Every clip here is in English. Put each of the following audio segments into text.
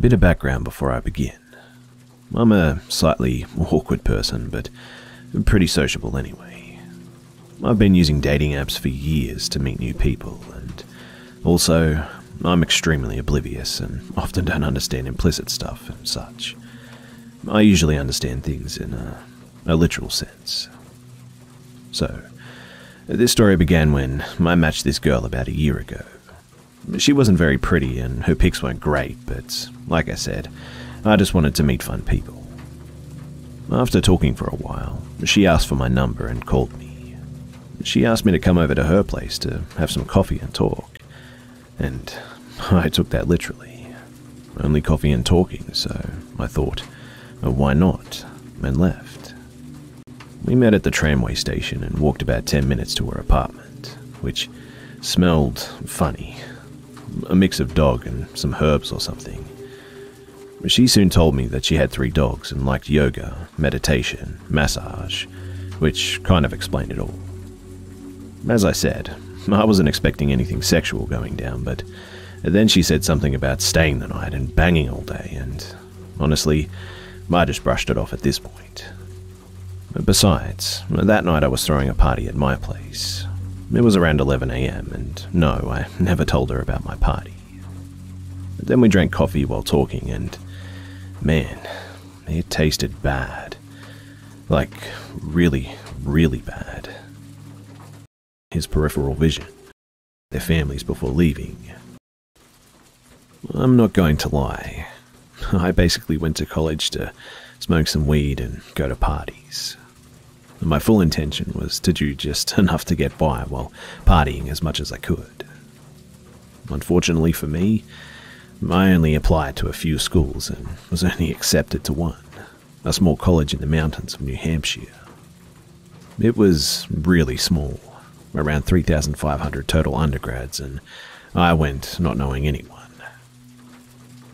bit of background before I begin. I'm a slightly awkward person, but pretty sociable anyway. I've been using dating apps for years to meet new people, and also, I'm extremely oblivious and often don't understand implicit stuff and such. I usually understand things in a literal sense. So, this story began when I matched this girl about a year ago. She wasn't very pretty and her pics weren't great, but like I said, I just wanted to meet fun people. After talking for a while, she asked for my number and called me. She asked me to come over to her place to have some coffee and talk, and I took that literally. Only coffee and talking, so I thought, why not, and left. We met at the tramway station and walked about 10 minutes to her apartment, which smelled funny. A mix of dog and some herbs or something. She soon told me that she had 3 dogs and liked yoga, meditation, massage, which kind of explained it all. As I said, I wasn't expecting anything sexual going down, but then she said something about staying the night and banging all day, and honestly, I just brushed it off at this point. Besides, that night I was throwing a party at my place. It was around 11 AM, and no, I never told her about my party. Then we drank coffee while talking, and man, it tasted bad. Like, really, really bad. His peripheral vision, their families before leaving. I'm not going to lie. I basically went to college to smoke some weed and go to parties. My full intention was to do just enough to get by while partying as much as I could. Unfortunately for me, I only applied to a few schools and was only accepted to one, a small college in the mountains of New Hampshire. It was really small, around 3,500 total undergrads, and I went not knowing anyone.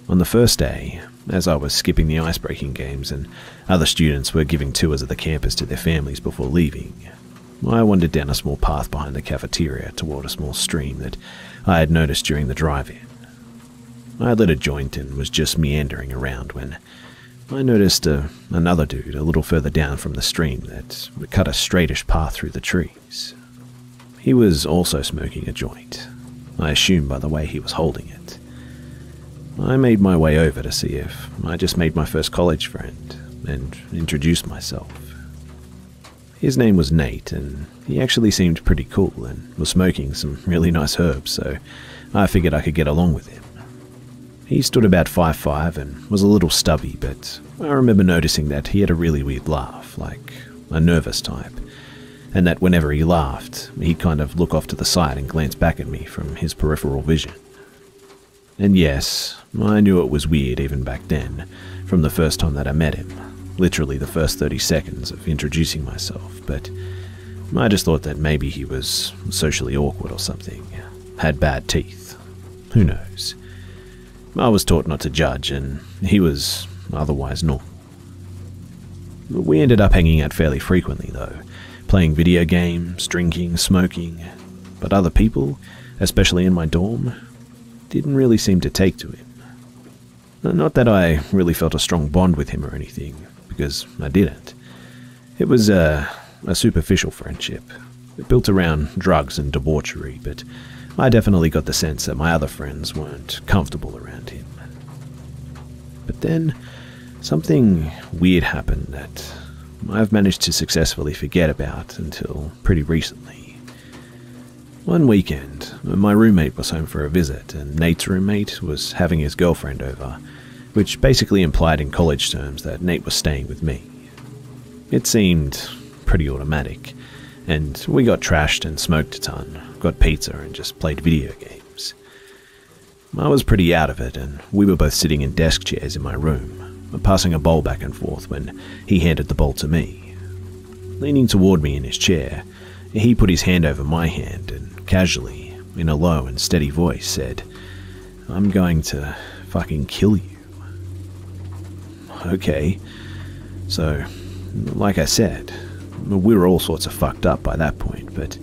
On the first day, as I was skipping the ice-breaking games and other students were giving tours of the campus to their families before leaving, I wandered down a small path behind the cafeteria toward a small stream that I had noticed during the drive-in. I lit a joint and was just meandering around when I noticed another dude a little further down from the stream that cut a straightish path through the trees. He was also smoking a joint, I assumed by the way he was holding it. I made my way over to see if I just made my first college friend and introduced myself. His name was Nate, and he actually seemed pretty cool and was smoking some really nice herbs, so I figured I could get along with him. He stood about 5'5" and was a little stubby, but I remember noticing that he had a really weird laugh, like a nervous type, and that whenever he laughed, he'd kind of look off to the side and glance back at me from his peripheral vision. And yes, I knew it was weird even back then, from the first time that I met him, literally the first 30 seconds of introducing myself, but I just thought that maybe he was socially awkward or something, had bad teeth, who knows. I was taught not to judge, and he was otherwise normal. We ended up hanging out fairly frequently though, playing video games, drinking, smoking, but other people, especially in my dorm, didn't really seem to take to him. Not that I really felt a strong bond with him or anything, because I didn't. It was a superficial friendship, built around drugs and debauchery, but I definitely got the sense that my other friends weren't comfortable around him. But then, something weird happened that I've managed to successfully forget about until pretty recently. One weekend, my roommate was home for a visit, and Nate's roommate was having his girlfriend over, which basically implied in college terms that Nate was staying with me. It seemed pretty automatic, and we got trashed and smoked a ton, got pizza and just played video games. I was pretty out of it, and we were both sitting in desk chairs in my room, passing a bowl back and forth when he handed the bowl to me. Leaning toward me in his chair, he put his hand over my hand and casually, in a low and steady voice, said, "I'm going to fucking kill you." Okay, so, like I said, we were all sorts of fucked up by that point, but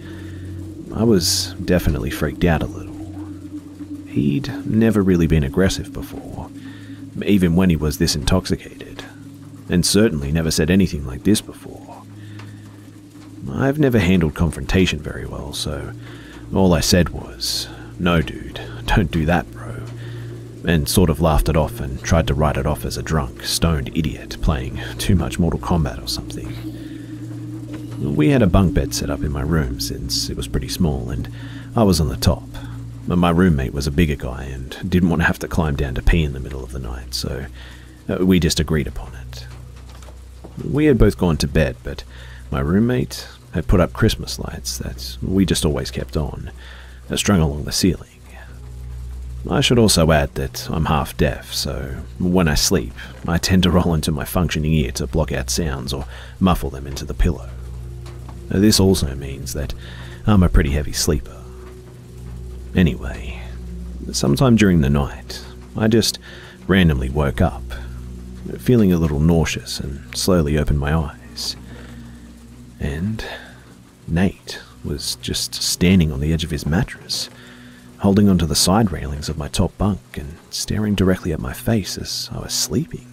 I was definitely freaked out a little. He'd never really been aggressive before, even when he was this intoxicated, and certainly never said anything like this before. I've never handled confrontation very well, so all I said was, "No dude, don't do that, bro," and sort of laughed it off and tried to write it off as a drunk, stoned idiot playing too much Mortal Kombat or something. We had a bunk bed set up in my room since it was pretty small and I was on the top. My roommate was a bigger guy and didn't want to have to climb down to pee in the middle of the night, so we just agreed upon it. We had both gone to bed, but my roommate had put up Christmas lights that we just always kept on, strung along the ceiling. I should also add that I'm half deaf, so when I sleep, I tend to roll into my functioning ear to block out sounds or muffle them into the pillow. This also means that I'm a pretty heavy sleeper. Anyway, sometime during the night, I just randomly woke up, feeling a little nauseous, and slowly opened my eyes. And Nate was just standing on the edge of his mattress, holding onto the side railings of my top bunk and staring directly at my face as I was sleeping.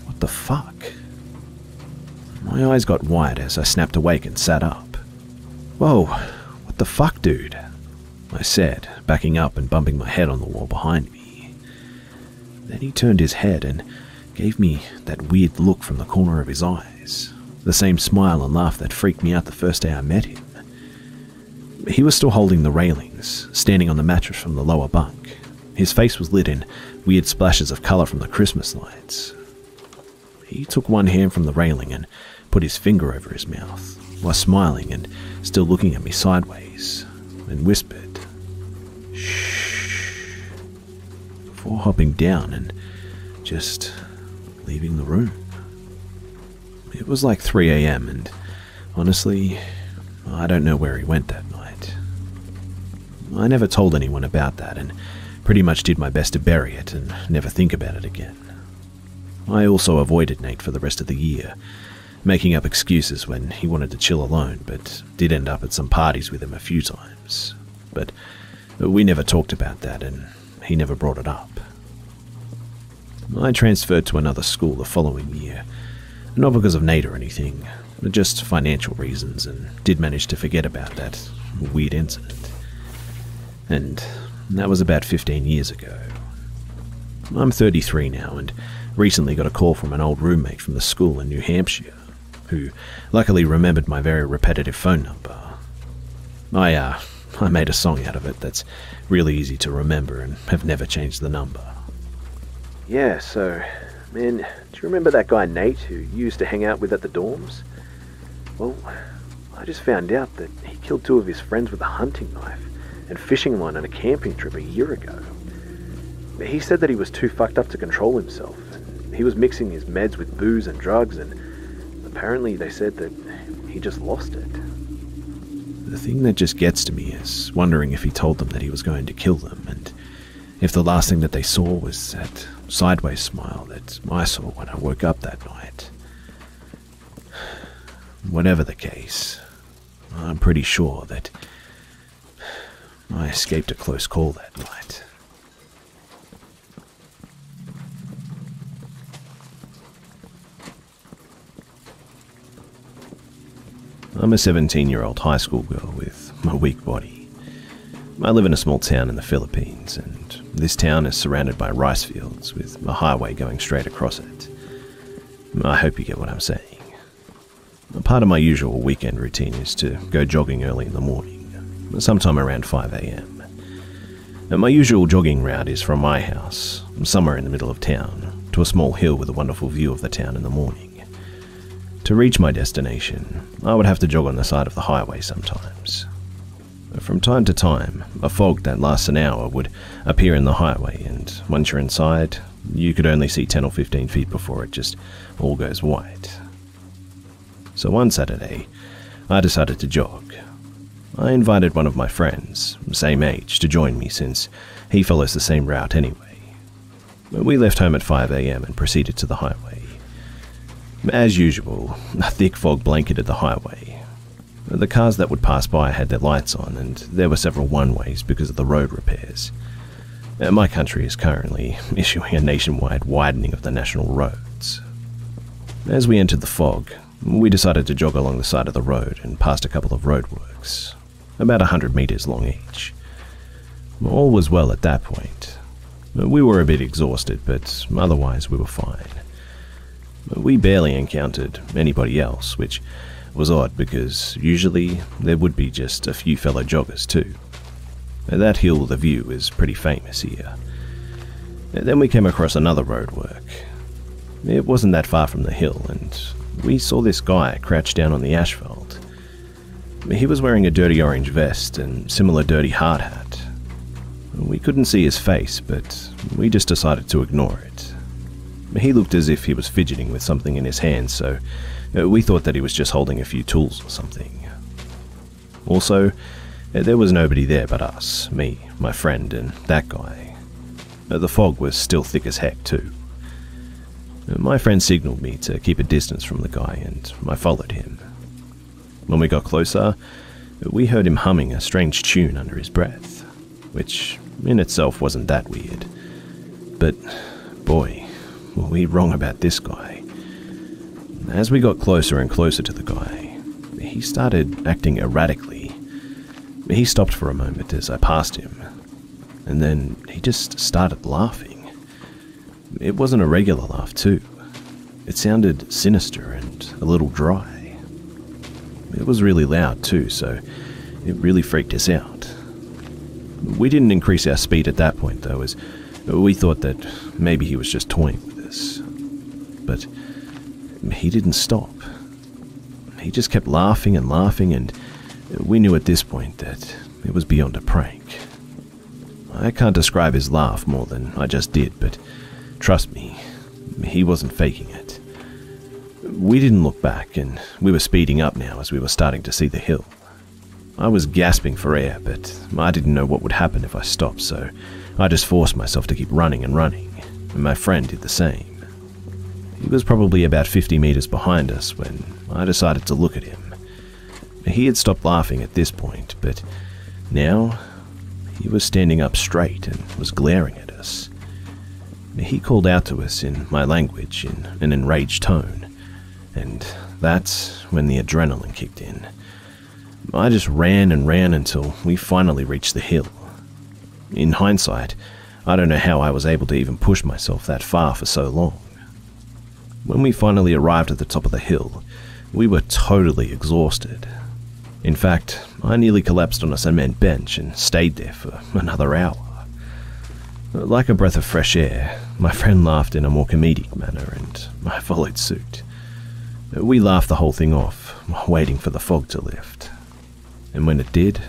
What the fuck? My eyes got wide as I snapped awake and sat up. "Whoa, what the fuck, dude?" I said, backing up and bumping my head on the wall behind me. Then he turned his head and gave me that weird look from the corner of his eyes, the same smile and laugh that freaked me out the first day I met him. He was still holding the railings, standing on the mattress from the lower bunk. His face was lit in weird splashes of colour from the Christmas lights. He took one hand from the railing and put his finger over his mouth, while smiling and still looking at me sideways, and whispered, "Shh," before hopping down and just leaving the room. It was like 3 a.m. and honestly, I don't know where he went that night. I never told anyone about that and pretty much did my best to bury it and never think about it again. I also avoided Nate for the rest of the year, making up excuses when he wanted to chill alone, but did end up at some parties with him a few times. But we never talked about that and he never brought it up. I transferred to another school the following year, not because of Nate or anything, but just financial reasons, and did manage to forget about that weird incident. And that was about 15 years ago. I'm 33 now and recently got a call from an old roommate from the school in New Hampshire, who luckily remembered my very repetitive phone number. I made a song out of it that's really easy to remember and have never changed the number. "Yeah, so, man, do you remember that guy Nate who you used to hang out with at the dorms? Well, I just found out that he killed 2 of his friends with a hunting knife and fishing line on a camping trip a year ago. He said that he was too fucked up to control himself, and he was mixing his meds with booze and drugs, and apparently they said that he just lost it." The thing that just gets to me is wondering if he told them that he was going to kill them, and if the last thing that they saw was that sideways smile that I saw when I woke up that night. Whatever the case, I'm pretty sure that I escaped a close call that night. I'm a 17-year-old high school girl with a weak body. I live in a small town in the Philippines, and this town is surrounded by rice fields with a highway going straight across it. I hope you get what I'm saying. A part of my usual weekend routine is to go jogging early in the morning, sometime around 5 a.m. My usual jogging route is from my house, somewhere in the middle of town, to a small hill with a wonderful view of the town in the morning. To reach my destination, I would have to jog on the side of the highway sometimes. From time to time, a fog that lasts an hour would appear in the highway, and once you're inside, you could only see 10 or 15 feet before it just all goes white. So one Saturday, I decided to jog. I invited one of my friends, same age, to join me since he follows the same route anyway. We left home at 5 a.m. and proceeded to the highway. As usual, a thick fog blanketed the highway. The cars that would pass by had their lights on, and there were several one-ways because of the road repairs. My country is currently issuing a nationwide widening of the national roads. As we entered the fog, we decided to jog along the side of the road and past a couple of roadworks, about 100 meters long each. All was well at that point. We were a bit exhausted, but otherwise we were fine. We barely encountered anybody else, which was odd because usually there would be just a few fellow joggers too. That hill, the view, is pretty famous here. Then we came across another roadwork. It wasn't that far from the hill, and we saw this guy crouched down on the asphalt. He was wearing a dirty orange vest and similar dirty hard hat. We couldn't see his face, but we just decided to ignore it. He looked as if he was fidgeting with something in his hand, so we thought that he was just holding a few tools or something. Also, there was nobody there but us, me, my friend, and that guy. The fog was still thick as heck too. My friend signaled me to keep a distance from the guy, and I followed him. When we got closer, we heard him humming a strange tune under his breath, which in itself wasn't that weird. But boy, were we wrong about this guy. As we got closer and closer to the guy, he started acting erratically. He stopped for a moment as I passed him, and then he just started laughing. It wasn't a regular laugh too. It sounded sinister and a little dry. It was really loud too, so it really freaked us out. We didn't increase our speed at that point though, as we thought that maybe he was just toying with us. But he didn't stop. He just kept laughing and laughing, and we knew at this point that it was beyond a prank. I can't describe his laugh more than I just did, but trust me, he wasn't faking it. We didn't look back, and we were speeding up now as we were starting to see the hill. I was gasping for air, but I didn't know what would happen if I stopped, so I just forced myself to keep running and running, and my friend did the same. He was probably about 50 meters behind us when I decided to look at him. He had stopped laughing at this point, but now he was standing up straight and was glaring at us. He called out to us in my language in an enraged tone, and that's when the adrenaline kicked in. I just ran and ran until we finally reached the hill. In hindsight, I don't know how I was able to even push myself that far for so long. When we finally arrived at the top of the hill, we were totally exhausted. In fact, I nearly collapsed on a cement bench and stayed there for another hour. Like a breath of fresh air, my friend laughed in a more comedic manner, and I followed suit. We laughed the whole thing off, waiting for the fog to lift. And when it did,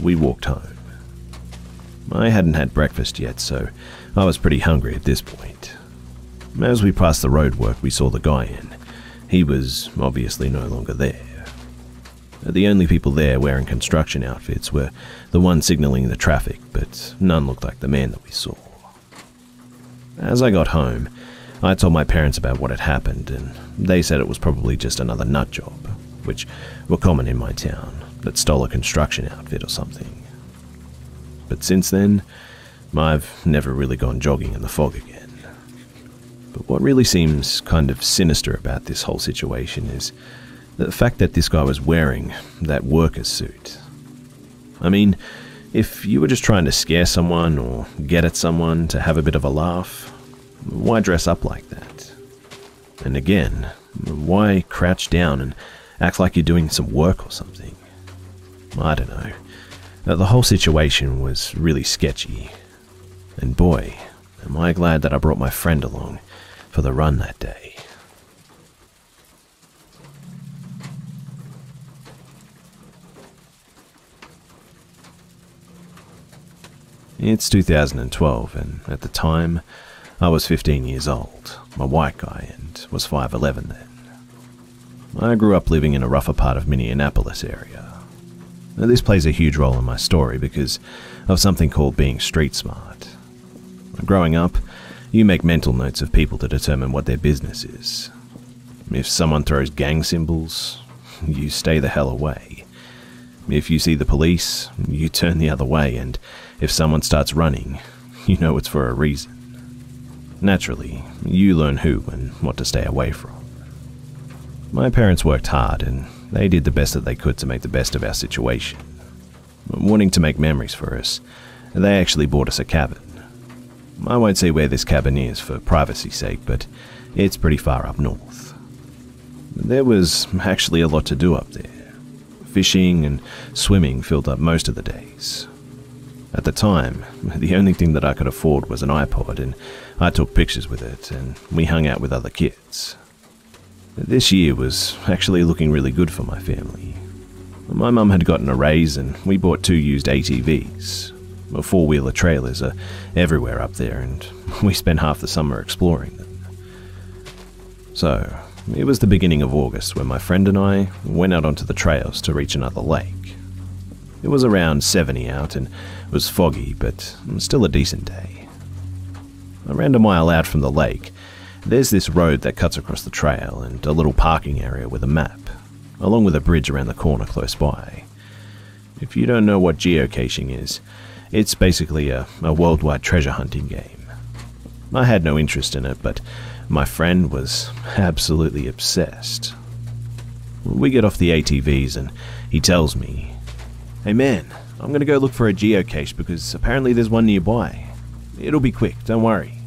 we walked home. I hadn't had breakfast yet, so I was pretty hungry at this point. As we passed the roadwork we saw the guy in, he was obviously no longer there. The only people there wearing construction outfits were the ones signaling the traffic, but none looked like the man that we saw. As I got home, I told my parents about what had happened, and they said it was probably just another nut job, which were common in my town, that stole a construction outfit or something. But since then, I've never really gone jogging in the fog again. But what really seems kind of sinister about this whole situation is the fact that this guy was wearing that worker's suit. I mean, if you were just trying to scare someone or get at someone to have a bit of a laugh, why dress up like that? And again, why crouch down and act like you're doing some work or something? I don't know. The whole situation was really sketchy. And boy, am I glad that I brought my friend along for the run that day. It's 2012, and at the time, I was 15 years old, a white guy, and was 5'11" then. I grew up living in a rougher part of Minneapolis area. Now, this plays a huge role in my story because of something called being street smart. Growing up, you make mental notes of people to determine what their business is. If someone throws gang symbols, you stay the hell away. If you see the police, you turn the other way, and if someone starts running, you know it's for a reason. Naturally, you learn who and what to stay away from. My parents worked hard and they did the best that they could to make the best of our situation. Wanting to make memories for us, they actually bought us a cabin. I won't say where this cabin is for privacy's sake, but it's pretty far up north. There was actually a lot to do up there. Fishing and swimming filled up most of the days. At the time, the only thing that I could afford was an iPod, and I took pictures with it, and we hung out with other kids. This year was actually looking really good for my family. My mum had gotten a raise, and we bought 2 used ATVs. 4-wheeler trailers are everywhere up there, and we spent half the summer exploring them. So, it was the beginning of August when my friend and I went out onto the trails to reach another lake. It was around 70 out and was foggy, but still a decent day. Around a mile out from the lake, there's this road that cuts across the trail and a little parking area with a map, along with a bridge around the corner close by. If you don't know what geocaching is, it's basically a worldwide treasure hunting game. I had no interest in it, but my friend was absolutely obsessed. We get off the ATVs and he tells me, "Hey man, I'm gonna go look for a geocache because apparently there's one nearby. It'll be quick, don't worry."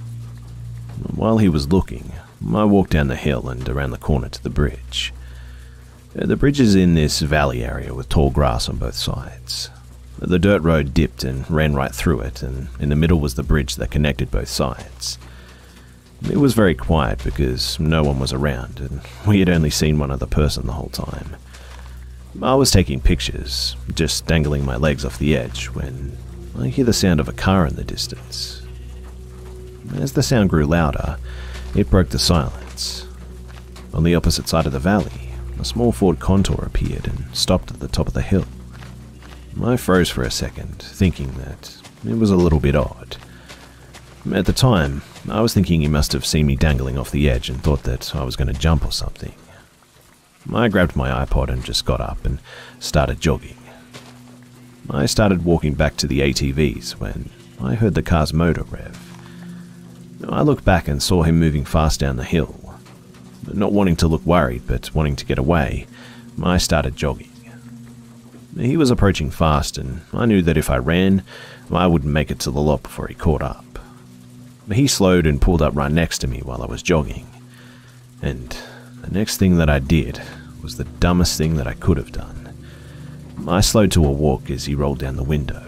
While he was looking, I walked down the hill and around the corner to the bridge. The bridge is in this valley area with tall grass on both sides. The dirt road dipped and ran right through it, and in the middle was the bridge that connected both sides. It was very quiet because no one was around, and we had only seen one other person the whole time. I was taking pictures, just dangling my legs off the edge, when I hear the sound of a car in the distance. As the sound grew louder, it broke the silence. On the opposite side of the valley, a small Ford Contour appeared and stopped at the top of the hill. I froze for a second, thinking that it was a little bit odd. At the time, I was thinking he must have seen me dangling off the edge and thought that I was going to jump or something. I grabbed my iPod and just got up and started jogging. I started walking back to the ATVs when I heard the car's motor rev. I looked back and saw him moving fast down the hill. Not wanting to look worried, but wanting to get away, I started jogging. He was approaching fast, and I knew that if I ran, I wouldn't make it to the lot before he caught up. He slowed and pulled up right next to me while I was jogging. And the next thing that I did was the dumbest thing that I could have done. I slowed to a walk as he rolled down the window.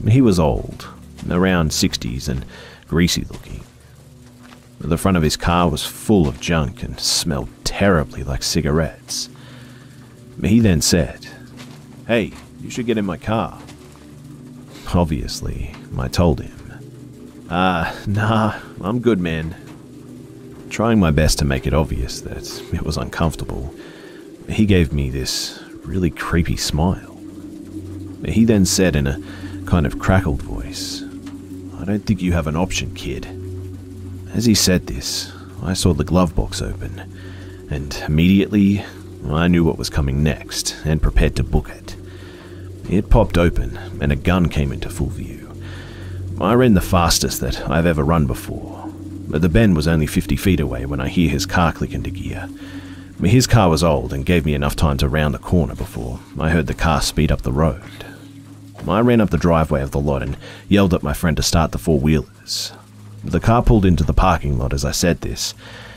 He was old, around 60s and greasy looking. The front of his car was full of junk and smelled terribly like cigarettes. He then said, "Hey, you should get in my car." Obviously, I told him, "Nah, I'm good, man." Trying my best to make it obvious that it was uncomfortable, he gave me this really creepy smile. He then said in a kind of crackled voice, "I don't think you have an option, kid." As he said this, I saw the glove box open, and immediately I knew what was coming next and prepared to book it. It popped open and a gun came into full view. I ran the fastest that I've ever run before, but the bend was only 50 feet away when I hear his car click into gear. His car was old and gave me enough time to round the corner before I heard the car speed up the road. I ran up the driveway of the lot and yelled at my friend to start the four-wheelers. The car pulled into the parking lot as I said this,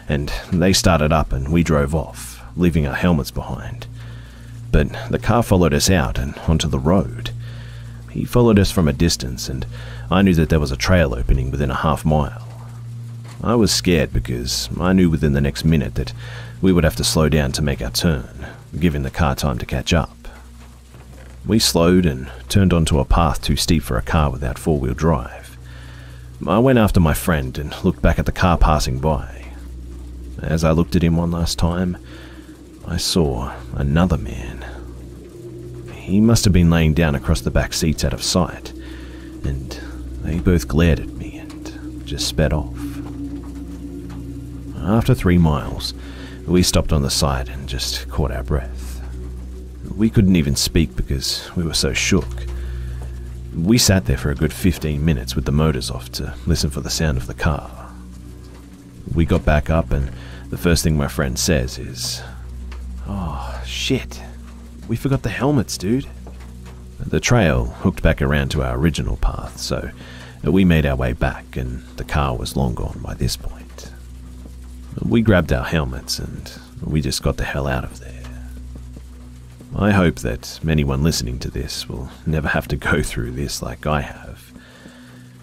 and they started up and we drove off, leaving our helmets behind. But the car followed us out and onto the road. He followed us from a distance, and I knew that there was a trail opening within a half mile. I was scared because I knew within the next minute that we would have to slow down to make our turn, giving the car time to catch up. We slowed and turned onto a path too steep for a car without four-wheel drive. I went after my friend and looked back at the car passing by. As I looked at him one last time, I saw another man. He must have been laying down across the back seats out of sight, and they both glared at me and just sped off. After 3 miles, we stopped on the side and just caught our breath. We couldn't even speak because we were so shook. We sat there for a good 15 minutes with the motors off to listen for the sound of the car. We got back up and the first thing my friend says is, "Oh, shit. We forgot the helmets, dude." The trail hooked back around to our original path, so we made our way back and the car was long gone by this point. We grabbed our helmets and we just got the hell out of there. I hope that anyone listening to this will never have to go through this like I have.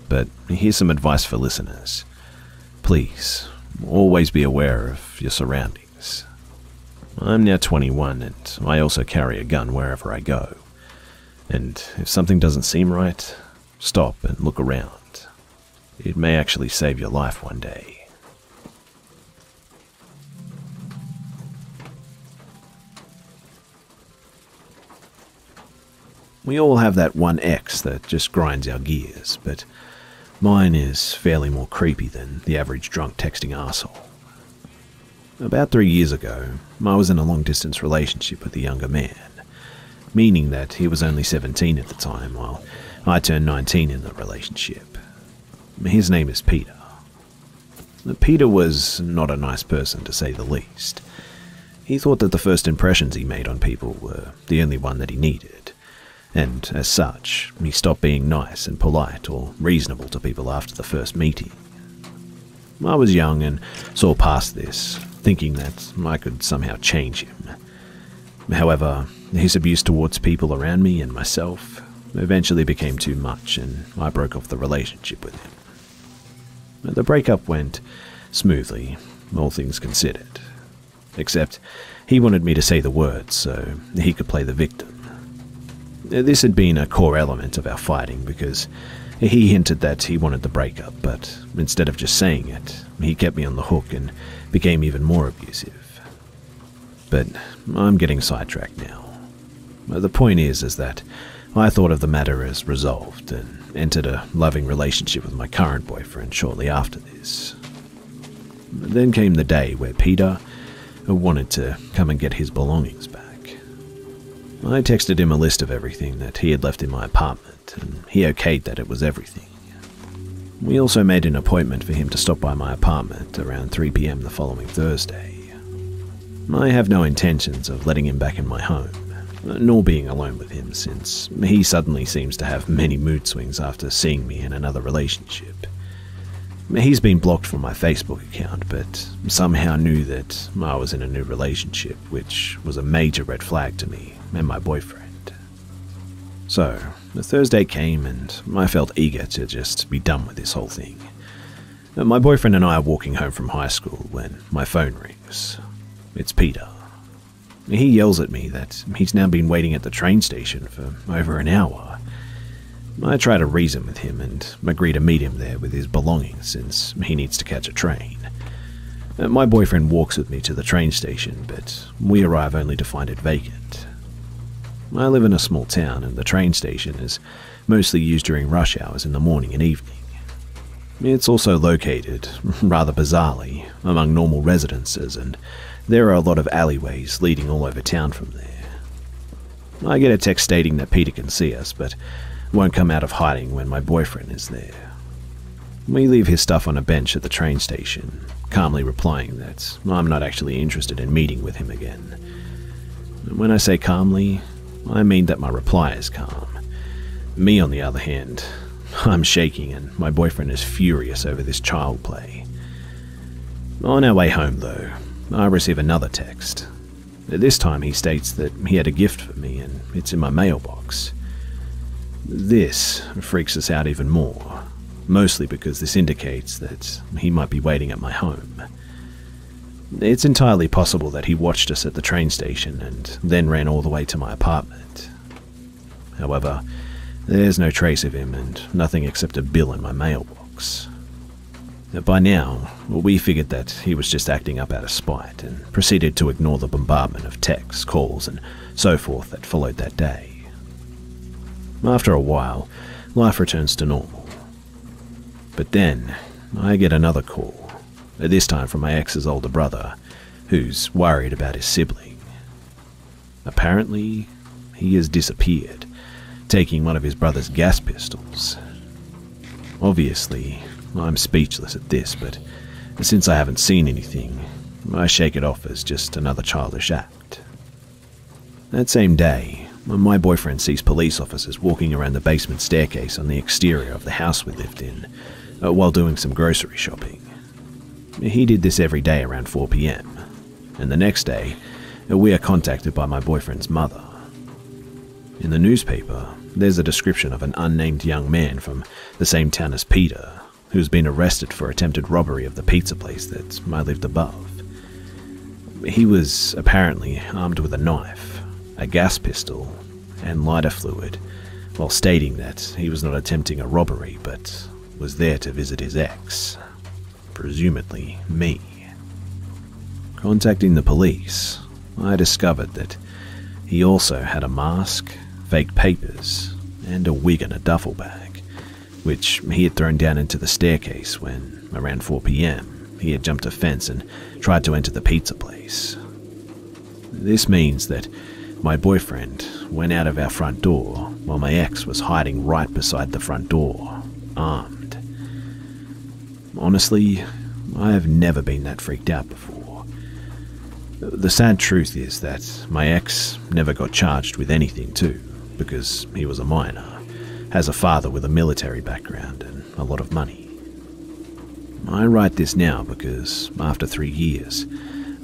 But here's some advice for listeners. Please, always be aware of your surroundings. I'm now 21 and I also carry a gun wherever I go. And if something doesn't seem right, stop and look around. It may actually save your life one day. We all have that one ex that just grinds our gears, but mine is fairly more creepy than the average drunk texting arsehole. About 3 years ago, I was in a long-distance relationship with a younger man, meaning that he was only 17 at the time while I turned 19 in the relationship. His name is Peter. Peter was not a nice person, to say the least. He thought that the first impressions he made on people were the only one that he needed, and as such, he stopped being nice and polite or reasonable to people after the first meeting. I was young and saw past this, thinking that I could somehow change him. However, his abuse towards people around me and myself eventually became too much and I broke off the relationship with him. The breakup went smoothly, all things considered. Except he wanted me to say the words so he could play the victim. This had been a core element of our fighting because he hinted that he wanted the breakup, but instead of just saying it, he kept me on the hook and became even more abusive. But I'm getting sidetracked now. The point is that I thought of the matter as resolved and entered a loving relationship with my current boyfriend shortly after this. Then came the day where Peter wanted to come and get his belongings back. I texted him a list of everything that he had left in my apartment, and he okayed that it was everything. We also made an appointment for him to stop by my apartment around 3 p.m. the following Thursday. I have no intentions of letting him back in my home, nor being alone with him, since he suddenly seems to have many mood swings after seeing me in another relationship. He's been blocked from my Facebook account, but somehow knew that I was in a new relationship, which was a major red flag to me and my boyfriend. So, the Thursday came and I felt eager to just be done with this whole thing. My boyfriend and I are walking home from high school when my phone rings. It's Peter. He yells at me that he's now been waiting at the train station for over an hour. I try to reason with him and agree to meet him there with his belongings since he needs to catch a train. My boyfriend walks with me to the train station, but we arrive only to find it vacant. I live in a small town and the train station is mostly used during rush hours in the morning and evening. It's also located, rather bizarrely, among normal residences, and there are a lot of alleyways leading all over town from there. I get a text stating that Peter can see us, but won't come out of hiding when my boyfriend is there. We leave his stuff on a bench at the train station, calmly replying that I'm not actually interested in meeting with him again. When I say calmly, I mean that my reply is calm. Me, on the other hand, I'm shaking and my boyfriend is furious over this child play. On our way home, though, I receive another text. This time he states that he had a gift for me and it's in my mailbox. This freaks us out even more, mostly because this indicates that he might be waiting at my home. It's entirely possible that he watched us at the train station and then ran all the way to my apartment. However, there's no trace of him and nothing except a bill in my mailbox. By now, we figured that he was just acting up out of spite and proceeded to ignore the bombardment of texts, calls, and so forth that followed that day. After a while, life returns to normal. But then, I get another call, this time from my ex's older brother, who's worried about his sibling. Apparently, he has disappeared, taking one of his brother's gas pistols. Obviously, I'm speechless at this, but since I haven't seen anything, I shake it off as just another childish act. That same day, my boyfriend sees police officers walking around the basement staircase on the exterior of the house we lived in, while doing some grocery shopping. He did this every day around 4 PM, and the next day, we are contacted by my boyfriend's mother. In the newspaper, there's a description of an unnamed young man from the same town as Peter, who's been arrested for attempted robbery of the pizza place that I lived above. He was apparently armed with a knife, a gas pistol, and lighter fluid, while stating that he was not attempting a robbery but was there to visit his ex, presumably me. Contacting the police, I discovered that he also had a mask, fake papers, and a wig in a duffel bag, which he had thrown down into the staircase when, around 4 PM, he had jumped a fence and tried to enter the pizza place. This means that my boyfriend went out of our front door while my ex was hiding right beside the front door, armed. Honestly, I have never been that freaked out before. The sad truth is that my ex never got charged with anything too, because he was a minor, has a father with a military background and a lot of money. I write this now because, after 3 years,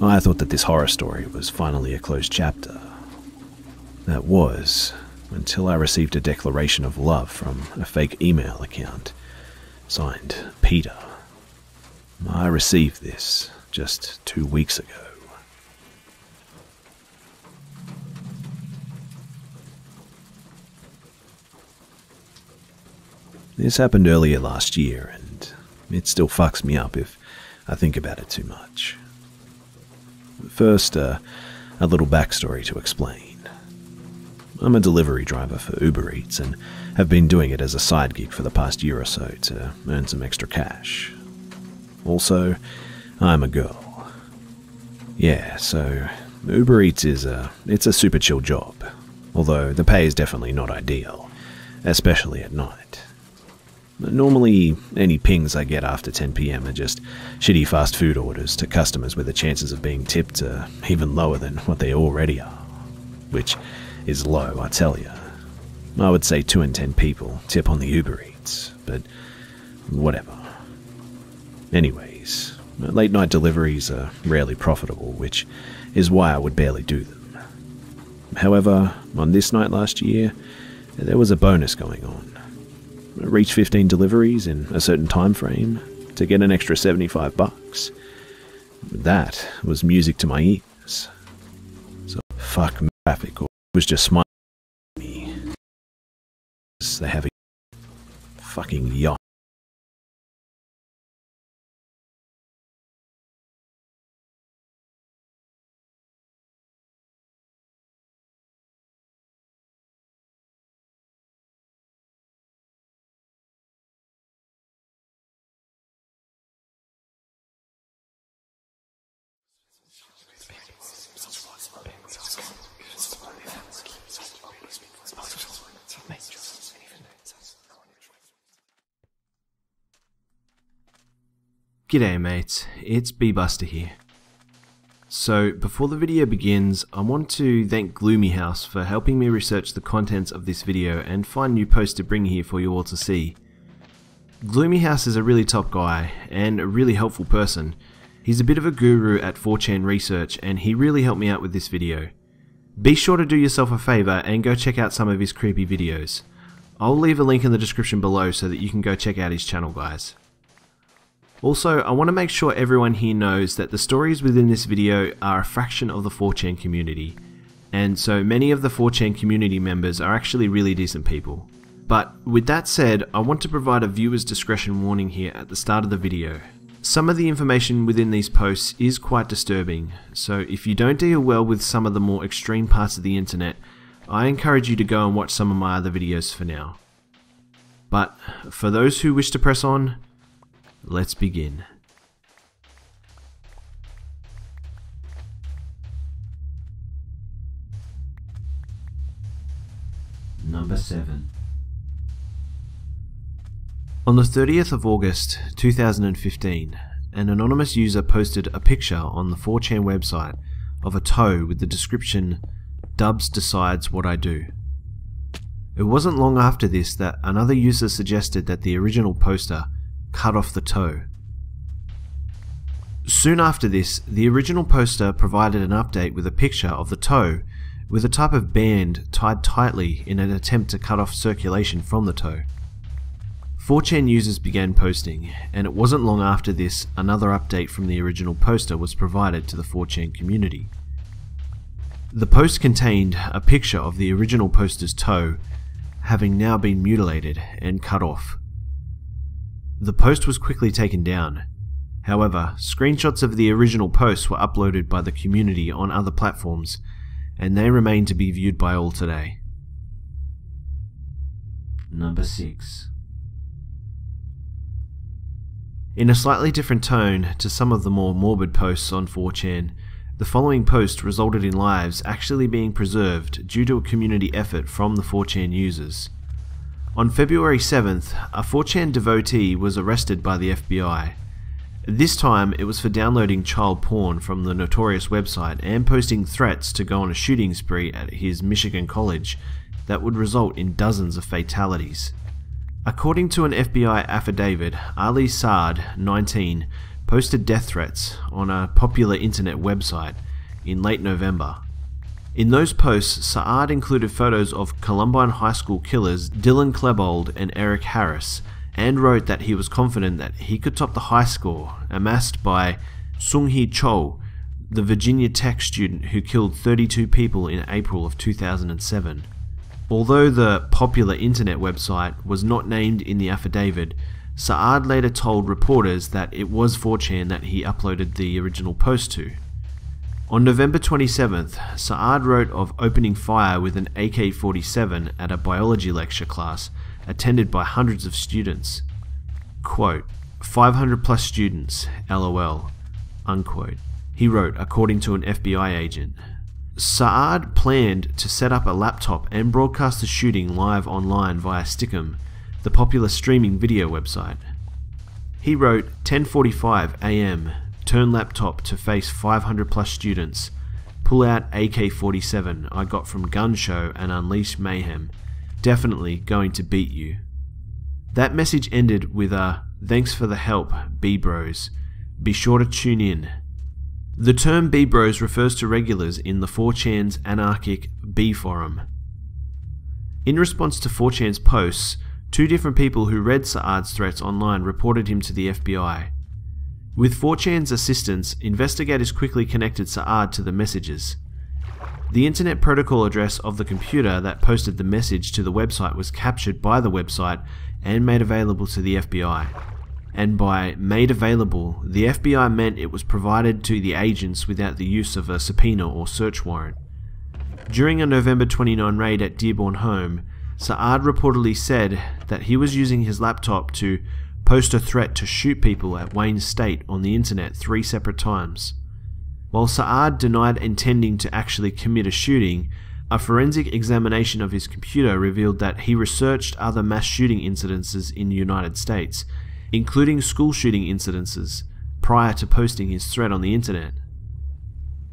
I thought that this horror story was finally a closed chapter. That was, until I received a declaration of love from a fake email account, signed Peter. I received this just 2 weeks ago. This happened earlier last year, and it still fucks me up if I think about it too much. First, a little backstory to explain. I'm a delivery driver for Uber Eats and have been doing it as a side gig for the past year or so to earn some extra cash. Also, I'm a girl. Yeah, so Uber Eats it's a super chill job, although the pay is definitely not ideal, especially at night. Normally, any pings I get after 10 PM are just shitty fast food orders to customers where the chances of being tipped are even lower than what they already are, which is low, I tell ya. I would say 2 in 10 people tip on the Uber Eats, but whatever. Anyways, late night deliveries are rarely profitable, which is why I would barely do them. However, on this night last year, there was a bonus going on. Reach 15 deliveries in a certain time frame to get an extra $75. That was music to my ears. So fuck traffic or was just smiling at me. They have a fucking yacht. G'day mates, it's B-Buster here. So before the video begins, I want to thank Gloomy House for helping me research the contents of this video and find new posts to bring here for you all to see. Gloomy House is a really top guy and a really helpful person. He's a bit of a guru at 4chan research and he really helped me out with this video. Be sure to do yourself a favour and go check out some of his creepy videos. I'll leave a link in the description below so that you can go check out his channel, guys. Also, I want to make sure everyone here knows that the stories within this video are a fraction of the 4chan community, and so many of the 4chan community members are actually really decent people. But with that said, I want to provide a viewer's discretion warning here at the start of the video. Some of the information within these posts is quite disturbing, so if you don't deal well with some of the more extreme parts of the internet, I encourage you to go and watch some of my other videos for now. But for those who wish to press on, let's begin. Number 7. On the 30th of August 2015, an anonymous user posted a picture on the 4chan website of a toe with the description, "Dubs decides what I do." It wasn't long after this that another user suggested that the original poster cut off the toe. Soon after this, the original poster provided an update with a picture of the toe with a type of band tied tightly in an attempt to cut off circulation from the toe. 4chan users began posting, and it wasn't long after this another update from the original poster was provided to the 4chan community. The post contained a picture of the original poster's toe having now been mutilated and cut off. The post was quickly taken down. However, screenshots of the original post were uploaded by the community on other platforms, and they remain to be viewed by all today. Number 6. In a slightly different tone to some of the more morbid posts on 4chan, the following post resulted in lives actually being preserved due to a community effort from the 4chan users. On February 7th, a 4chan devotee was arrested by the FBI. This time it was for downloading child porn from the notorious website and posting threats to go on a shooting spree at his Michigan college that would result in dozens of fatalities. According to an FBI affidavit, Ali Saad, 19, posted death threats on a popular internet website in late November. In those posts, Saad included photos of Columbine High School killers Dylan Klebold and Eric Harris, and wrote that he was confident that he could top the high score amassed by Sung-Hee Cho, the Virginia Tech student who killed 32 people in April of 2007. Although the popular internet website was not named in the affidavit, Saad later told reporters that it was 4chan that he uploaded the original post to. On November 27th, Saad wrote of opening fire with an AK-47 at a biology lecture class attended by hundreds of students. Quote, 500 plus students, LOL, unquote, he wrote according to an FBI agent. Saad planned to set up a laptop and broadcast the shooting live online via Stickam, the popular streaming video website. He wrote, 10:45 AM, turn laptop to face 500 plus students, pull out AK-47 I got from gun show and unleash mayhem, definitely going to beat you. That message ended with a, thanks for the help, B-Bros, be sure to tune in. The term B-Bros refers to regulars in the 4chan's anarchic B forum. In response to 4chan's posts, two different people who read Saad's threats online reported him to the FBI. With 4chan's assistance, investigators quickly connected Saad to the messages. The Internet Protocol address of the computer that posted the message to the website was captured by the website and made available to the FBI. And by made available, the FBI meant it was provided to the agents without the use of a subpoena or search warrant. During a November 29 raid at Dearborn home, Saad reportedly said that he was using his laptop to post a threat to shoot people at Wayne State on the internet 3 separate times. While Saad denied intending to actually commit a shooting, a forensic examination of his computer revealed that he researched other mass shooting incidences in the United States, including school shooting incidences, prior to posting his threat on the internet.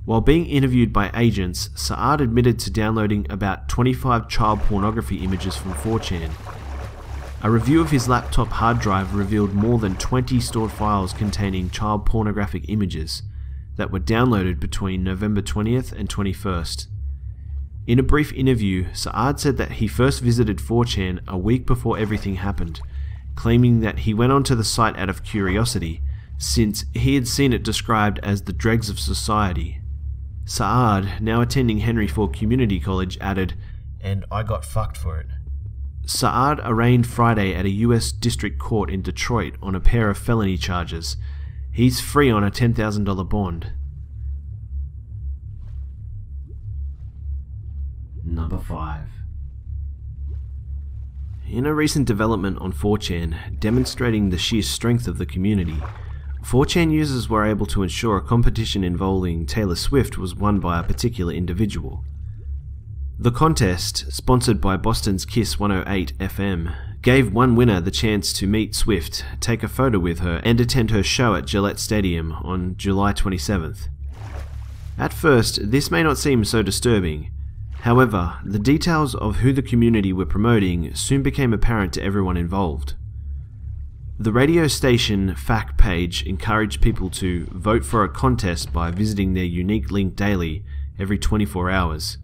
While being interviewed by agents, Saad admitted to downloading about 25 child pornography images from 4chan. A review of his laptop hard drive revealed more than 20 stored files containing child pornographic images that were downloaded between November 20th and 21st. In a brief interview, Saad said that he first visited 4chan a week before everything happened, claiming that he went onto the site out of curiosity, since he had seen it described as the dregs of society. Saad, now attending Henry Ford Community College, added, "And I got fucked for it." Saad arraigned Friday at a US District Court in Detroit on a pair of felony charges. He's free on a $10,000 bond. Number 5. In a recent development on 4chan demonstrating the sheer strength of the community, 4chan users were able to ensure a competition involving Taylor Swift was won by a particular individual. The contest, sponsored by Boston's Kiss 108 FM, gave one winner the chance to meet Swift, take a photo with her, and attend her show at Gillette Stadium on July 27th. At first, this may not seem so disturbing. However, the details of who the community were promoting soon became apparent to everyone involved. The radio station FAQ page encouraged people to vote for a contest by visiting their unique link daily every 24 hours.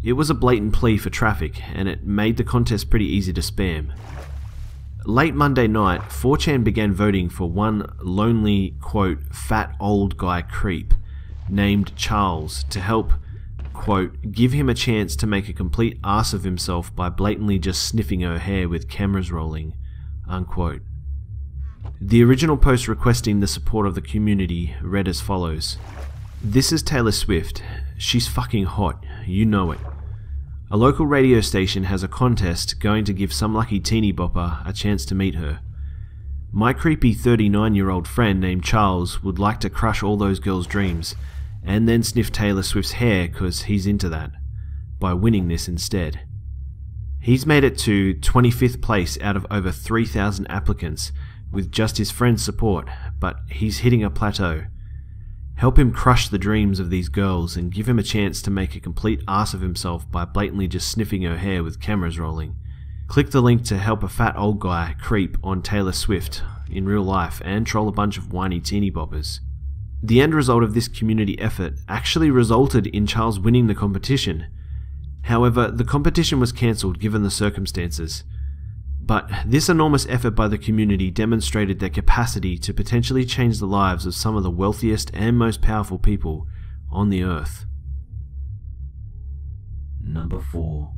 It was a blatant plea for traffic, and it made the contest pretty easy to spam. Late Monday night, 4chan began voting for one lonely, quote, fat old guy creep named Charles to help, quote, give him a chance to make a complete ass of himself by blatantly just sniffing her hair with cameras rolling, unquote. The original post requesting the support of the community read as follows: "This is Taylor Swift. She's fucking hot. You know it. A local radio station has a contest going to give some lucky teeny bopper a chance to meet her. My creepy 39-year-old friend named Charles would like to crush all those girls' dreams and then sniff Taylor Swift's hair cause he's into that, by winning this instead. He's made it to 25th place out of over 3,000 applicants with just his friend's support, but he's hitting a plateau. Help him crush the dreams of these girls and give him a chance to make a complete ass of himself by blatantly just sniffing her hair with cameras rolling. Click the link to help a fat old guy creep on Taylor Swift in real life and troll a bunch of whiny teeny boppers." The end result of this community effort actually resulted in Charles winning the competition. However, the competition was cancelled given the circumstances. But this enormous effort by the community demonstrated their capacity to potentially change the lives of some of the wealthiest and most powerful people on the earth. Number 4.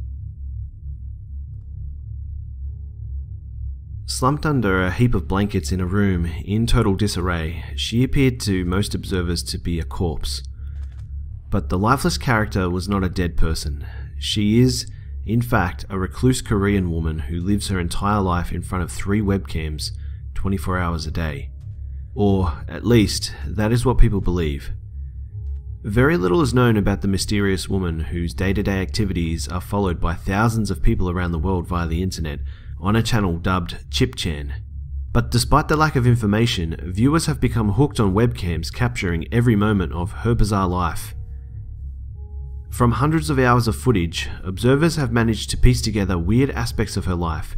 Slumped under a heap of blankets in a room, in total disarray, she appeared to most observers to be a corpse. But the lifeless character was not a dead person. She is, in fact, a recluse Korean woman who lives her entire life in front of 3 webcams, 24 hours a day. Or, at least, that is what people believe. Very little is known about the mysterious woman whose day-to-day activities are followed by thousands of people around the world via the internet on a channel dubbed ChipChan. But despite the lack of information, viewers have become hooked on webcams capturing every moment of her bizarre life. From hundreds of hours of footage, observers have managed to piece together weird aspects of her life.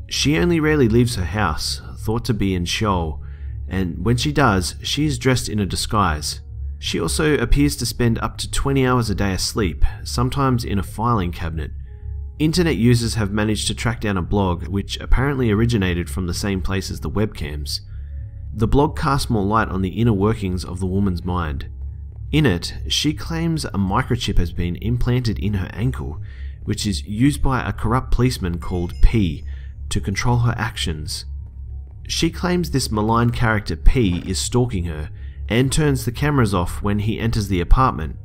She only rarely leaves her house, thought to be in Seoul, and when she does, she is dressed in a disguise. She also appears to spend up to 20 hours a day asleep, sometimes in a filing cabinet. Internet users have managed to track down a blog which apparently originated from the same place as the webcams. The blog casts more light on the inner workings of the woman's mind. In it, she claims a microchip has been implanted in her ankle, which is used by a corrupt policeman called P to control her actions. She claims this malign character P is stalking her and turns the cameras off when he enters the apartment.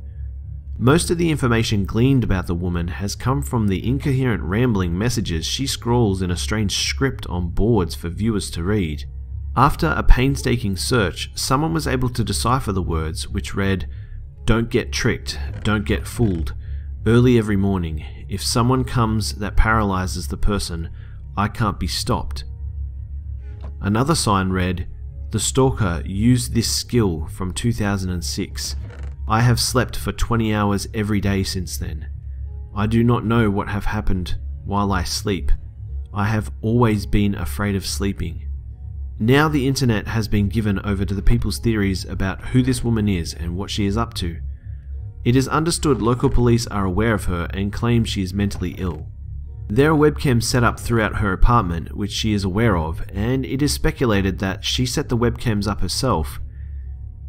Most of the information gleaned about the woman has come from the incoherent rambling messages she scrawls in a strange script on boards for viewers to read. After a painstaking search, someone was able to decipher the words, which read, "Don't get tricked, don't get fooled. Early every morning, if someone comes that paralyzes the person, I can't be stopped." Another sign read, "The stalker used this skill from 2006. I have slept for 20 hours every day since then. I do not know what have happened while I sleep. I have always been afraid of sleeping." Now the internet has been given over to the people's theories about who this woman is and what she is up to. It is understood local police are aware of her and claim she is mentally ill. There are webcams set up throughout her apartment which she is aware of, and it is speculated that she set the webcams up herself.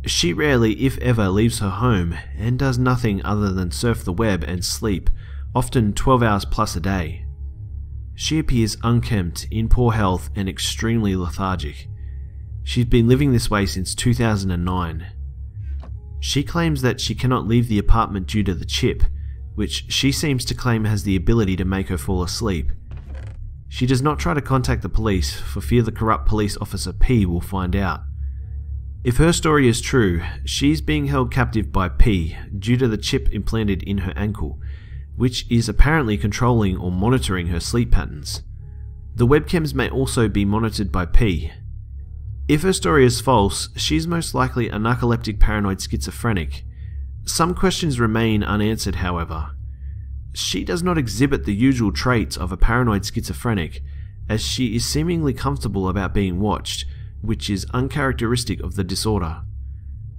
She rarely, if ever, leaves her home and does nothing other than surf the web and sleep, often 12 hours plus a day. She appears unkempt, in poor health, and extremely lethargic. She's been living this way since 2009. She claims that she cannot leave the apartment due to the chip, which she seems to claim has the ability to make her fall asleep. She does not try to contact the police for fear the corrupt police officer P will find out. If her story is true, she's being held captive by P due to the chip implanted in her ankle, which is apparently controlling or monitoring her sleep patterns. The webcams may also be monitored by P. If her story is false, she's most likely a narcoleptic paranoid schizophrenic. Some questions remain unanswered, however. She does not exhibit the usual traits of a paranoid schizophrenic, as she is seemingly comfortable about being watched, which is uncharacteristic of the disorder.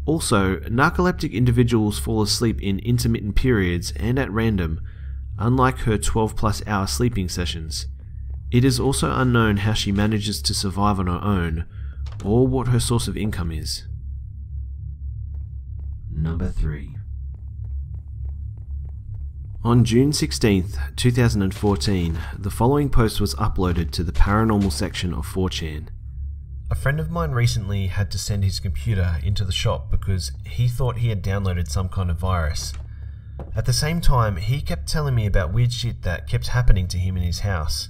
Also, narcoleptic individuals fall asleep in intermittent periods and at random, unlike her 12+ hour sleeping sessions. It is also unknown how she manages to survive on her own, or what her source of income is. Number 3. On June 16th, 2014, the following post was uploaded to the paranormal section of 4chan. A friend of mine recently had to send his computer into the shop because he thought he had downloaded some kind of virus. At the same time, he kept telling me about weird shit that kept happening to him in his house.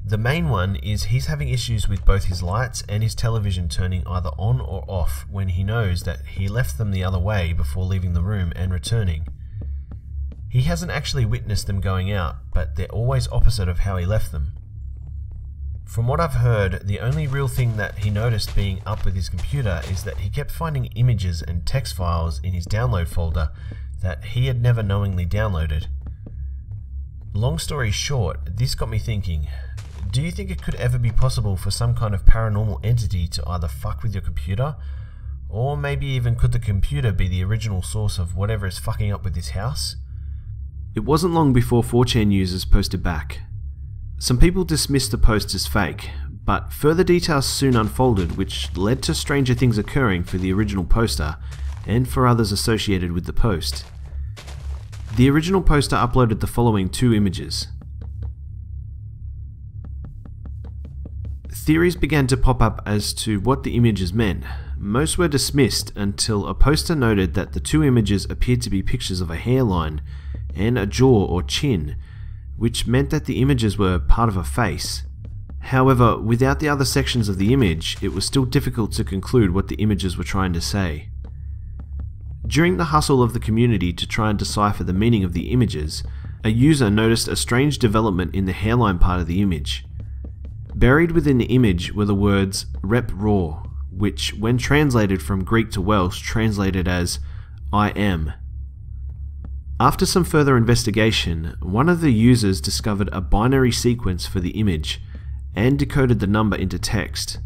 The main one is he's having issues with both his lights and his television turning either on or off when he knows that he left them the other way before leaving the room and returning. He hasn't actually witnessed them going out, but they're always opposite of how he left them. From what I've heard, the only real thing that he noticed being up with his computer is that he kept finding images and text files in his download folder that he had never knowingly downloaded. Long story short, this got me thinking, do you think it could ever be possible for some kind of paranormal entity to either fuck with your computer, or maybe even could the computer be the original source of whatever is fucking up with this house? It wasn't long before 4chan users posted back. Some people dismissed the post as fake, but further details soon unfolded which led to stranger things occurring for the original poster and for others associated with the post. The original poster uploaded the following 2 images. Theories began to pop up as to what the images meant. Most were dismissed until a poster noted that the 2 images appeared to be pictures of a hairline and a jaw or chin, which meant that the images were part of a face. However, without the other sections of the image, it was still difficult to conclude what the images were trying to say. During the hustle of the community to try and decipher the meaning of the images, a user noticed a strange development in the hairline part of the image. Buried within the image were the words "rep raw," which, when translated from Greek to Welsh, translated as "I am." After some further investigation, one of the users discovered a binary sequence for the image and decoded the number into text.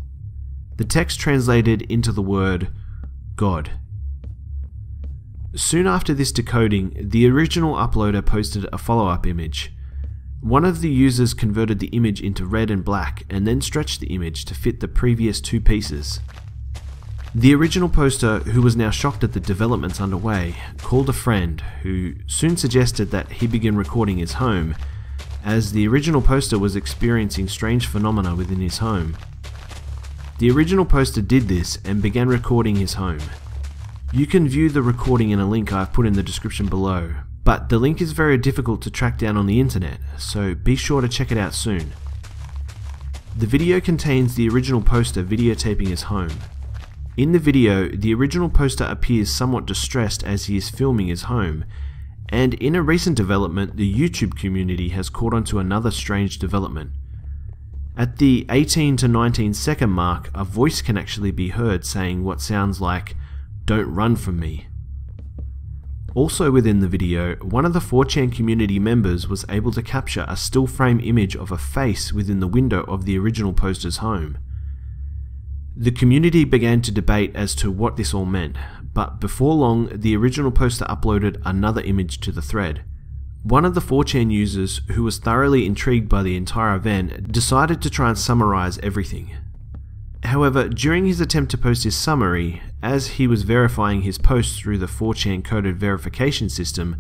The text translated into the word God. Soon after this decoding, the original uploader posted a follow-up image. One of the users converted the image into red and black and then stretched the image to fit the previous 2 pieces. The original poster, who was now shocked at the developments underway, called a friend who soon suggested that he begin recording his home, as the original poster was experiencing strange phenomena within his home. The original poster did this and began recording his home. You can view the recording in a link I've put in the description below, but the link is very difficult to track down on the internet, so be sure to check it out soon. The video contains the original poster videotaping his home. In the video, the original poster appears somewhat distressed as he is filming his home, and in a recent development, the YouTube community has caught on to another strange development. At the 18 to 19 second mark, a voice can actually be heard saying what sounds like, "Don't run from me." Also within the video, one of the 4chan community members was able to capture a still frame image of a face within the window of the original poster's home. The community began to debate as to what this all meant, but before long, the original poster uploaded another image to the thread. One of the 4chan users, who was thoroughly intrigued by the entire event, decided to try and summarize everything. However, during his attempt to post his summary, as he was verifying his post through the 4chan coded verification system,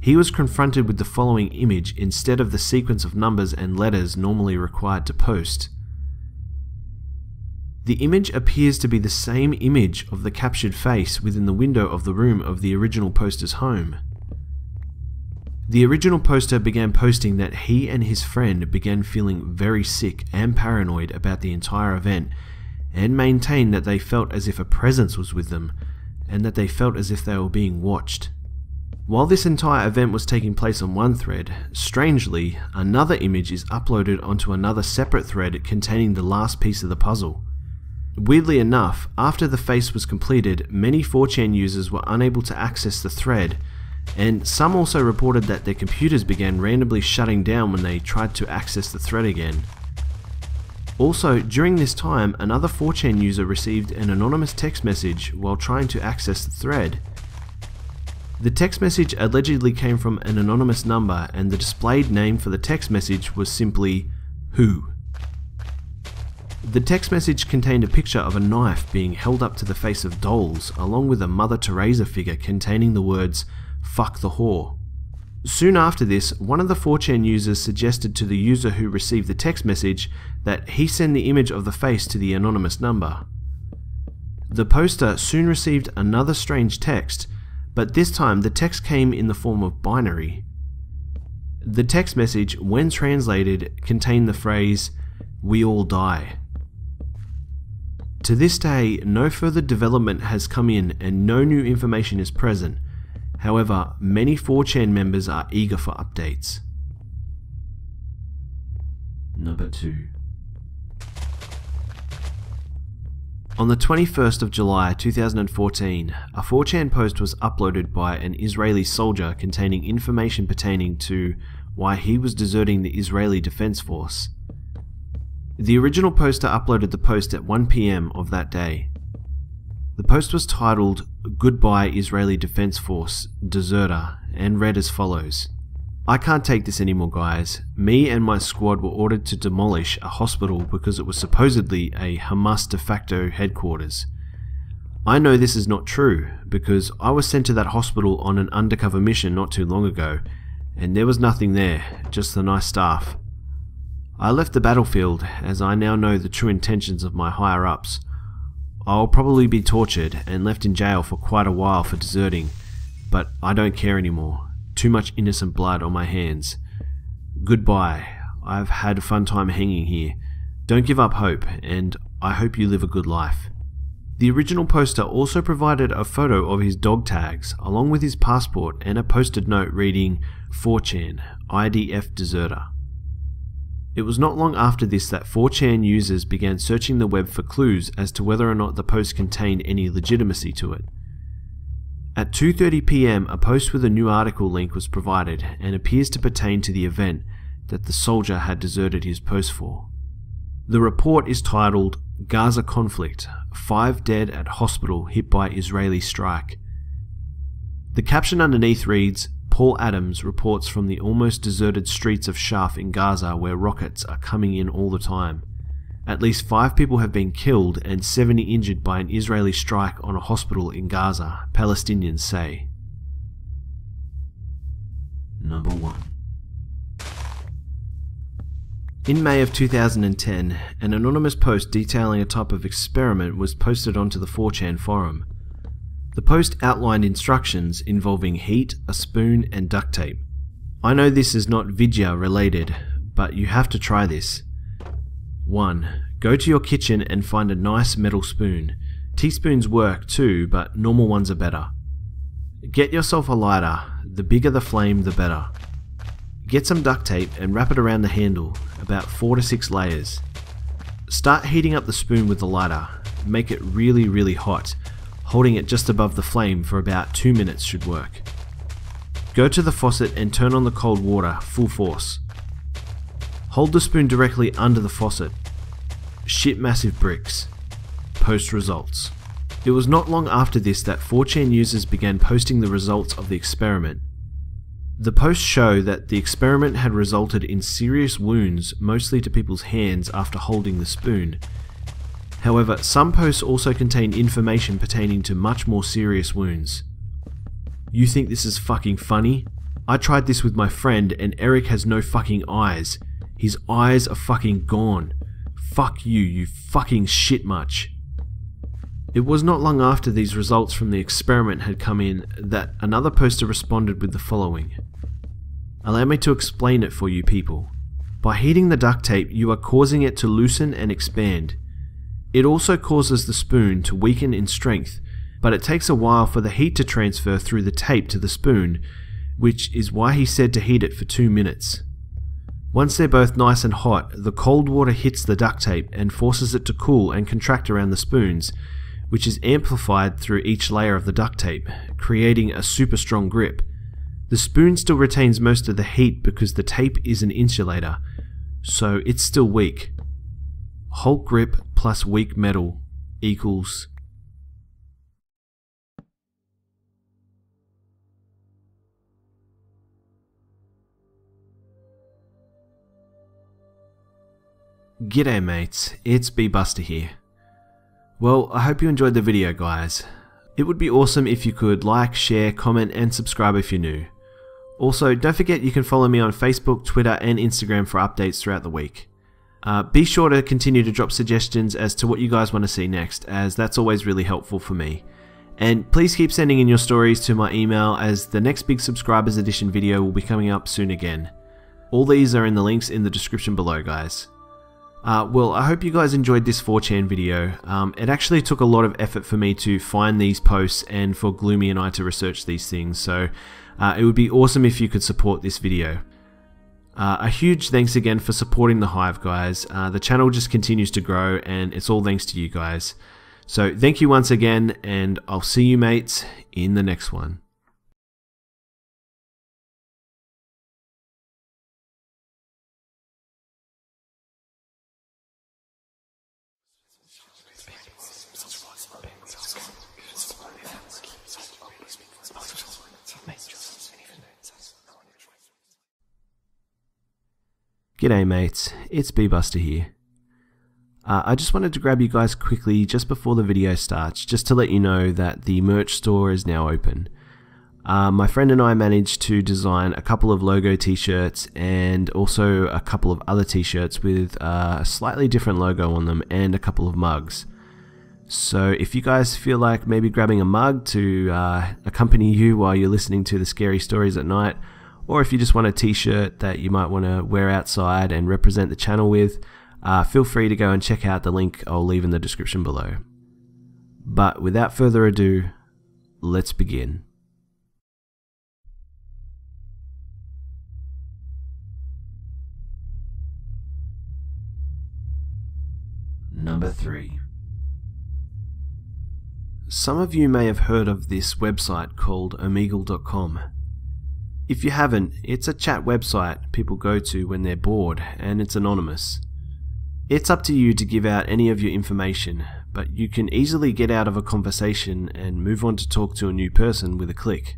he was confronted with the following image instead of the sequence of numbers and letters normally required to post. The image appears to be the same image of the captured face within the window of the room of the original poster's home. The original poster began posting that he and his friend began feeling very sick and paranoid about the entire event, and maintained that they felt as if a presence was with them, and that they felt as if they were being watched. While this entire event was taking place on one thread, strangely, another image is uploaded onto another separate thread containing the last piece of the puzzle. Weirdly enough, after the face was completed, many 4chan users were unable to access the thread, and some also reported that their computers began randomly shutting down when they tried to access the thread again. Also, during this time, another 4chan user received an anonymous text message while trying to access the thread. The text message allegedly came from an anonymous number, and the displayed name for the text message was simply "Who". The text message contained a picture of a knife being held up to the face of dolls, along with a Mother Teresa figure containing the words "Fuck the whore". Soon after this, one of the 4chan users suggested to the user who received the text message that he send the image of the face to the anonymous number. The poster soon received another strange text, but this time the text came in the form of binary. The text message, when translated, contained the phrase, "We all die". To this day, no further development has come in and no new information is present. However, many 4chan members are eager for updates. Number 2. On the 21st of July 2014, a 4chan post was uploaded by an Israeli soldier containing information pertaining to why he was deserting the Israeli Defense Force. The original poster uploaded the post at 1 PM of that day. The post was titled "Goodbye Israeli Defense Force, Deserter," and read as follows: "I can't take this anymore, guys. Me and my squad were ordered to demolish a hospital because it was supposedly a Hamas de facto headquarters. I know this is not true because I was sent to that hospital on an undercover mission not too long ago, and there was nothing there, just the nice staff. I left the battlefield as I now know the true intentions of my higher-ups. I'll probably be tortured and left in jail for quite a while for deserting, but I don't care anymore. Too much innocent blood on my hands. Goodbye. I've had a fun time hanging here. Don't give up hope, and I hope you live a good life." The original poster also provided a photo of his dog tags, along with his passport and a posted note reading 4chan, IDF Deserter. It was not long after this that 4chan users began searching the web for clues as to whether or not the post contained any legitimacy to it. At 2:30 PM, a post with a new article link was provided and appears to pertain to the event that the soldier had deserted his post for. The report is titled "Gaza Conflict, 5 Dead at Hospital Hit by Israeli Strike." The caption underneath reads, "Paul Adams reports from the almost deserted streets of Shaf in Gaza where rockets are coming in all the time. At least 5 people have been killed and 70 injured by an Israeli strike on a hospital in Gaza, Palestinians say." Number 1. In May of 2010, an anonymous post detailing a type of experiment was posted onto the 4chan forum. The post outlined instructions involving heat, a spoon, and duct tape. I know this is not Vidya related, but you have to try this. 1. Go to your kitchen and find a nice metal spoon. Teaspoons work too, but normal ones are better. Get yourself a lighter. The bigger the flame, the better. Get some duct tape and wrap it around the handle, about 4 to 6 layers. Start heating up the spoon with the lighter. Make it really hot. Holding it just above the flame for about 2 minutes should work. Go to the faucet and turn on the cold water, full force. Hold the spoon directly under the faucet. Shit massive bricks. Post results. It was not long after this that 4chan users began posting the results of the experiment. The posts show that the experiment had resulted in serious wounds, mostly to people's hands after holding the spoon. However, some posts also contain information pertaining to much more serious wounds. You think this is fucking funny? I tried this with my friend and Eric has no fucking eyes. His eyes are fucking gone. Fuck you, you fucking shit much. It was not long after these results from the experiment had come in that another poster responded with the following. Allow me to explain it for you people. By heating the duct tape, you are causing it to loosen and expand. It also causes the spoon to weaken in strength, but it takes a while for the heat to transfer through the tape to the spoon, which is why he said to heat it for 2 minutes. Once they're both nice and hot, the cold water hits the duct tape and forces it to cool and contract around the spoons, which is amplified through each layer of the duct tape, creating a super strong grip. The spoon still retains most of the heat because the tape is an insulator, so it's still weak. Hulk grip plus weak metal equals G'day mates, it's B-Buster here. Well, I hope you enjoyed the video guys. It would be awesome if you could like, share, comment and subscribe if you're new. Also, don't forget you can follow me on Facebook, Twitter and Instagram for updates throughout the week. Be sure to continue to drop suggestions as to what you guys want to see next, as that's always really helpful for me. And please keep sending in your stories to my email, as the next big subscribers edition video will be coming up soon again. All these are in the links in the description below guys. Well, I hope you guys enjoyed this 4chan video. It actually took a lot of effort for me to find these posts and for Gloomy and I to research these things, so it would be awesome if you could support this video. A huge thanks again for supporting the Hive guys. The channel just continues to grow and it's all thanks to you guys. So thank you once again, and I'll see you mates in the next one. G'day mates, it's B-Buster here. I just wanted to grab you guys quickly just before the video starts, just to let you know that the merch store is now open. My friend and I managed to design a couple of logo t-shirts and also a couple of other t-shirts with a slightly different logo on them and a couple of mugs. So if you guys feel like maybe grabbing a mug to accompany you while you're listening to the scary stories at night, or if you just want a t-shirt that you might want to wear outside and represent the channel with, feel free to go and check out the link I'll leave in the description below. But without further ado, let's begin. Number 3. Some of you may have heard of this website called Omegle.com. If you haven't, it's a chat website people go to when they're bored, and it's anonymous. It's up to you to give out any of your information, but you can easily get out of a conversation and move on to talk to a new person with a click.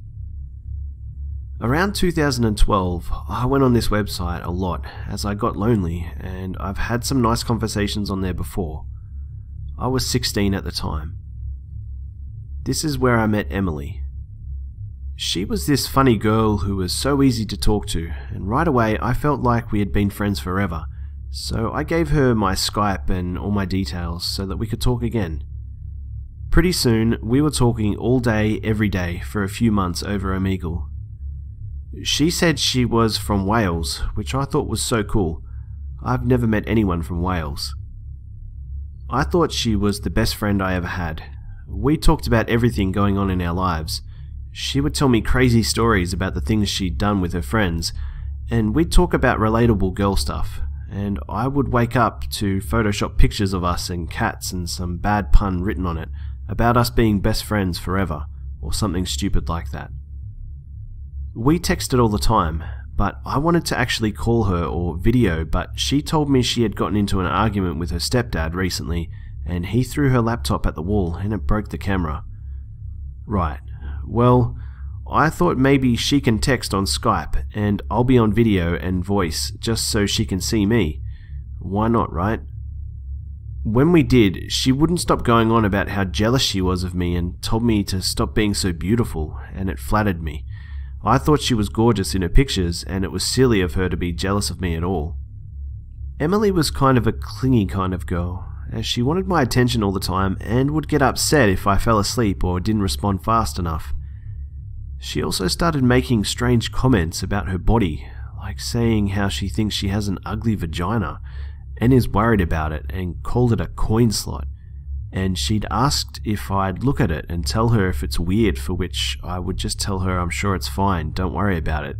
Around 2012, I went on this website a lot as I got lonely, and I've had some nice conversations on there before. I was 16 at the time. This is where I met Emily. She was this funny girl who was so easy to talk to, and right away I felt like we had been friends forever, so I gave her my Skype and all my details so that we could talk again. Pretty soon, we were talking all day, every day for a few months over Omegle. She said she was from Wales, which I thought was so cool. I've never met anyone from Wales. I thought she was the best friend I ever had. We talked about everything going on in our lives. She would tell me crazy stories about the things she'd done with her friends, and we'd talk about relatable girl stuff, and I would wake up to Photoshop pictures of us and cats and some bad pun written on it about us being best friends forever, or something stupid like that. We texted all the time, but I wanted to actually call her or video, but she told me she had gotten into an argument with her stepdad recently, and he threw her laptop at the wall and it broke the camera. Right. Well, I thought maybe she can text on Skype and I'll be on video and voice just so she can see me. Why not, right? When we did, she wouldn't stop going on about how jealous she was of me and told me to stop being so beautiful, and it flattered me. I thought she was gorgeous in her pictures, and it was silly of her to be jealous of me at all. Emily was kind of a clingy kind of girl, as she wanted my attention all the time and would get upset if I fell asleep or didn't respond fast enough. She also started making strange comments about her body, like saying how she thinks she has an ugly vagina and is worried about it and called it a coin slot, and she'd asked if I'd look at it and tell her if it's weird, for which I would just tell her I'm sure it's fine, don't worry about it.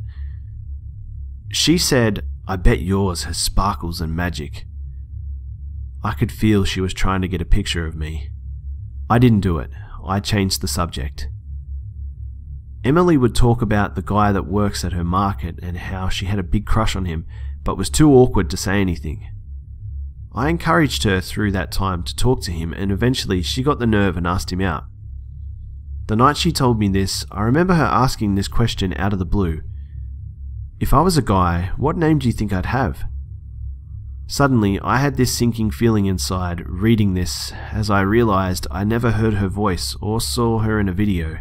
She said, "I bet yours has sparkles and magic." I could feel she was trying to get a picture of me. I didn't do it. I changed the subject. Emily would talk about the guy that works at her market and how she had a big crush on him, but was too awkward to say anything. I encouraged her through that time to talk to him, and eventually she got the nerve and asked him out. The night she told me this, I remember her asking this question out of the blue. If I was a guy, what name do you think I'd have? Suddenly, I had this sinking feeling inside reading this as I realized I never heard her voice or saw her in a video.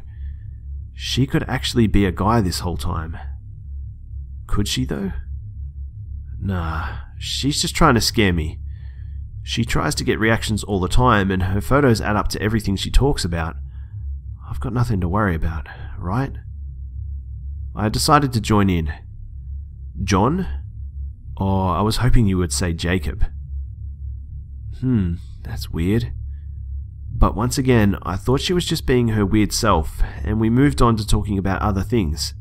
She could actually be a guy this whole time. Could she though? Nah, she's just trying to scare me. She tries to get reactions all the time, and her photos add up to everything she talks about. I've got nothing to worry about, right? I decided to join in. John? Or I was hoping you would say Jacob. That's weird. But once again, I thought she was just being her weird self, and we moved on to talking about other things.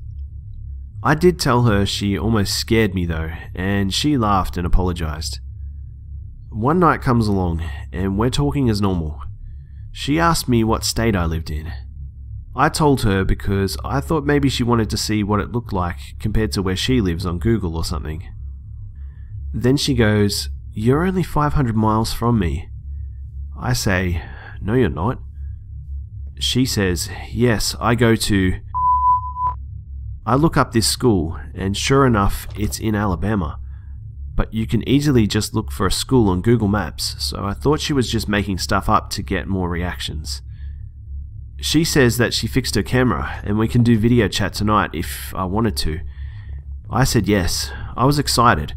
I did tell her she almost scared me though, and she laughed and apologized. One night comes along, and we're talking as normal. She asked me what state I lived in. I told her because I thought maybe she wanted to see what it looked like compared to where she lives on Google or something. Then she goes, "You're only 500 miles from me." I say, "No, you're not." She says, "Yes, I go to..." I look up this school, and sure enough, it's in Alabama. But you can easily just look for a school on Google Maps, so I thought she was just making stuff up to get more reactions. She says that she fixed her camera, and we can do video chat tonight if I wanted to. I said yes. I was excited.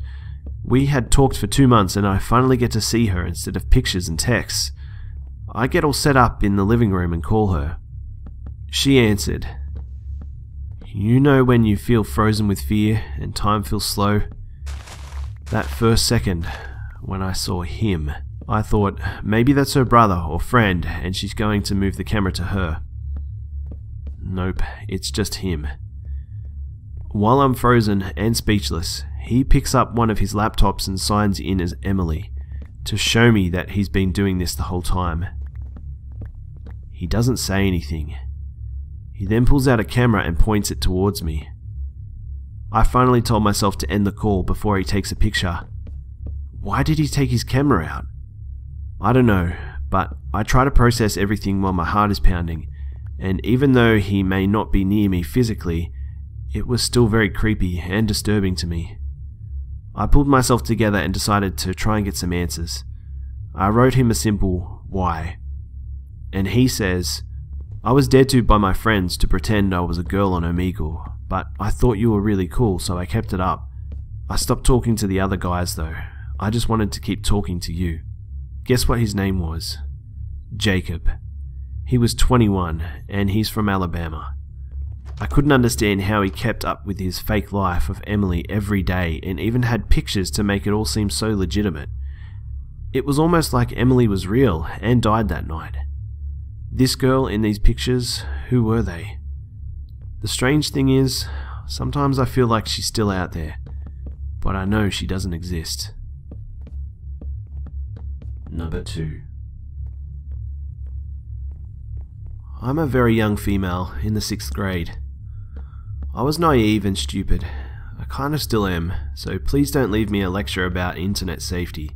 We had talked for 2 months, and I finally get to see her instead of pictures and texts. I get all set up in the living room and call her. She answered, "You know when you feel frozen with fear and time feels slow? That first second, when I saw him, I thought maybe that's her brother or friend and she's going to move the camera to her. Nope, it's just him. While I'm frozen and speechless, he picks up one of his laptops and signs in as Emily to show me that he's been doing this the whole time. He doesn't say anything. He then pulls out a camera and points it towards me. I finally told myself to end the call before he takes a picture. Why did he take his camera out? I don't know, but I try to process everything while my heart is pounding, and even though he may not be near me physically, it was still very creepy and disturbing to me. I pulled myself together and decided to try and get some answers. I wrote him a simple "why?" And he says, "I was dared to by my friends to pretend I was a girl on Omegle, but I thought you were really cool, so I kept it up. I stopped talking to the other guys though. I just wanted to keep talking to you." Guess what his name was? Jacob. He was 21, and he's from Alabama. I couldn't understand how he kept up with his fake life of Emily every day and even had pictures to make it all seem so legitimate. It was almost like Emily was real and died that night. This girl in these pictures, who were they? The strange thing is, sometimes I feel like she's still out there, but I know she doesn't exist. Number 2. I'm a very young female in the 6th grade. I was naive and stupid. I kind of still am, so please don't leave me a lecture about internet safety.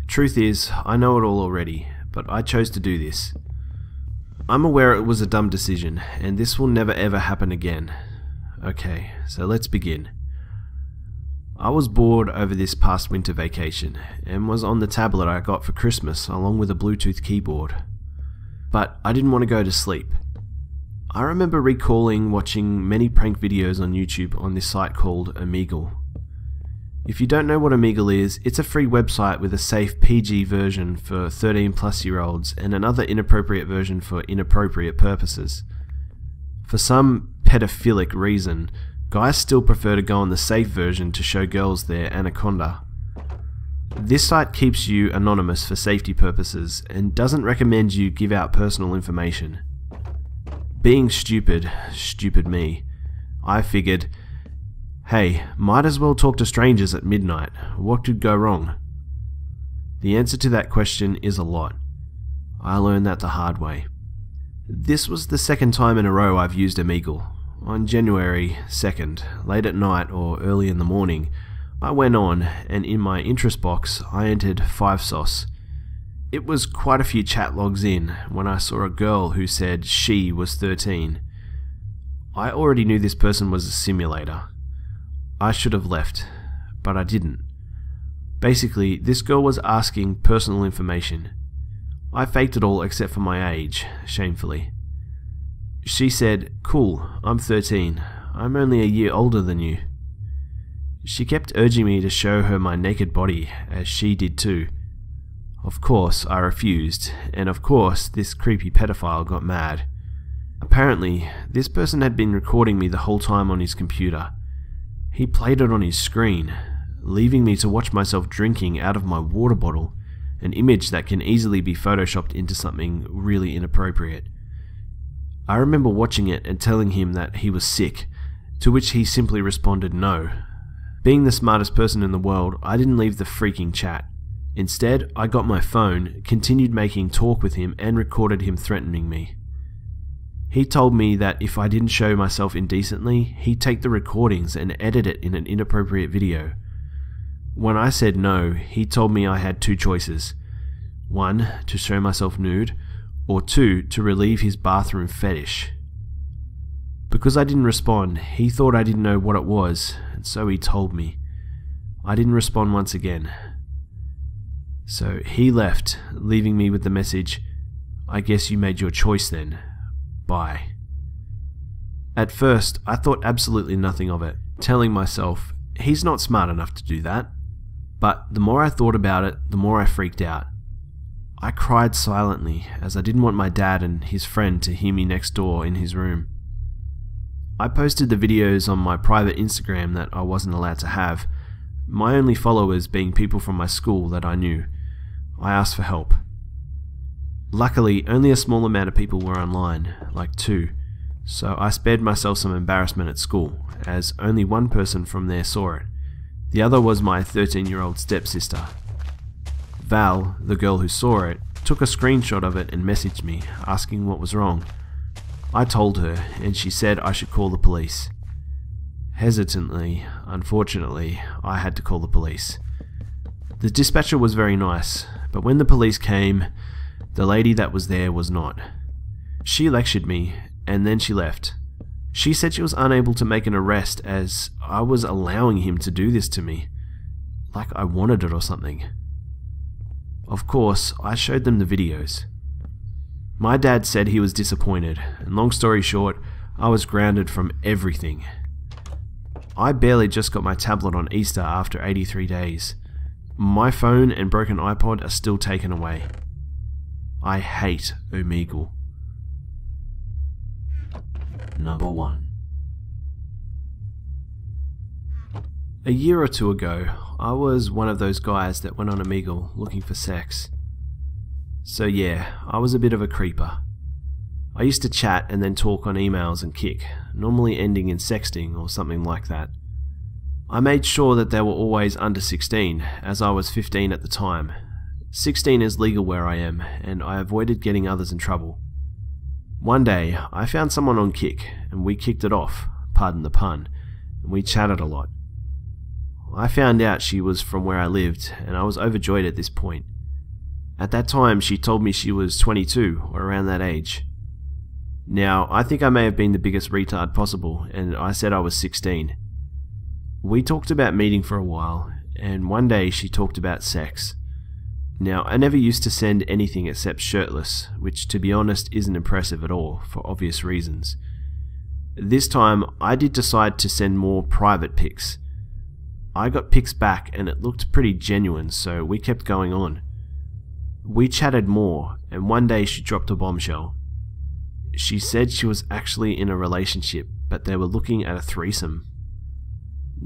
Truth is, I know it all already, but I chose to do this. I'm aware it was a dumb decision, and this will never ever happen again. Okay, so let's begin. I was bored over this past winter vacation, and was on the tablet I got for Christmas along with a Bluetooth keyboard. But I didn't want to go to sleep. I remember recalling watching many prank videos on YouTube on this site called Omegle. If you don't know what Omegle is, it's a free website with a safe PG version for 13+-year-olds and another inappropriate version for inappropriate purposes. For some pedophilic reason, guys still prefer to go on the safe version to show girls their anaconda. This site keeps you anonymous for safety purposes and doesn't recommend you give out personal information. Being stupid me, I figured, hey, might as well talk to strangers at midnight. What could go wrong? The answer to that question is a lot. I learned that the hard way. This was the second time in a row I've used Omegle. On January 2nd, late at night or early in the morning, I went on and in my interest box I entered 5SOS. It was quite a few chat logs in when I saw a girl who said she was 13. I already knew this person was a simulator. I should have left, but I didn't. Basically, this girl was asking personal information. I faked it all except for my age, shamefully. She said, "Cool, I'm 13. I'm only a year older than you." She kept urging me to show her my naked body, as she did too. Of course, I refused, and of course, this creepy pedophile got mad. Apparently, this person had been recording me the whole time on his computer. He played it on his screen, leaving me to watch myself drinking out of my water bottle, an image that can easily be photoshopped into something really inappropriate. I remember watching it and telling him that he was sick, to which he simply responded no. Being the smartest person in the world, I didn't leave the freaking chat. Instead, I got my phone, continued making talk with him, and recorded him threatening me. He told me that if I didn't show myself indecently, he'd take the recordings and edit it in an inappropriate video. When I said no, he told me I had two choices. 1, to show myself nude, or 2, to relieve his bathroom fetish. Because I didn't respond, he thought I didn't know what it was, and so he told me. I didn't respond once again. So he left, leaving me with the message, "I guess you made your choice then. Bye." At first, I thought absolutely nothing of it, telling myself, he's not smart enough to do that. But the more I thought about it, the more I freaked out. I cried silently, as I didn't want my dad and his friend to hear me next door in his room. I posted the videos on my private Instagram that I wasn't allowed to have, my only followers being people from my school that I knew. I asked for help. Luckily, only a small amount of people were online, like 2, so I spared myself some embarrassment at school, as only one person from there saw it. The other was my 13-year-old stepsister. Val, the girl who saw it, took a screenshot of it and messaged me, asking what was wrong. I told her, and she said I should call the police. Hesitantly, unfortunately, I had to call the police. The dispatcher was very nice, but when the police came, the lady that was there was not. She lectured me, and then she left. She said she was unable to make an arrest as I was allowing him to do this to me, like I wanted it or something. Of course, I showed them the videos. My dad said he was disappointed, and long story short, I was grounded from everything. I barely just got my tablet on Easter after 83 days. My phone and broken iPod are still taken away. I hate Omegle. Number 1. A year or two ago, I was one of those guys that went on Omegle looking for sex. So yeah, I was a bit of a creeper. I used to chat and then talk on emails and Kik, normally ending in sexting or something like that. I made sure that they were always under 16, as I was 15 at the time. 16 is legal where I am, and I avoided getting others in trouble. One day, I found someone on Kik, and we kicked it off, pardon the pun, and we chatted a lot. I found out she was from where I lived, and I was overjoyed at this point. At that time, she told me she was 22, or around that age. Now, I think I may have been the biggest retard possible, and I said I was 16. We talked about meeting for a while, and one day she talked about sex. Now, I never used to send anything except shirtless, which to be honest isn't impressive at all, for obvious reasons. This time, I did decide to send more private pics. I got pics back and it looked pretty genuine, so we kept going on. We chatted more, and one day she dropped a bombshell. She said she was actually in a relationship, but they were looking at a threesome.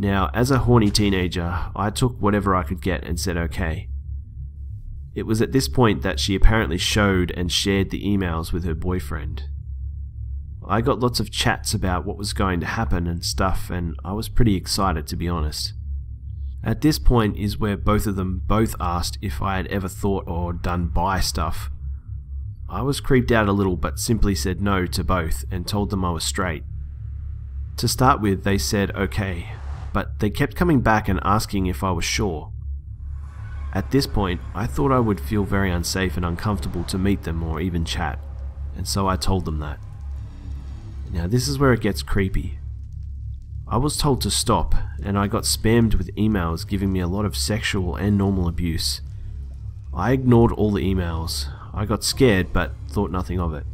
Now, as a horny teenager, I took whatever I could get and said okay. It was at this point that she apparently showed and shared the emails with her boyfriend. I got lots of chats about what was going to happen and stuff, and I was pretty excited, to be honest. At this point is where both of them asked if I had ever thought or done bi stuff. I was creeped out a little, but simply said no to both and told them I was straight. To start with, they said okay, but they kept coming back and asking if I was sure. At this point, I thought I would feel very unsafe and uncomfortable to meet them or even chat, and so I told them that. Now this is where it gets creepy. I was told to stop, and I got spammed with emails giving me a lot of sexual and normal abuse. I ignored all the emails. I got scared but thought nothing of it.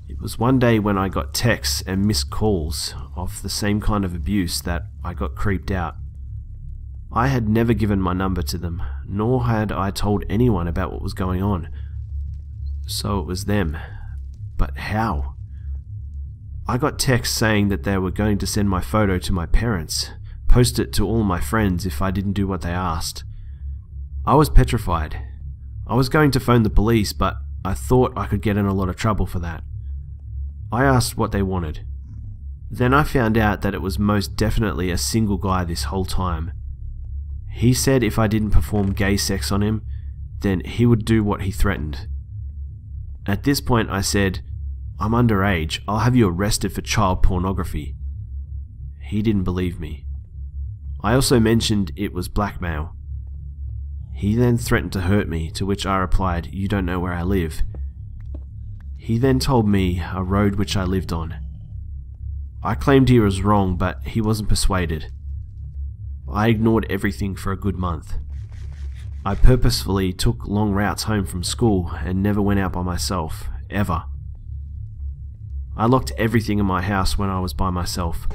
It was one day when I got texts and missed calls of the same kind of abuse that I got creeped out. I had never given my number to them, nor had I told anyone about what was going on. So it was them. But how? I got texts saying that they were going to send my photo to my parents, post it to all my friends if I didn't do what they asked. I was petrified. I was going to phone the police, but I thought I could get in a lot of trouble for that. I asked what they wanted. Then I found out that it was most definitely a single guy this whole time. He said if I didn't perform gay sex on him, then he would do what he threatened. At this point I said, "I'm underage, I'll have you arrested for child pornography." He didn't believe me. I also mentioned it was blackmail. He then threatened to hurt me, to which I replied, "You don't know where I live." He then told me a road which I lived on. I claimed he was wrong, but he wasn't persuaded. I ignored everything for a good month. I purposefully took long routes home from school and never went out by myself, ever. I locked everything in my house when I was by myself.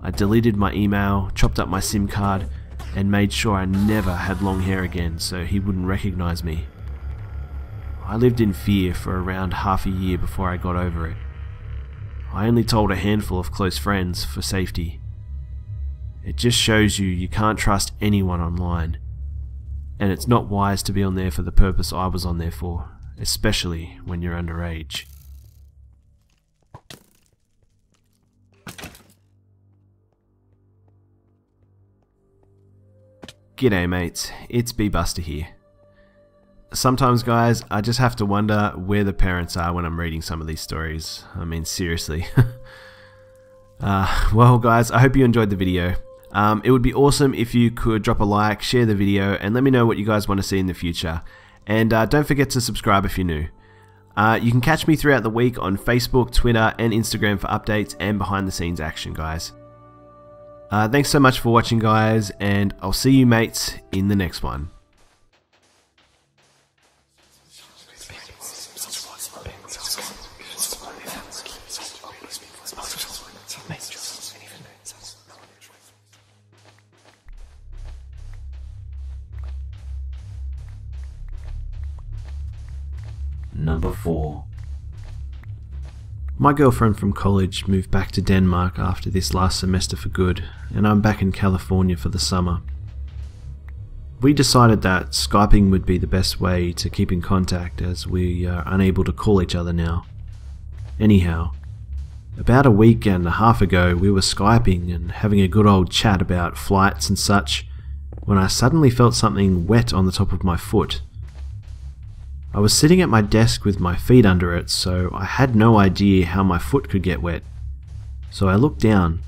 I deleted my email, chopped up my SIM card, and made sure I never had long hair again so he wouldn't recognize me. I lived in fear for around half a year before I got over it. I only told a handful of close friends for safety. It just shows you can't trust anyone online. And it's not wise to be on there for the purpose I was on there for, especially when you're underage. G'day mates, it's B-Buster here. Sometimes guys, I just have to wonder where the parents are when I'm reading some of these stories. I mean, seriously. Well guys, I hope you enjoyed the video. It would be awesome if you could drop a like, share the video, and let me know what you guys want to see in the future. And don't forget to subscribe if you're new. You can catch me throughout the week on Facebook, Twitter, and Instagram for updates and behind the scenes action, guys. Thanks so much for watching, guys, and I'll see you mates in the next one. Number 4. My girlfriend from college moved back to Denmark after this last semester for good, and I'm back in California for the summer. We decided that Skyping would be the best way to keep in contact as we are unable to call each other now. Anyhow, about a week and a half ago we were Skyping and having a good old chat about flights and such when I suddenly felt something wet on the top of my foot. I was sitting at my desk with my feet under it, so I had no idea how my foot could get wet. So I looked down.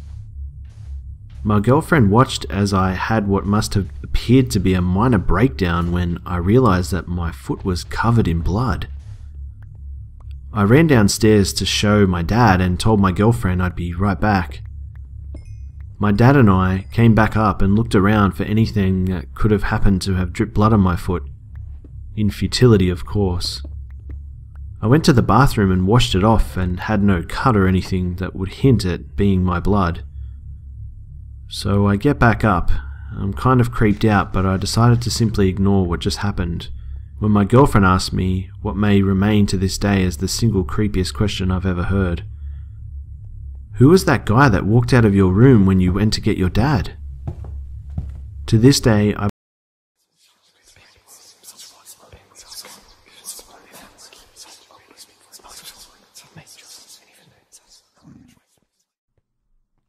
My girlfriend watched as I had what must have appeared to be a minor breakdown when I realized that my foot was covered in blood. I ran downstairs to show my dad and told my girlfriend I'd be right back. My dad and I came back up and looked around for anything that could have happened to have dripped blood on my foot. In futility, of course. I went to the bathroom and washed it off and had no cut or anything that would hint at being my blood. So I get back up. I'm kind of creeped out, but I decided to simply ignore what just happened when my girlfriend asked me what may remain to this day as the single creepiest question I've ever heard. Who was that guy that walked out of your room when you went to get your dad? To this day,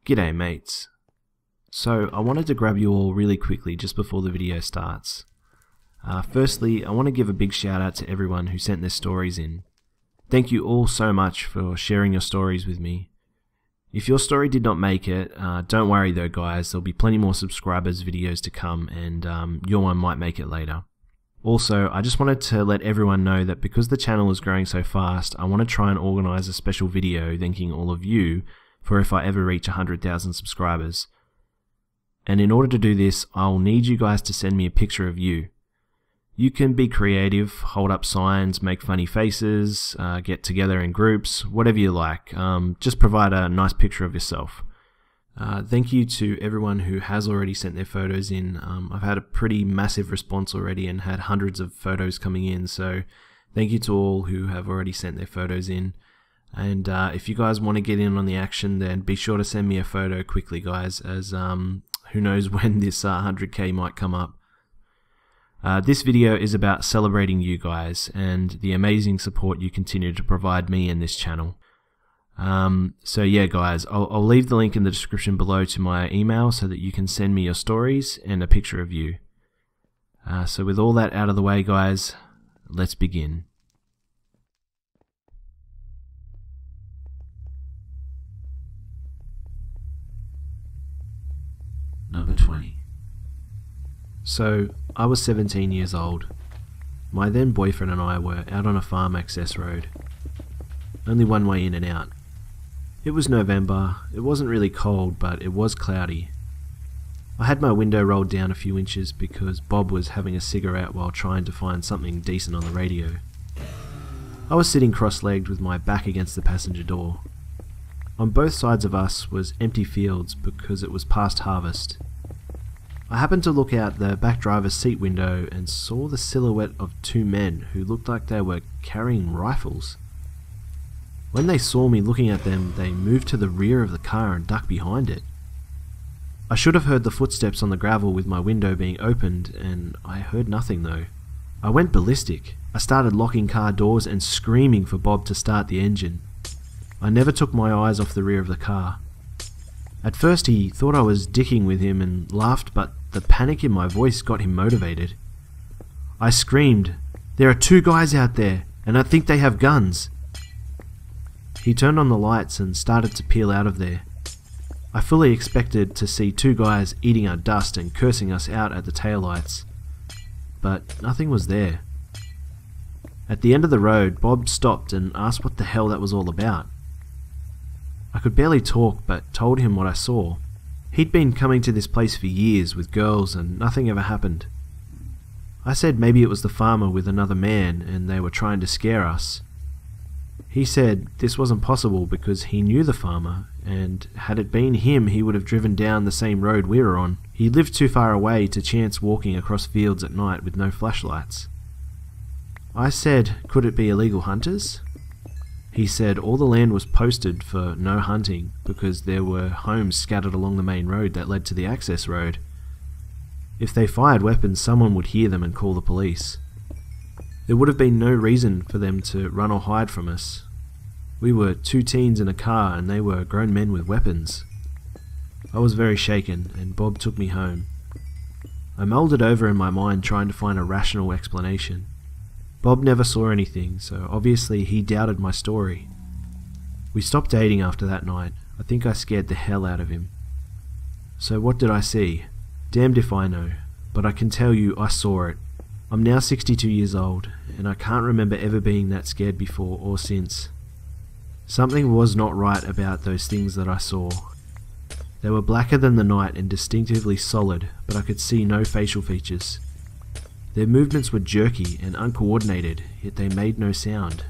G'day mates. So I wanted to grab you all really quickly just before the video starts. Firstly, I want to give a big shout out to everyone who sent their stories in. Thank you all so much for sharing your stories with me. If your story did not make it, don't worry though guys, there'll be plenty more subscribers videos to come, and your one might make it later. Also, I just wanted to let everyone know that because the channel is growing so fast, I want to try and organise a special video thanking all of you for if I ever reach 100,000 subscribers. And in order to do this, I'll need you guys to send me a picture of you. You can be creative, hold up signs, make funny faces, get together in groups, whatever you like. Just provide a nice picture of yourself. Thank you to everyone who has already sent their photos in. I've had a pretty massive response already and had hundreds of photos coming in, so thank you to all who have already sent their photos in. And if you guys want to get in on the action, then be sure to send me a photo quickly guys, as who knows when this 100k might come up. This video is about celebrating you guys and the amazing support you continue to provide me and this channel. So yeah guys, I'll leave the link in the description below to my email so that you can send me your stories and a picture of you. So with all that out of the way guys, let's begin. Number 20. So, I was 17 years old. My then boyfriend and I were out on a farm access road. Only one way in and out. It was November, it wasn't really cold, but it was cloudy. I had my window rolled down a few inches because Bob was having a cigarette while trying to find something decent on the radio. I was sitting cross-legged with my back against the passenger door. On both sides of us was empty fields because it was past harvest. I happened to look out the back driver's seat window and saw the silhouette of two men who looked like they were carrying rifles. When they saw me looking at them, they moved to the rear of the car and ducked behind it. I should have heard the footsteps on the gravel with my window being opened, and I heard nothing though. I went ballistic. I started locking car doors and screaming for Bob to start the engine. I never took my eyes off the rear of the car. At first he thought I was dicking with him and laughed, but the panic in my voice got him motivated. I screamed, "There are two guys out there, and I think they have guns." He turned on the lights and started to peel out of there. I fully expected to see two guys eating our dust and cursing us out at the taillights, but nothing was there. At the end of the road, Bob stopped and asked what the hell that was all about. I could barely talk, but told him what I saw. He'd been coming to this place for years with girls and nothing ever happened. I said maybe it was the farmer with another man and they were trying to scare us. He said this wasn't possible because he knew the farmer, and had it been him he would have driven down the same road we were on. He lived too far away to chance walking across fields at night with no flashlights. I said, could it be illegal hunters? He said all the land was posted for no hunting because there were homes scattered along the main road that led to the access road. If they fired weapons, someone would hear them and call the police. There would have been no reason for them to run or hide from us. We were two teens in a car and they were grown men with weapons. I was very shaken and Bob took me home. I mulled it over in my mind trying to find a rational explanation. Bob never saw anything, so obviously he doubted my story. We stopped dating after that night. I think I scared the hell out of him. So what did I see? Damned if I know, but I can tell you I saw it. I'm now 62 years old, and I can't remember ever being that scared before or since. Something was not right about those things that I saw. They were blacker than the night and distinctively solid, but I could see no facial features. Their movements were jerky and uncoordinated, yet they made no sound.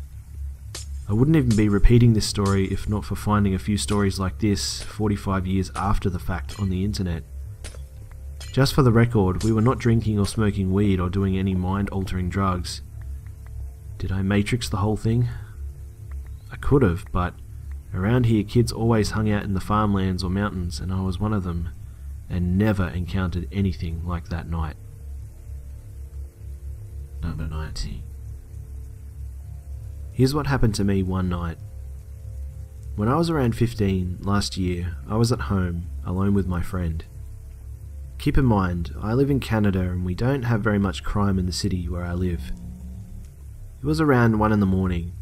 I wouldn't even be repeating this story if not for finding a few stories like this 45 years after the fact on the internet. Just for the record, we were not drinking or smoking weed or doing any mind-altering drugs. Did I matrix the whole thing? I could have, but Around here, kids always hung out in the farmlands or mountains, and I was one of them, and never encountered anything like that night. Number 19. Here's what happened to me one night. When I was around 15 last year, I was at home, alone with my friend. Keep in mind, I live in Canada and we don't have very much crime in the city where I live. It was around 1 in the morning.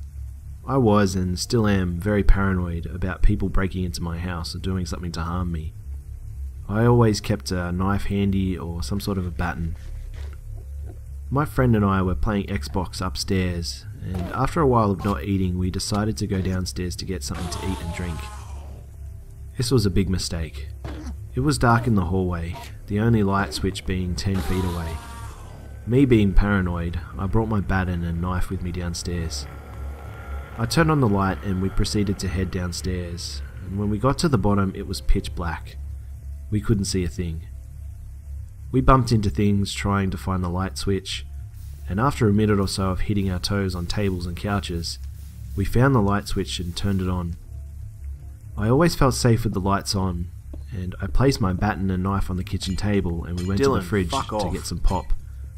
I was, and still am, very paranoid about people breaking into my house or doing something to harm me. I always kept a knife handy or some sort of a baton. My friend and I were playing Xbox upstairs, and after a while of not eating, we decided to go downstairs to get something to eat and drink. This was a big mistake. It was dark in the hallway, the only light switch being 10 feet away. Me being paranoid, I brought my baton and knife with me downstairs. I turned on the light and we proceeded to head downstairs, and when we got to the bottom it was pitch black. We couldn't see a thing. We bumped into things trying to find the light switch, and after a minute or so of hitting our toes on tables and couches, we found the light switch and turned it on. I always felt safe with the lights on, and I placed my baton and knife on the kitchen table and we went to the fridge to get some pop.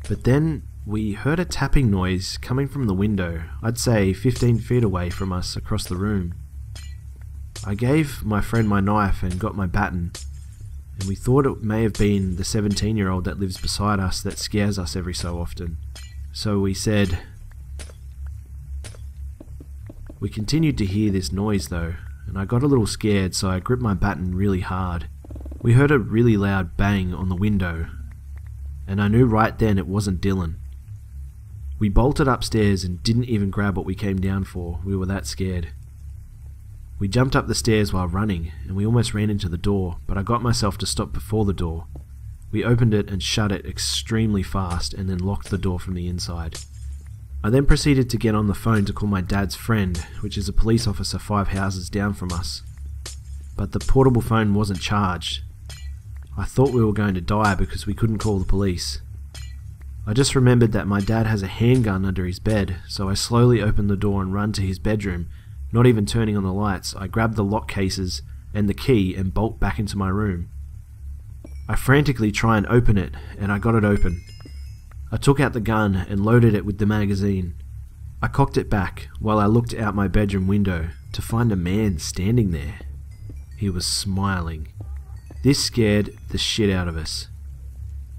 But then we heard a tapping noise coming from the window, I'd say 15 feet away from us across the room. I gave my friend my knife and got my baton, and we thought it may have been the 17-year-old that lives beside us that scares us every so often. So we said... We continued to hear this noise though, and I got a little scared, so I gripped my baton really hard. We heard a really loud bang on the window, and I knew right then it wasn't Dylan. We bolted upstairs and didn't even grab what we came down for, we were that scared. We jumped up the stairs while running, and we almost ran into the door, but I got myself to stop before the door. We opened it and shut it extremely fast and then locked the door from the inside. I then proceeded to get on the phone to call my dad's friend, which is a police officer 5 houses down from us. But the portable phone wasn't charged. I thought we were going to die because we couldn't call the police. I just remembered that my dad has a handgun under his bed, so I slowly opened the door and ran to his bedroom. Not even turning on the lights, I grabbed the lock cases and the key and bolt back into my room. I frantically try and open it, and I got it open. I took out the gun and loaded it with the magazine. I cocked it back while I looked out my bedroom window to find a man standing there. He was smiling. This scared the shit out of us.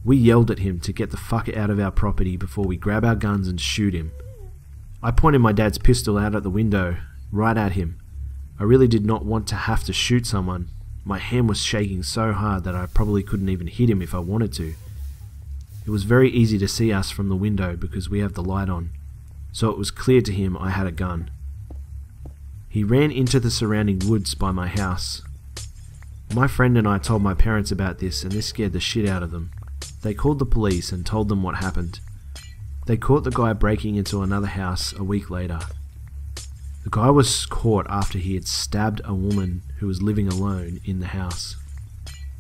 We yelled at him to get the fuck out of our property before we grab our guns and shoot him. I pointed my dad's pistol out at the window, right at him. I really did not want to have to shoot someone. My hand was shaking so hard that I probably couldn't even hit him if I wanted to. It was very easy to see us from the window because we have the light on, so it was clear to him I had a gun. He ran into the surrounding woods by my house. My friend and I told my parents about this, and this scared the shit out of them. They called the police and told them what happened. They caught the guy breaking into another house a week later. The guy was caught after he had stabbed a woman who was living alone in the house.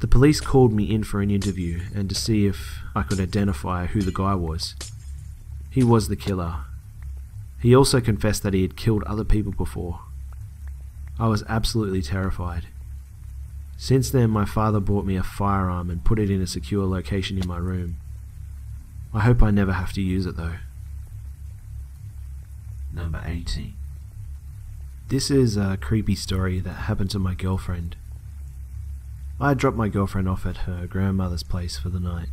The police called me in for an interview and to see if I could identify who the guy was. He was the killer. He also confessed that he had killed other people before. I was absolutely terrified. Since then, my father bought me a firearm and put it in a secure location in my room. I hope I never have to use it though. Number 18. This is a creepy story that happened to my girlfriend. I dropped my girlfriend off at her grandmother's place for the night.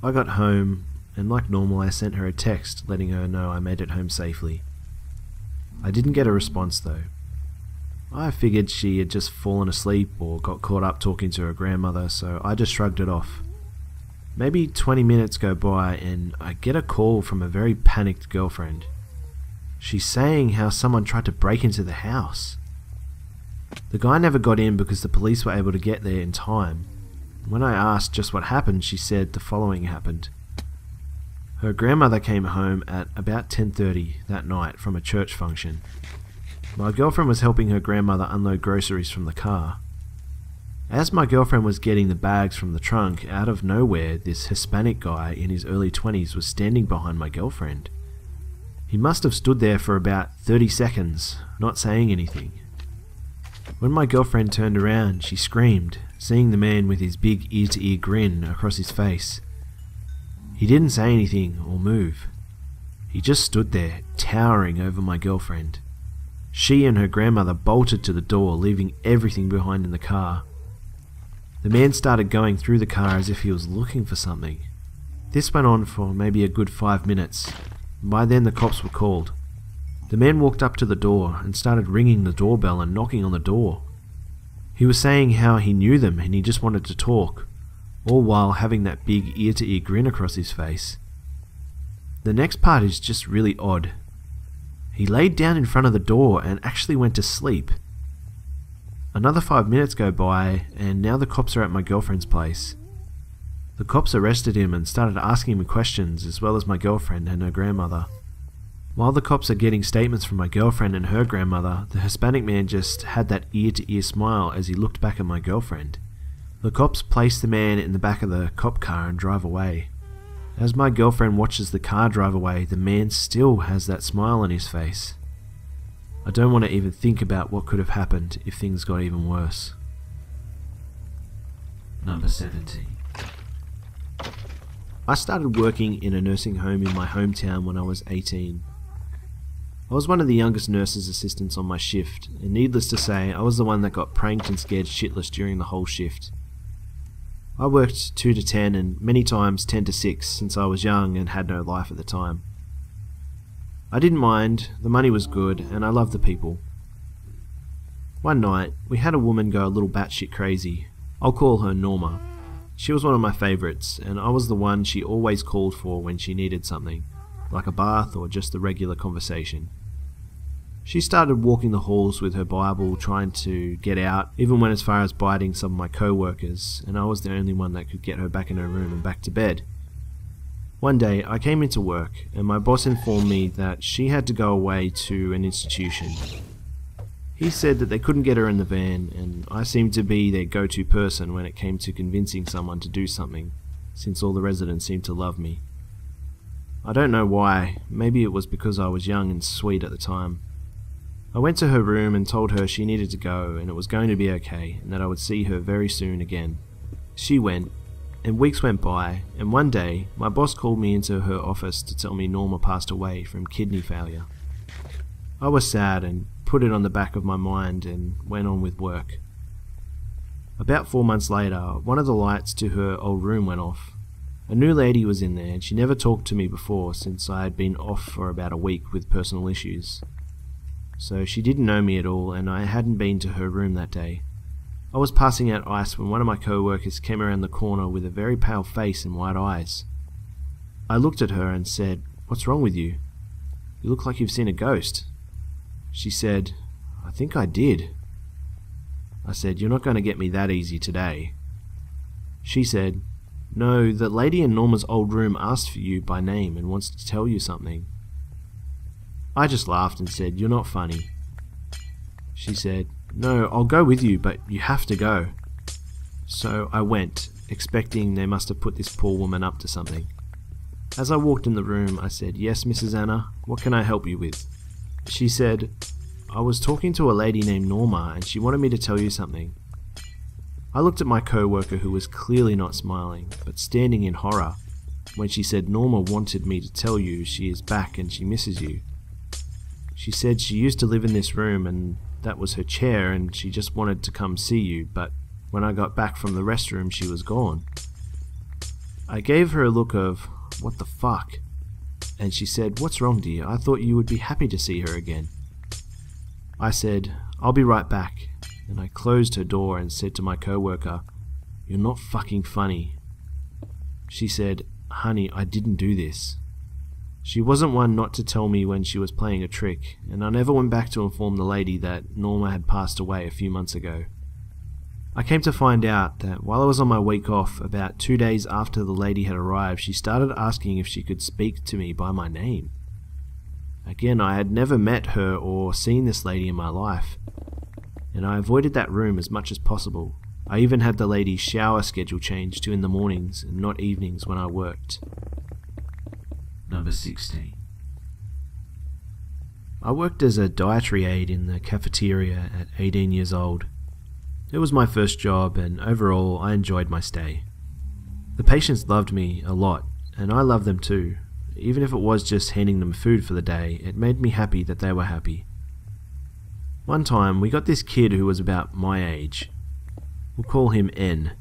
I got home, and like normal I sent her a text letting her know I made it home safely. I didn't get a response though. I figured she had just fallen asleep or got caught up talking to her grandmother, so I just shrugged it off. Maybe 20 minutes go by and I get a call from a very panicked girlfriend. She's saying how someone tried to break into the house. The guy never got in because the police were able to get there in time. When I asked just what happened, she said the following happened. Her grandmother came home at about 10:30 that night from a church function. My girlfriend was helping her grandmother unload groceries from the car. As my girlfriend was getting the bags from the trunk, out of nowhere this Hispanic guy in his early 20s was standing behind my girlfriend. He must have stood there for about 30 seconds, not saying anything. When my girlfriend turned around, she screamed, seeing the man with his big ear-to-ear grin across his face. He didn't say anything or move. He just stood there, towering over my girlfriend. She and her grandmother bolted to the door, leaving everything behind in the car. The man started going through the car as if he was looking for something. This went on for maybe a good 5 minutes. By then the cops were called. The man walked up to the door and started ringing the doorbell and knocking on the door. He was saying how he knew them and he just wanted to talk, all while having that big ear-to-ear grin across his face. The next part is just really odd. He laid down in front of the door and actually went to sleep. Another 5 minutes go by and now the cops are at my girlfriend's place. The cops arrested him and started asking me questions, as well as my girlfriend and her grandmother. While the cops are getting statements from my girlfriend and her grandmother, the Hispanic man just had that ear-to-ear smile as he looked back at my girlfriend. The cops place the man in the back of the cop car and drive away. As my girlfriend watches the car drive away, the man still has that smile on his face. I don't want to even think about what could have happened if things got even worse. Number 17. I started working in a nursing home in my hometown when I was 18. I was one of the youngest nurses' assistants on my shift, and needless to say, I was the one that got pranked and scared shitless during the whole shift. I worked 2 to 10 and many times 10 to 6 since I was young and had no life at the time. I didn't mind, the money was good, and I loved the people. One night, we had a woman go a little batshit crazy. I'll call her Norma. She was one of my favourites, and I was the one she always called for when she needed something, like a bath or just a regular conversation. She started walking the halls with her Bible, trying to get out, even went as far as biting some of my co-workers, and I was the only one that could get her back in her room and back to bed. One day, I came into work, and my boss informed me that she had to go away to an institution. He said that they couldn't get her in the van, and I seemed to be their go-to person when it came to convincing someone to do something, since all the residents seemed to love me. I don't know why, maybe it was because I was young and sweet at the time. I went to her room and told her she needed to go and it was going to be okay and that I would see her very soon again. She went, and weeks went by, and one day my boss called me into her office to tell me Norma passed away from kidney failure. I was sad and put it on the back of my mind and went on with work. About 4 months later, one of the lights to her old room went off. A new lady was in there and she never talked to me before since I had been off for about a week with personal issues. So she didn't know me at all and I hadn't been to her room that day. I was passing out ice when one of my co-workers came around the corner with a very pale face and wide eyes. I looked at her and said, "What's wrong with you? You look like you've seen a ghost." She said, "I think I did." I said, "You're not going to get me that easy today." She said, "No, the lady in Norma's old room asked for you by name and wants to tell you something." I just laughed and said, "You're not funny." She said, "No, I'll go with you, but you have to go." So I went, expecting they must have put this poor woman up to something. As I walked in the room, I said, "Yes, Mrs. Anna, what can I help you with?" She said, "I was talking to a lady named Norma and she wanted me to tell you something." I looked at my co-worker who was clearly not smiling, but standing in horror, when she said, "Norma wanted me to tell you she is back and she misses you. She said she used to live in this room and that was her chair and she just wanted to come see you, but when I got back from the restroom she was gone." I gave her a look of, "What the fuck?" And she said, "What's wrong, dear? I thought you would be happy to see her again." I said, "I'll be right back," and I closed her door and said to my co-worker, "You're not fucking funny." She said, "Honey, I didn't do this." She wasn't one not to tell me when she was playing a trick, and I never went back to inform the lady that Norma had passed away a few months ago. I came to find out that while I was on my week off, about 2 days after the lady had arrived, she started asking if she could speak to me by my name. Again, I had never met her or seen this lady in my life, and I avoided that room as much as possible. I even had the lady's shower schedule changed to in the mornings and not evenings when I worked. Number 16. I worked as a dietary aide in the cafeteria at 18 years old. It was my first job, and overall I enjoyed my stay. The patients loved me a lot, and I loved them too. Even if it was just handing them food for the day, it made me happy that they were happy. One time, we got this kid who was about my age. We'll call him N.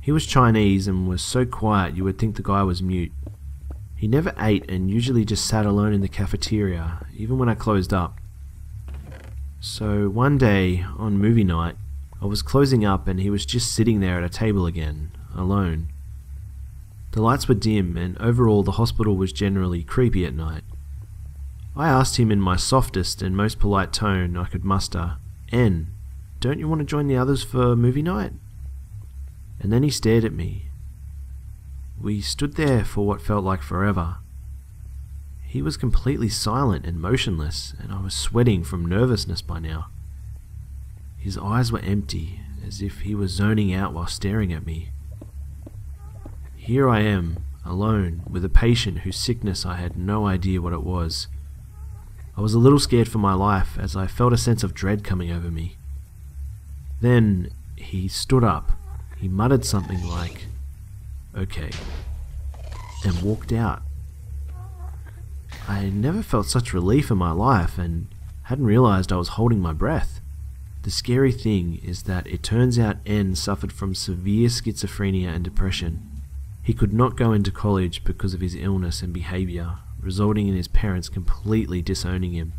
He was Chinese and was so quiet you would think the guy was mute. He never ate and usually just sat alone in the cafeteria, even when I closed up. So one day, on movie night, I was closing up and he was just sitting there at a table again, alone. The lights were dim and overall the hospital was generally creepy at night. I asked him in my softest and most polite tone I could muster, "N, don't you want to join the others for movie night?" And then he stared at me. We stood there for what felt like forever. He was completely silent and motionless, and I was sweating from nervousness by now. His eyes were empty, as if he was zoning out while staring at me. Here I am, alone, with a patient whose sickness I had no idea what it was. I was a little scared for my life as I felt a sense of dread coming over me. Then he stood up. He muttered something like, "Okay," and walked out. I never felt such relief in my life and hadn't realized I was holding my breath. The scary thing is that it turns out N suffered from severe schizophrenia and depression. He could not go into college because of his illness and behavior, resulting in his parents completely disowning him.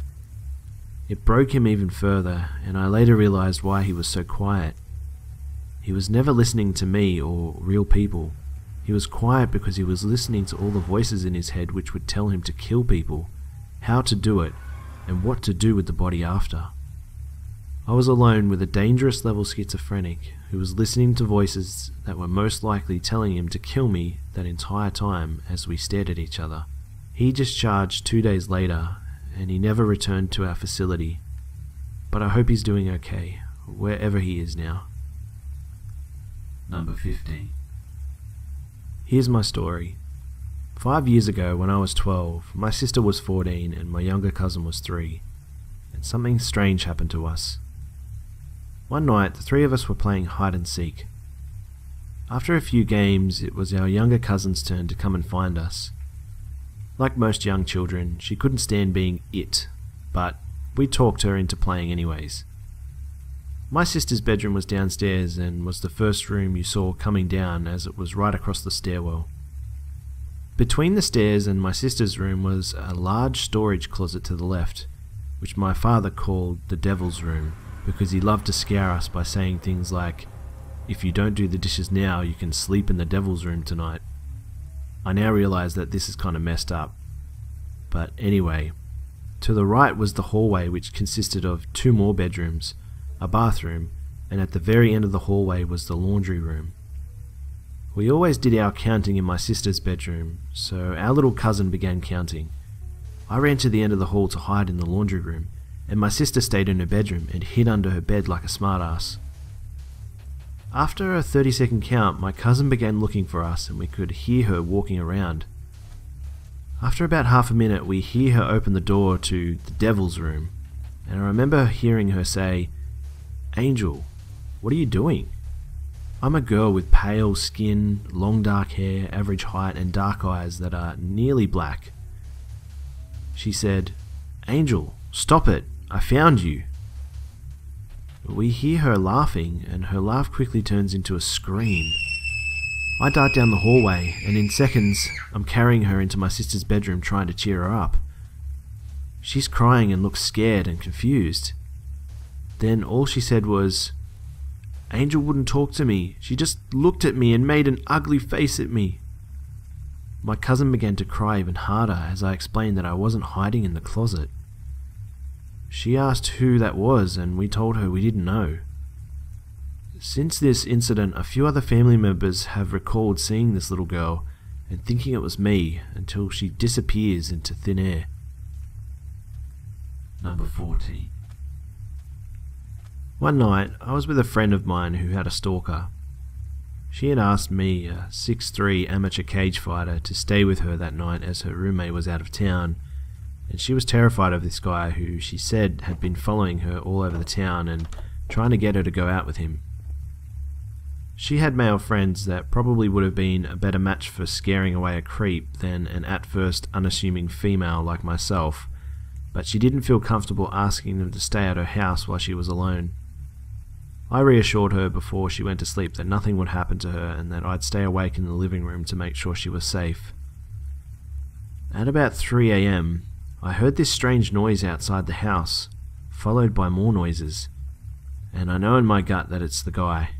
It broke him even further, and I later realized why he was so quiet. He was never listening to me or real people. He was quiet because he was listening to all the voices in his head which would tell him to kill people, how to do it, and what to do with the body after. I was alone with a dangerous level schizophrenic who was listening to voices that were most likely telling him to kill me that entire time as we stared at each other. He discharged 2 days later, and he never returned to our facility. But I hope he's doing okay, wherever he is now. Number 15. Here's my story. 5 years ago, when I was 12, my sister was 14 and my younger cousin was 3, and something strange happened to us. One night, the three of us were playing hide and seek. After a few games, it was our younger cousin's turn to come and find us. Like most young children, she couldn't stand being it, but we talked her into playing anyways. My sister's bedroom was downstairs and was the first room you saw coming down as it was right across the stairwell. Between the stairs and my sister's room was a large storage closet to the left, which my father called the Devil's Room because he loved to scare us by saying things like, "If you don't do the dishes now, you can sleep in the Devil's Room tonight." I now realize that this is kind of messed up. But anyway, to the right was the hallway, which consisted of 2 more bedrooms, a bathroom, and at the very end of the hallway was the laundry room. We always did our counting in my sister's bedroom, so our little cousin began counting. I ran to the end of the hall to hide in the laundry room, and my sister stayed in her bedroom and hid under her bed like a smartass. After a 30-second count, my cousin began looking for us and we could hear her walking around. After about half a minute, we hear her open the door to the Devil's Room, and I remember hearing her say, "Angel, what are you doing?" I'm a girl with pale skin, long dark hair, average height, and dark eyes that are nearly black. She said, "Angel, stop it, I found you." We hear her laughing, and her laugh quickly turns into a scream. I dart down the hallway, and in seconds, I'm carrying her into my sister's bedroom trying to cheer her up. She's crying and looks scared and confused. Then all she said was, "Angel wouldn't talk to me. She just looked at me and made an ugly face at me." My cousin began to cry even harder as I explained that I wasn't hiding in the closet. She asked who that was, and we told her we didn't know. Since this incident, a few other family members have recalled seeing this little girl and thinking it was me until she disappears into thin air. Number 14. One night, I was with a friend of mine who had a stalker. She had asked me, a 6'3" amateur cage fighter, to stay with her that night as her roommate was out of town, and she was terrified of this guy who she said had been following her all over the town and trying to get her to go out with him. She had male friends that probably would have been a better match for scaring away a creep than an at first unassuming female like myself, but she didn't feel comfortable asking them to stay at her house while she was alone. I reassured her before she went to sleep that nothing would happen to her and that I'd stay awake in the living room to make sure she was safe. At about 3 AM, I heard this strange noise outside the house, followed by more noises, and I know in my gut that it's the guy.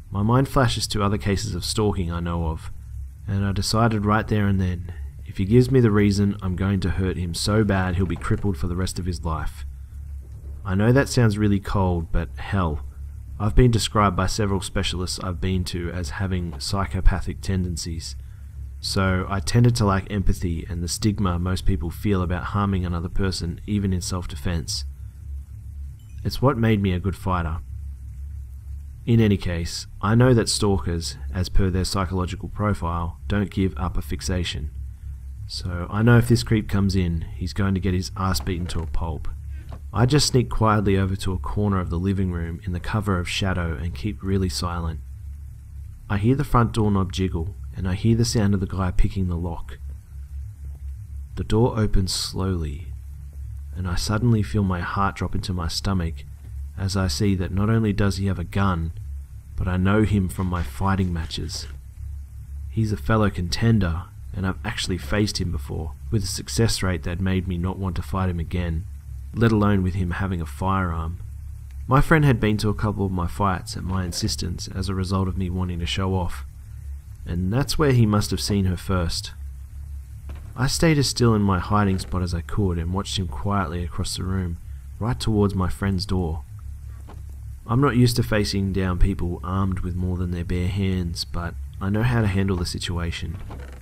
My mind flashes to other cases of stalking I know of, and I decided right there and then, if he gives me the reason, I'm going to hurt him so bad he'll be crippled for the rest of his life. I know that sounds really cold, but hell, I've been described by several specialists I've been to as having psychopathic tendencies, so I tended to lack empathy and the stigma most people feel about harming another person even in self-defense. It's what made me a good fighter. In any case, I know that stalkers, as per their psychological profile, don't give up a fixation. So I know if this creep comes in, he's going to get his ass beaten to a pulp. I just sneak quietly over to a corner of the living room in the cover of shadow and keep really silent. I hear the front doorknob jiggle, and I hear the sound of the guy picking the lock. The door opens slowly, and I suddenly feel my heart drop into my stomach as I see that not only does he have a gun, but I know him from my fighting matches. He's a fellow contender, and I've actually faced him before, with a success rate that made me not want to fight him again, let alone with him having a firearm. My friend had been to a couple of my fights at my insistence as a result of me wanting to show off, and that's where he must have seen her first. I stayed as still in my hiding spot as I could and watched him quietly across the room, right towards my friend's door. I'm not used to facing down people armed with more than their bare hands, but I know how to handle the situation,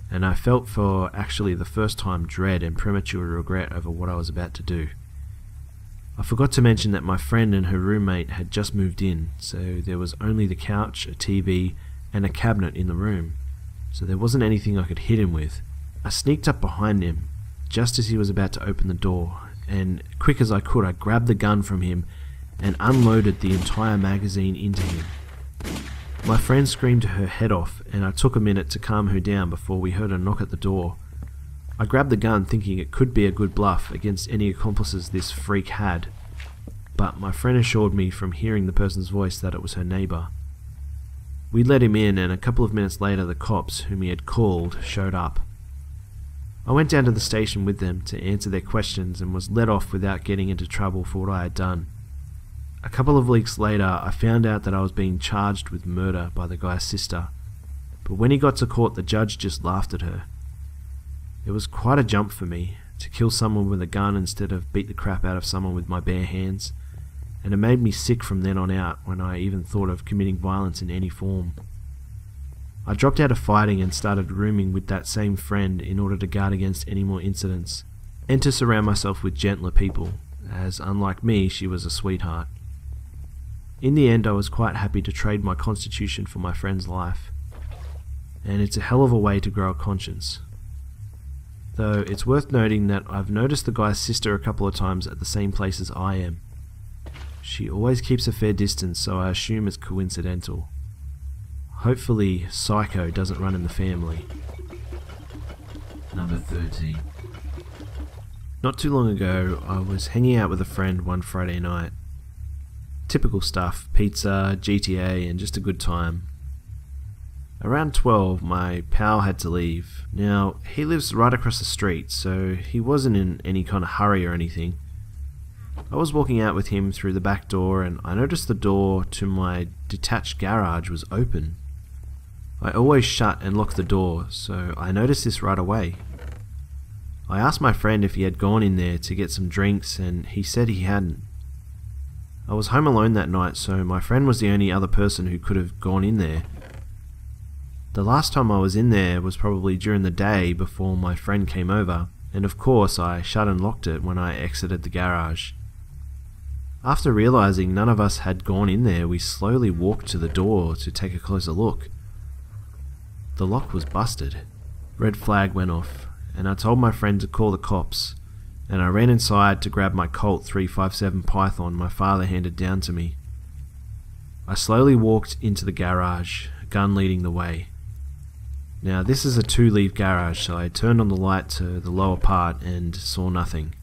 and I felt for actually the first time dread and premature regret over what I was about to do. I forgot to mention that my friend and her roommate had just moved in, so there was only the couch, a TV, and a cabinet in the room, so there wasn't anything I could hit him with. I sneaked up behind him, just as he was about to open the door, and quick as I could I grabbed the gun from him and unloaded the entire magazine into him. My friend screamed her head off, and I took a minute to calm her down before we heard a knock at the door. I grabbed the gun thinking it could be a good bluff against any accomplices this freak had, but my friend assured me from hearing the person's voice that it was her neighbour. We let him in, and a couple of minutes later the cops, whom he had called, showed up. I went down to the station with them to answer their questions and was let off without getting into trouble for what I had done. A couple of weeks later, I found out that I was being charged with murder by the guy's sister, but when he got to court, the judge just laughed at her. It was quite a jump for me, to kill someone with a gun instead of beat the crap out of someone with my bare hands, and it made me sick from then on out when I even thought of committing violence in any form. I dropped out of fighting and started rooming with that same friend in order to guard against any more incidents, and to surround myself with gentler people, as unlike me, she was a sweetheart. In the end, I was quite happy to trade my constitution for my friend's life, and it's a hell of a way to grow a conscience. Though it's worth noting that I've noticed the guy's sister a couple of times at the same place as I am. She always keeps a fair distance, so I assume it's coincidental. Hopefully, Psycho doesn't run in the family. Number 13. Not too long ago, I was hanging out with a friend one Friday night. Typical stuff, pizza, GTA, and just a good time. Around 12, my pal had to leave. Now, he lives right across the street, so he wasn't in any kind of hurry or anything. I was walking out with him through the back door, and I noticed the door to my detached garage was open. I always shut and lock the door, so I noticed this right away. I asked my friend if he had gone in there to get some drinks, and he said he hadn't. I was home alone that night, so my friend was the only other person who could have gone in there. The last time I was in there was probably during the day before my friend came over, and of course I shut and locked it when I exited the garage. After realizing none of us had gone in there, we slowly walked to the door to take a closer look. The lock was busted. Red flag went off, and I told my friend to call the cops, and I ran inside to grab my Colt 357 Python my father handed down to me. I slowly walked into the garage, a gun leading the way. Now this is a 2-leaf garage, so I turned on the light to the lower part and saw nothing.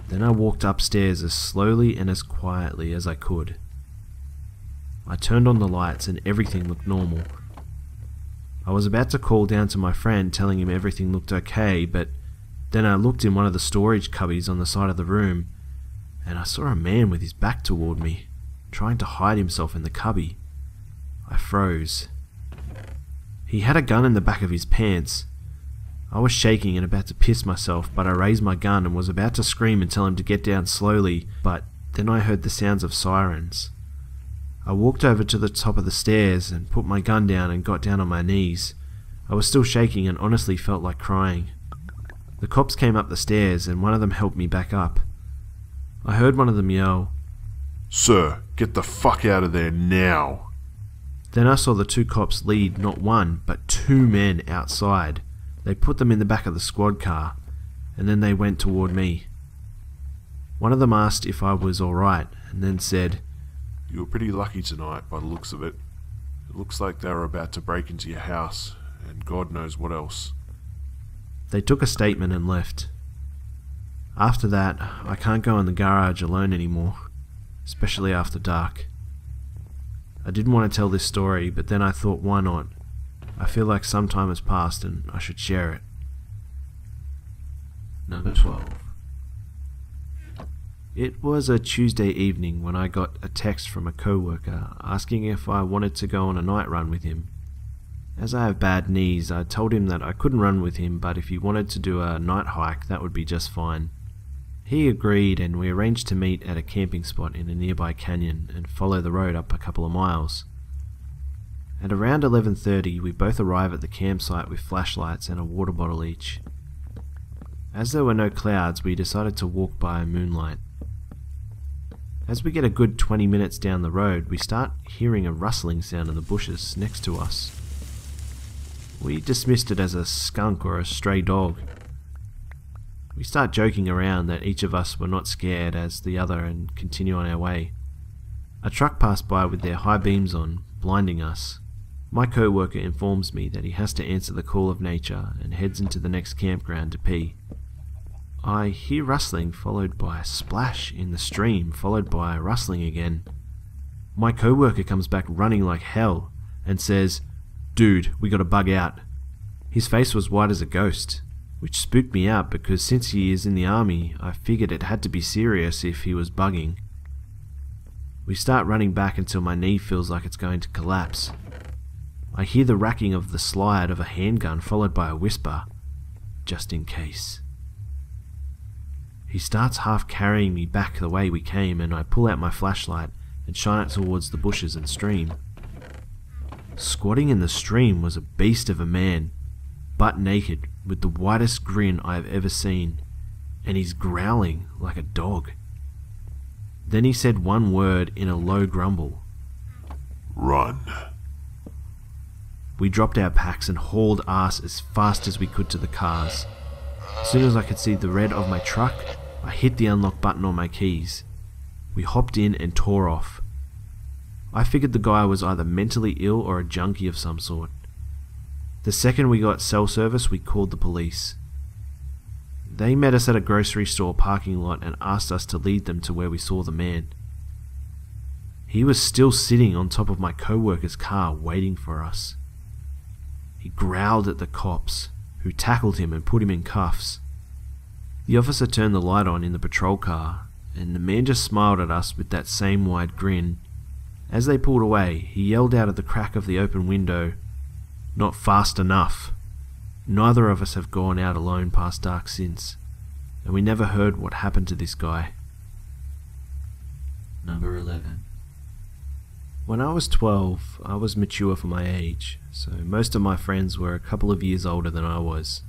Then I walked upstairs as slowly and as quietly as I could. I turned on the lights and everything looked normal. I was about to call down to my friend telling him everything looked okay, but then I looked in one of the storage cubbies on the side of the room and I saw a man with his back toward me, trying to hide himself in the cubby. I froze. He had a gun in the back of his pants. I was shaking and about to piss myself, but I raised my gun and was about to scream and tell him to get down slowly, but then I heard the sounds of sirens. I walked over to the top of the stairs and put my gun down and got down on my knees. I was still shaking and honestly felt like crying. The cops came up the stairs and one of them helped me back up. I heard one of them yell, "Sir, get the fuck out of there now." Then I saw the 2 cops lead not 1 but 2 men outside. They put them in the back of the squad car, and then they went toward me. One of them asked if I was alright, and then said, "You were pretty lucky tonight by the looks of it. It looks like they were about to break into your house, and God knows what else." They took a statement and left. After that, I can't go in the garage alone anymore, especially after dark. I didn't want to tell this story, but then I thought, why not? I feel like some time has passed and I should share it. Number 12. It was a Tuesday evening when I got a text from a co-worker asking if I wanted to go on a night run with him. As I have bad knees, I told him that I couldn't run with him, but if he wanted to do a night hike, that would be just fine. He agreed and we arranged to meet at a camping spot in a nearby canyon and follow the road up a couple of miles. At around 11:30 we both arrive at the campsite with flashlights and a water bottle each. As there were no clouds, we decided to walk by moonlight. As we get a good 20 minutes down the road, we start hearing a rustling sound in the bushes next to us. We dismissed it as a skunk or a stray dog. We start joking around that each of us were not scared as the other and continue on our way. A truck passed by with their high beams on, blinding us. My co-worker informs me that he has to answer the call of nature and heads into the next campground to pee. I hear rustling followed by a splash in the stream followed by rustling again. My co-worker comes back running like hell and says, "Dude, we gotta bug out." His face was white as a ghost, which spooked me out because since he is in the army, I figured it had to be serious if he was bugging. We start running back until my knee feels like it's going to collapse. I hear the racking of the slide of a handgun followed by a whisper, "Just in case." He starts half carrying me back the way we came and I pull out my flashlight and shine it towards the bushes and stream. Squatting in the stream was a beast of a man, butt naked, with the whitest grin I have ever seen, and he's growling like a dog. Then he said one word in a low grumble. "Run." We dropped our packs and hauled ass as fast as we could to the cars. As soon as I could see the red of my truck, I hit the unlock button on my keys. We hopped in and tore off. I figured the guy was either mentally ill or a junkie of some sort. The second we got cell service, we called the police. They met us at a grocery store parking lot and asked us to lead them to where we saw the man. He was still sitting on top of my co-worker's car waiting for us. He growled at the cops, who tackled him and put him in cuffs. The officer turned the light on in the patrol car, and the man just smiled at us with that same wide grin. As they pulled away, he yelled out at the crack of the open window, "Not fast enough." Neither of us have gone out alone past dark since, and we never heard what happened to this guy. Number 11. When I was 12, I was mature for my age, so most of my friends were a couple of years older than I was.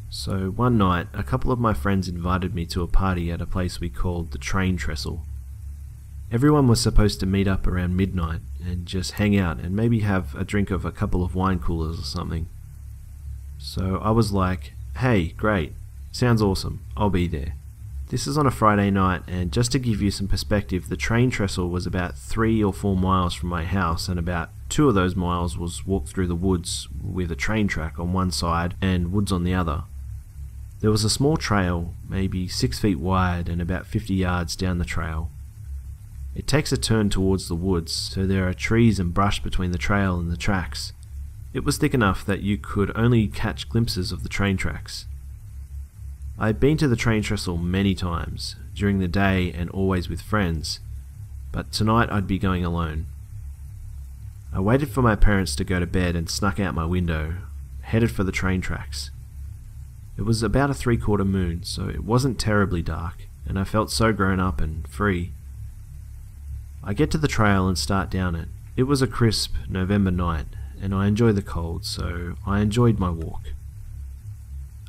So one night, a couple of my friends invited me to a party at a place we called the Train Trestle. Everyone was supposed to meet up around midnight and just hang out and maybe have a drink of a couple of wine coolers or something. So I was like, "Hey, great, Sounds awesome. I'll be there. This is on a Friday night, and just to give you some perspective, the train trestle was about 3 or 4 miles from my house, and about 2 of those miles was walked through the woods with a train track on one side and woods on the other. There was a small trail, maybe 6 feet wide and about 50 yards down the trail. It takes a turn towards the woods, so there are trees and brush between the trail and the tracks. It was thick enough that you could only catch glimpses of the train tracks. I had been to the train trestle many times, during the day and always with friends, but tonight I'd be going alone. I waited for my parents to go to bed and snuck out my window, headed for the train tracks. It was about a 3/4 moon, so it wasn't terribly dark, and I felt so grown up and free. I get to the trail and start down it. It was a crisp November night, and I enjoy the cold, so I enjoyed my walk.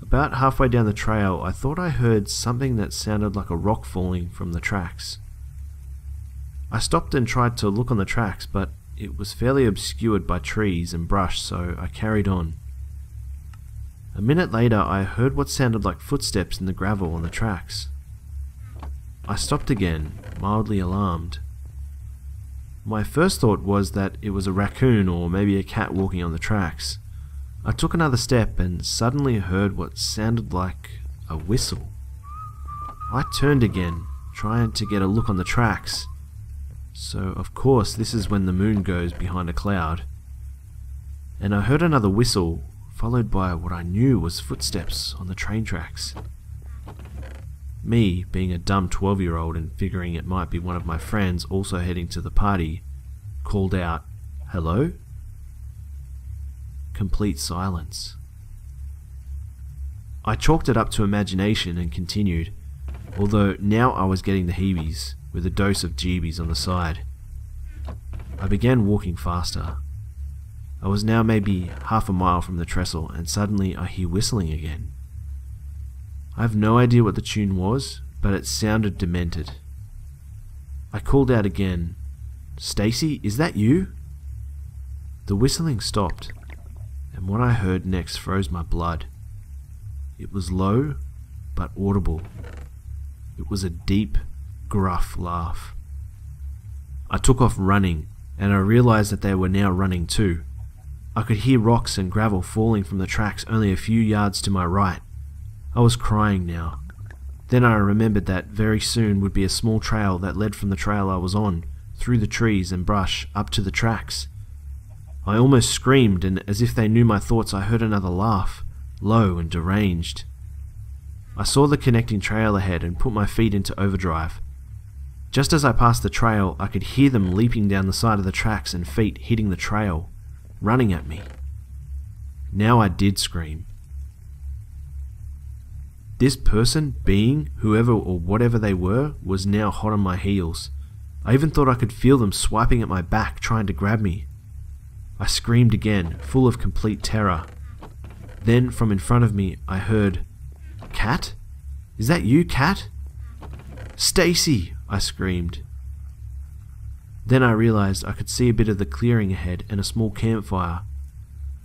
About halfway down the trail, I thought I heard something that sounded like a rock falling from the tracks. I stopped and tried to look on the tracks, but it was fairly obscured by trees and brush, so I carried on. A minute later, I heard what sounded like footsteps in the gravel on the tracks. I stopped again, mildly alarmed. My first thought was that it was a raccoon or maybe a cat walking on the tracks. I took another step and suddenly heard what sounded like a whistle. I turned again, trying to get a look on the tracks. So, of course, this is when the moon goes behind a cloud. And I heard another whistle, followed by what I knew was footsteps on the train tracks. Me, being a dumb 12-year-old and figuring it might be one of my friends also heading to the party, called out, "Hello?" Complete silence. I chalked it up to imagination and continued, although now I was getting the heebies, with a dose of jeebies on the side. I began walking faster. I was now maybe half a mile from the trestle, and suddenly I hear whistling again. I have no idea what the tune was, but it sounded demented. I called out again, "Stacy, is that you?" The whistling stopped, and what I heard next froze my blood. It was low, but audible. It was a deep, gruff laugh. I took off running, and I realized that they were now running too. I could hear rocks and gravel falling from the tracks only a few yards to my right. I was crying now. Then I remembered that very soon would be a small trail that led from the trail I was on, through the trees and brush, up to the tracks. I almost screamed, and as if they knew my thoughts, I heard another laugh, low and deranged. I saw the connecting trail ahead and put my feet into overdrive. Just as I passed the trail, I could hear them leaping down the side of the tracks and feet hitting the trail, running at me. Now I did scream. This person, being, whoever or whatever they were, was now hot on my heels. I even thought I could feel them swiping at my back, trying to grab me. I screamed again, full of complete terror. Then, from in front of me, I heard, "Cat? Is that you, Cat?" "Stacy!" I screamed. Then I realized I could see a bit of the clearing ahead and a small campfire.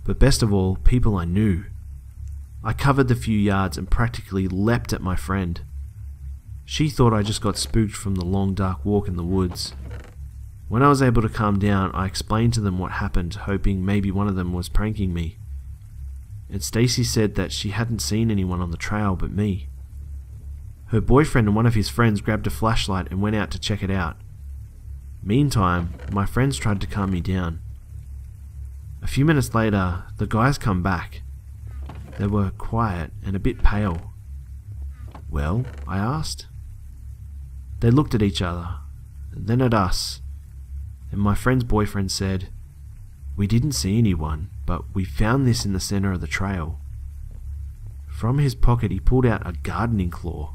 But best of all, people I knew. I covered the few yards and practically leapt at my friend. She thought I just got spooked from the long dark walk in the woods. When I was able to calm down, I explained to them what happened, hoping maybe one of them was pranking me. And Stacy said that she hadn't seen anyone on the trail but me. Her boyfriend and one of his friends grabbed a flashlight and went out to check it out. Meantime, my friends tried to calm me down. A few minutes later, the guys come back. They were quiet and a bit pale. "Well?" I asked. They looked at each other, and then at us, and my friend's boyfriend said, "We didn't see anyone, but we found this in the center of the trail." From his pocket he pulled out a gardening claw.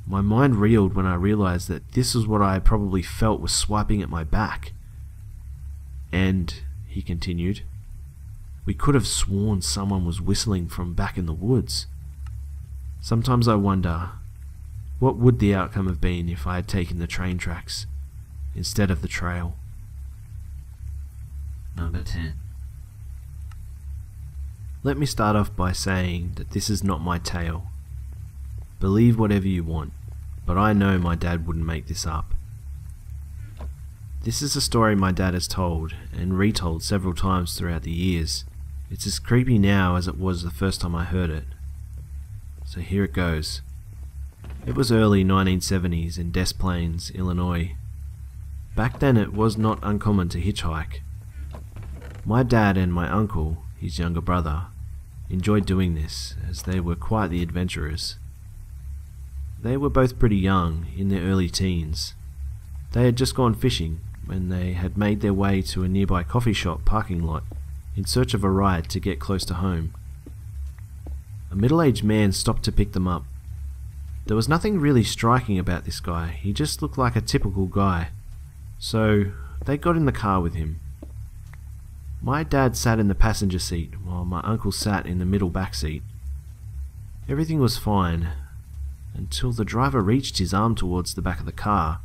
My mind reeled when I realized that this was what I probably felt was swiping at my back. "And," he continued, "we could have sworn someone was whistling from back in the woods. Sometimes I wonder, what would the outcome have been if I had taken the train tracks instead of the trail?" Number 10. Let me start off by saying that this is not my tale. Believe whatever you want, but I know my dad wouldn't make this up. This is a story my dad has told and retold several times throughout the years. It's as creepy now as it was the first time I heard it. So here it goes. It was early 1970s in Des Plaines, Illinois. Back then it was not uncommon to hitchhike. My dad and my uncle, his younger brother, enjoyed doing this as they were quite the adventurers. They were both pretty young, in their early teens. They had just gone fishing when they had made their way to a nearby coffee shop parking lot in search of a ride to get close to home. A middle-aged man stopped to pick them up. There was nothing really striking about this guy, he just looked like a typical guy. So they got in the car with him. My dad sat in the passenger seat while my uncle sat in the middle back seat. Everything was fine until the driver reached his arm towards the back of the car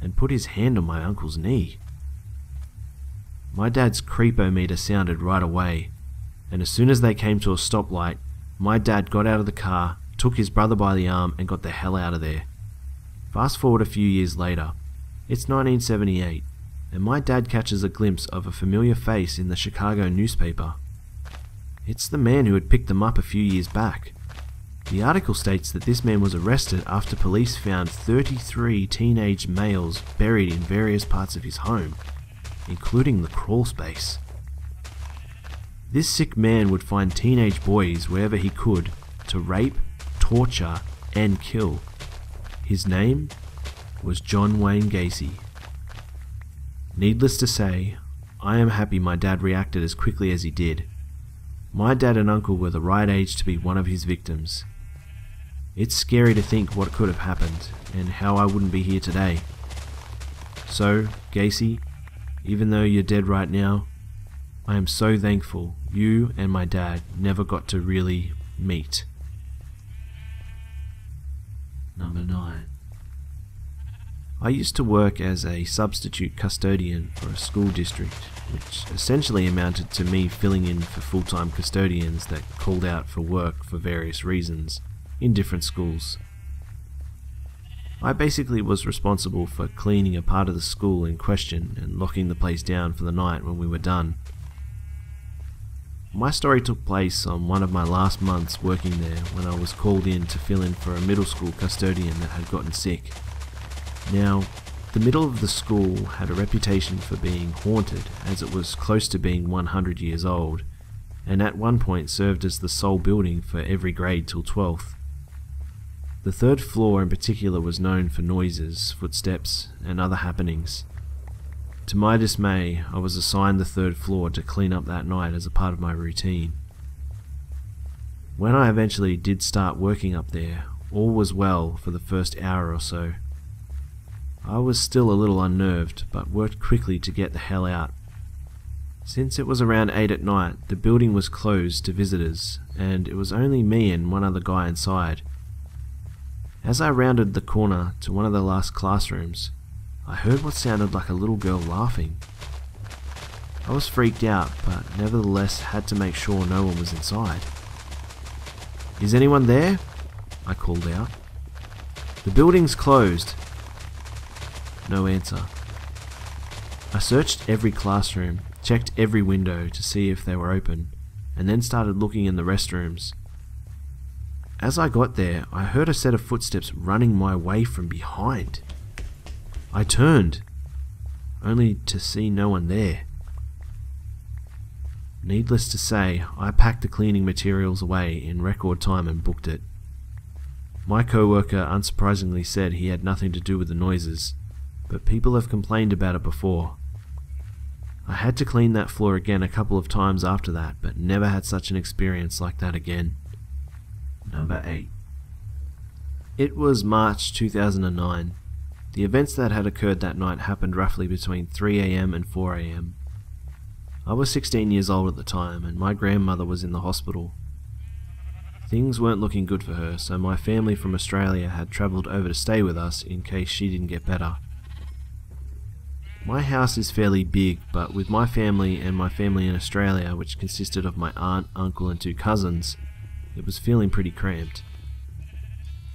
and put his hand on my uncle's knee. My dad's creepometer sounded right away, and as soon as they came to a stoplight, my dad got out of the car, took his brother by the arm and got the hell out of there. Fast forward a few years later. It's 1978, and my dad catches a glimpse of a familiar face in the Chicago newspaper. It's the man who had picked them up a few years back. The article states that this man was arrested after police found 33 teenage males buried in various parts of his home, including the crawl space. This sick man would find teenage boys wherever he could to rape, torture, and kill. His name was John Wayne Gacy. Needless to say, I am happy my dad reacted as quickly as he did. My dad and uncle were the right age to be one of his victims. It's scary to think what could have happened and how I wouldn't be here today. So, Gacy, even though you're dead right now, I am so thankful you and my dad never got to really meet. Number 9. I used to work as a substitute custodian for a school district, which essentially amounted to me filling in for full-time custodians that called out for work for various reasons in different schools. I basically was responsible for cleaning a part of the school in question and locking the place down for the night when we were done. My story took place on one of my last months working there when I was called in to fill in for a middle school custodian that had gotten sick. Now, the middle of the school had a reputation for being haunted as it was close to being 100 years old, and at one point served as the sole building for every grade till 12th. The third floor in particular was known for noises, footsteps, and other happenings. To my dismay, I was assigned the third floor to clean up that night as a part of my routine. When I eventually did start working up there, all was well for the first hour or so. I was still a little unnerved, but worked quickly to get the hell out. Since it was around 8 at night, the building was closed to visitors, and it was only me and one other guy inside. As I rounded the corner to one of the last classrooms, I heard what sounded like a little girl laughing. I was freaked out, but nevertheless had to make sure no one was inside. "Is anyone there?" I called out. "The building's closed." No answer. I searched every classroom, checked every window to see if they were open, and then started looking in the restrooms. As I got there, I heard a set of footsteps running my way from behind. I turned, only to see no one there. Needless to say, I packed the cleaning materials away in record time and booked it. My co-worker unsurprisingly said he had nothing to do with the noises, but people have complained about it before. I had to clean that floor again a couple of times after that, but never had such an experience like that again. Number 8. It was March 2009. The events that had occurred that night happened roughly between 3 AM and 4 AM. I was 16 years old at the time, and my grandmother was in the hospital. Things weren't looking good for her, so my family from Australia had travelled over to stay with us in case she didn't get better. My house is fairly big, but with my family and my family in Australia, which consisted of my aunt, uncle and 2 cousins, it was feeling pretty cramped.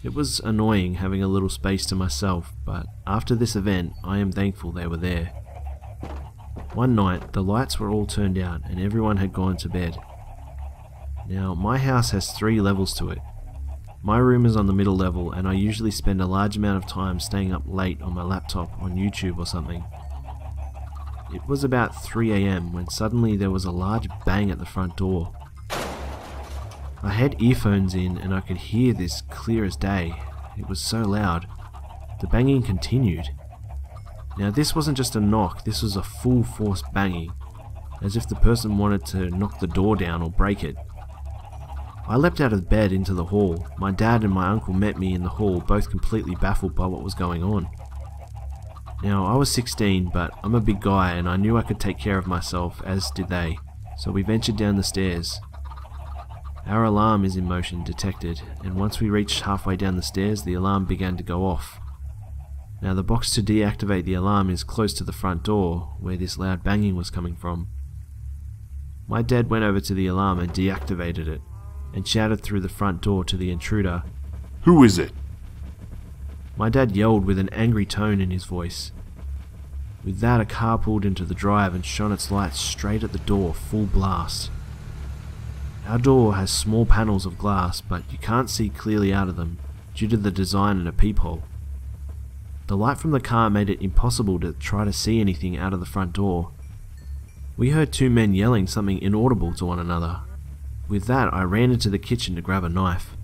It was annoying having a little space to myself, but after this event, I am thankful they were there. One night, the lights were all turned out and everyone had gone to bed. Now, my house has 3 levels to it. My room is on the middle level, and I usually spend a large amount of time staying up late on my laptop on YouTube or something. It was about 3 AM when suddenly there was a large bang at the front door. I had earphones in and I could hear this clear as day. It was so loud. The banging continued. Now this wasn't just a knock, this was a full force banging, as if the person wanted to knock the door down or break it. I leapt out of bed into the hall. My dad and my uncle met me in the hall, both completely baffled by what was going on. Now, I was 16, but I'm a big guy and I knew I could take care of myself, as did they, so we ventured down the stairs. Our alarm is in motion detected, and once we reached halfway down the stairs, the alarm began to go off. Now, the box to deactivate the alarm is close to the front door, where this loud banging was coming from. My dad went over to the alarm and deactivated it, and shouted through the front door to the intruder, "Who is it?" My dad yelled with an angry tone in his voice. With that, a car pulled into the drive and shone its lights straight at the door, full blast. Our door has small panels of glass, but you can't see clearly out of them, due to the design and a peephole. The light from the car made it impossible to try to see anything out of the front door. We heard 2 men yelling something inaudible to one another. With that, I ran into the kitchen to grab a knife.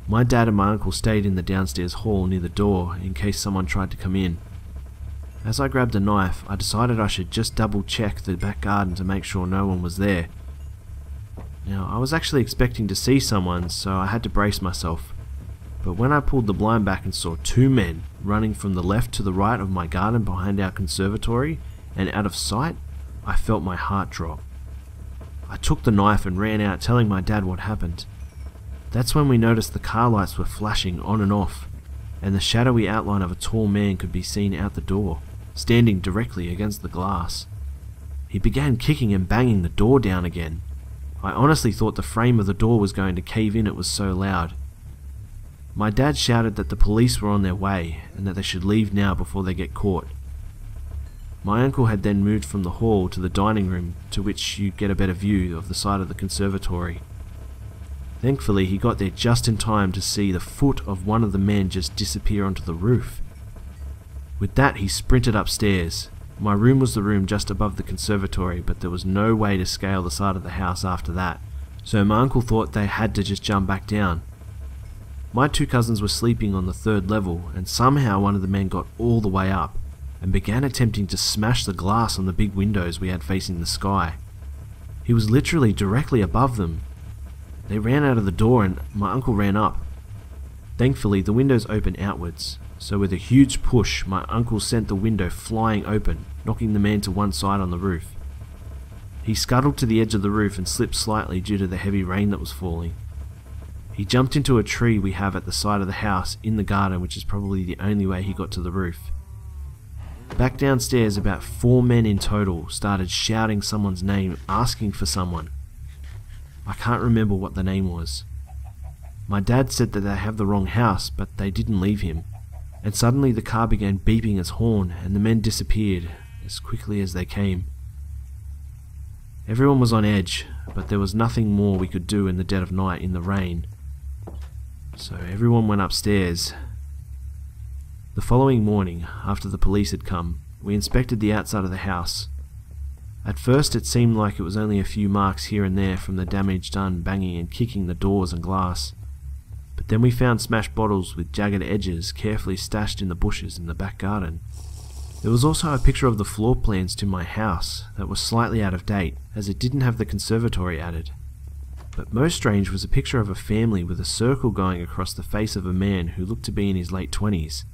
My dad and my uncle stayed in the downstairs hall near the door in case someone tried to come in. As I grabbed a knife, I decided I should just double check the back garden to make sure no one was there. Now, I was actually expecting to see someone, so I had to brace myself. But when I pulled the blind back and saw 2 men running from the left to the right of my garden behind our conservatory and out of sight, I felt my heart drop. I took the knife and ran out telling my dad what happened. That's when we noticed the car lights were flashing on and off, and the shadowy outline of a tall man could be seen out the door, standing directly against the glass. He began kicking and banging the door down again. I honestly thought the frame of the door was going to cave in, it was so loud. My dad shouted that the police were on their way, and that they should leave now before they get caught. My uncle had then moved from the hall to the dining room, to which you get a better view of the side of the conservatory. Thankfully, he got there just in time to see the foot of one of the men just disappear onto the roof. With that, he sprinted upstairs. My room was the room just above the conservatory, but there was no way to scale the side of the house after that, so my uncle thought they had to just jump back down. My 2 cousins were sleeping on the 3rd level, and somehow one of the men got all the way up and began attempting to smash the glass on the big windows we had facing the sky. He was literally directly above them. They ran out of the door and my uncle ran up. Thankfully, the windows opened outwards, so with a huge push, my uncle sent the window flying open, knocking the man to one side on the roof. He scuttled to the edge of the roof and slipped slightly due to the heavy rain that was falling. He jumped into a tree we have at the side of the house in the garden, which is probably the only way he got to the roof. Back downstairs, about 4 men in total started shouting someone's name, asking for someone. I can't remember what the name was. My dad said that they have the wrong house, but they didn't leave him. And suddenly the car began beeping its horn and the men disappeared as quickly as they came. Everyone was on edge, but there was nothing more we could do in the dead of night in the rain. So everyone went upstairs. The following morning, after the police had come, we inspected the outside of the house. At first it seemed like it was only a few marks here and there from the damage done banging and kicking the doors and glass. But then we found smashed bottles with jagged edges carefully stashed in the bushes in the back garden. There was also a picture of the floor plans to my house that was slightly out of date, as it didn't have the conservatory added. But most strange was a picture of a family with a circle going across the face of a man who looked to be in his late 20s.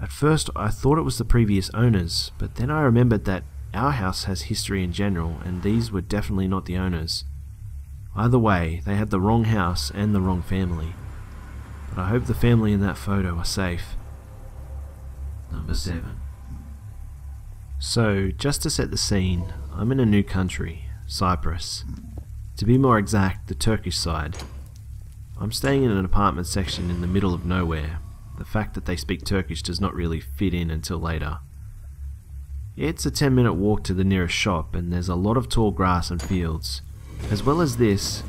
At first I thought it was the previous owners, but then I remembered that our house has history in general, and these were definitely not the owners. Either way, they had the wrong house and the wrong family. But I hope the family in that photo are safe. Number 7. So, just to set the scene, I'm in a new country, Cyprus. To be more exact, the Turkish side. I'm staying in an apartment section in the middle of nowhere. The fact that they speak Turkish does not really fit in until later. It's a 10-minute walk to the nearest shop, and there's a lot of tall grass and fields. As well as this,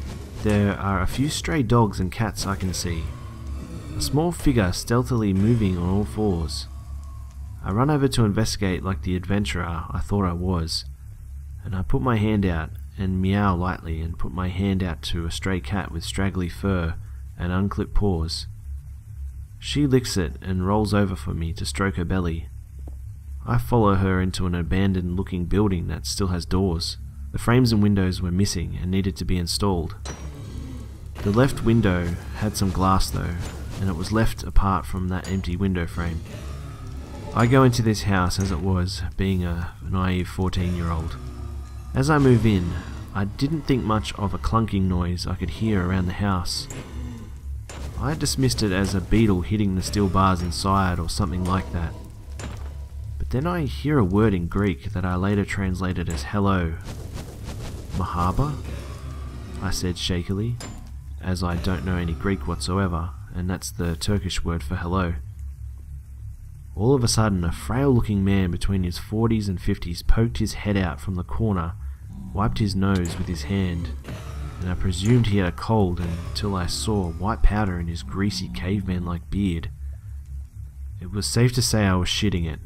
there are a few stray dogs and cats I can see. A small figure stealthily moving on all fours. I run over to investigate like the adventurer I thought I was, and I put my hand out and meow lightly and put my hand out to a stray cat with straggly fur and unclipped paws. She licks it and rolls over for me to stroke her belly. I follow her into an abandoned looking building that still has doors. The frames and windows were missing and needed to be installed. The left window had some glass though, and it was left apart from that empty window frame. I go into this house as it was, being a naive 14-year-old. As I move in, I didn't think much of a clunking noise I could hear around the house. I dismissed it as a beetle hitting the steel bars inside or something like that. But then I hear a word in Greek that I later translated as hello. Mahaba? I said shakily, as I don't know any Greek whatsoever, and that's the Turkish word for hello. All of a sudden, a frail-looking man between his 40s and 50s poked his head out from the corner, wiped his nose with his hand, and I presumed he had a cold until I saw white powder in his greasy caveman-like beard. It was safe to say I was shitting it.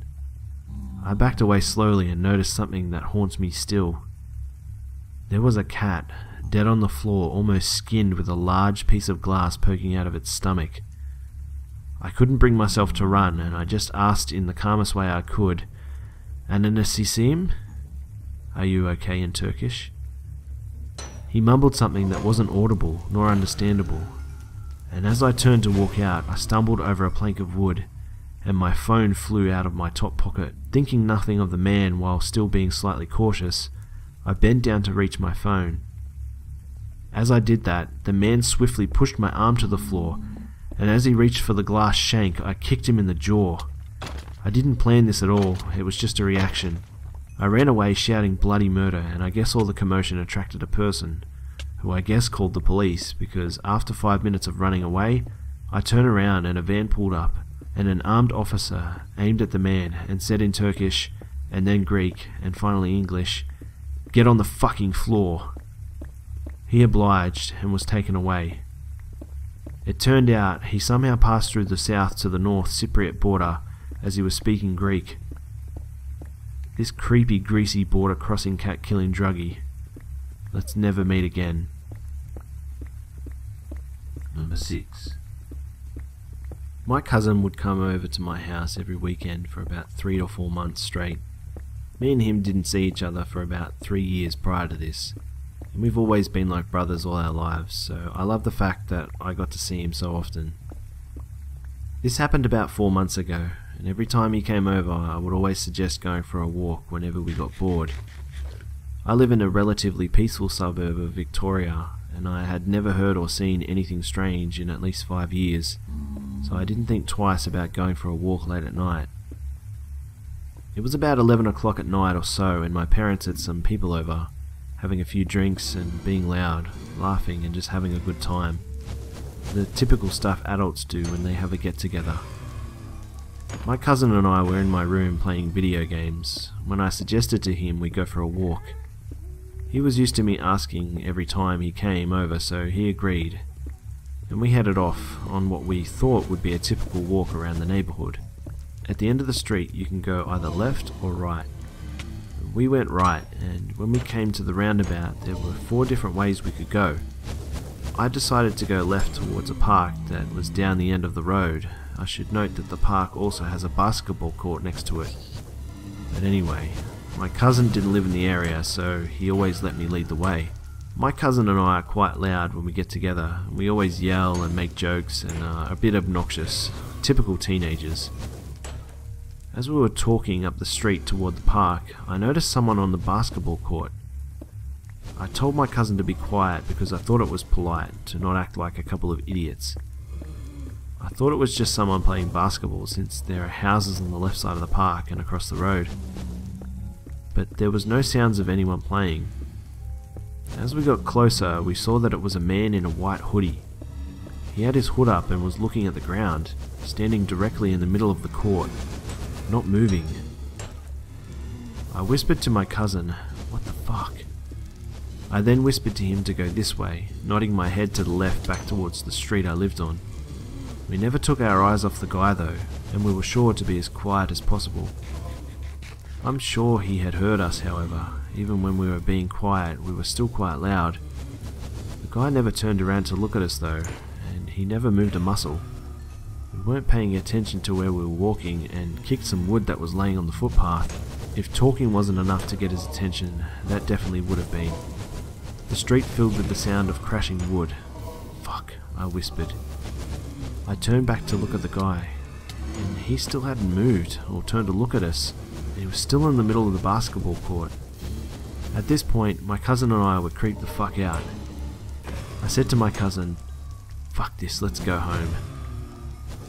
I backed away slowly and noticed something that haunts me still. There was a cat, dead on the floor, almost skinned, with a large piece of glass poking out of its stomach. I couldn't bring myself to run, and I just asked in the calmest way I could, "Ananasisim? Are you okay?" in Turkish. He mumbled something that wasn't audible nor understandable, and as I turned to walk out, I stumbled over a plank of wood, and my phone flew out of my top pocket. Thinking nothing of the man while still being slightly cautious, I bent down to reach my phone. As I did that, the man swiftly pushed my arm to the floor, and as he reached for the glass shank, I kicked him in the jaw. I didn't plan this at all, it was just a reaction. I ran away shouting bloody murder, and I guess all the commotion attracted a person, who I guess called the police, because after 5 minutes of running away, I turned around and a van pulled up, and an armed officer aimed at the man and said in Turkish, and then Greek, and finally English, "Get on the fucking floor." He obliged and was taken away. It turned out he somehow passed through the south to the North Cypriot border as he was speaking Greek. This creepy, greasy border-crossing cat-killing druggie. Let's never meet again. Number 6. My cousin would come over to my house every weekend for about 3 or 4 months straight. Me and him didn't see each other for about 3 years prior to this. And we've always been like brothers all our lives, so I love the fact that I got to see him so often. This happened about 4 months ago, and every time he came over I would always suggest going for a walk whenever we got bored. I live in a relatively peaceful suburb of Victoria, and I had never heard or seen anything strange in at least 5 years, so I didn't think twice about going for a walk late at night. It was about 11 o'clock at night or so, and my parents had some people over, having a few drinks and being loud, laughing and just having a good time. The typical stuff adults do when they have a get-together. My cousin and I were in my room playing video games when I suggested to him we go for a walk. He was used to me asking every time he came over, so he agreed, and we headed off on what we thought would be a typical walk around the neighbourhood. At the end of the street you can go either left or right. We went right, and when we came to the roundabout there were 4 different ways we could go. I decided to go left towards a park that was down the end of the road. I should note that the park also has a basketball court next to it. But anyway, my cousin didn't live in the area, so he always let me lead the way. My cousin and I are quite loud when we get together. We always yell and make jokes and are a bit obnoxious, typical teenagers. As we were talking up the street toward the park, I noticed someone on the basketball court. I told my cousin to be quiet because I thought it was polite to not act like a couple of idiots. I thought it was just someone playing basketball since there are houses on the left side of the park and across the road. But there was no sounds of anyone playing. As we got closer, we saw that it was a man in a white hoodie. He had his hood up and was looking at the ground, standing directly in the middle of the court, not moving. I whispered to my cousin, "What the fuck?" I then whispered to him to go this way, nodding my head to the left back towards the street I lived on. We never took our eyes off the guy though, and we were sure to be as quiet as possible. I'm sure he had heard us, however. Even when we were being quiet, we were still quite loud. The guy never turned around to look at us though, and he never moved a muscle. We weren't paying attention to where we were walking and kicked some wood that was laying on the footpath. If talking wasn't enough to get his attention, that definitely would have been. The street filled with the sound of crashing wood. "Fuck," I whispered. I turned back to look at the guy, and he still hadn't moved or turned to look at us. He was still in the middle of the basketball court. At this point, my cousin and I were creeped the fuck out. I said to my cousin, "Fuck this, let's go home."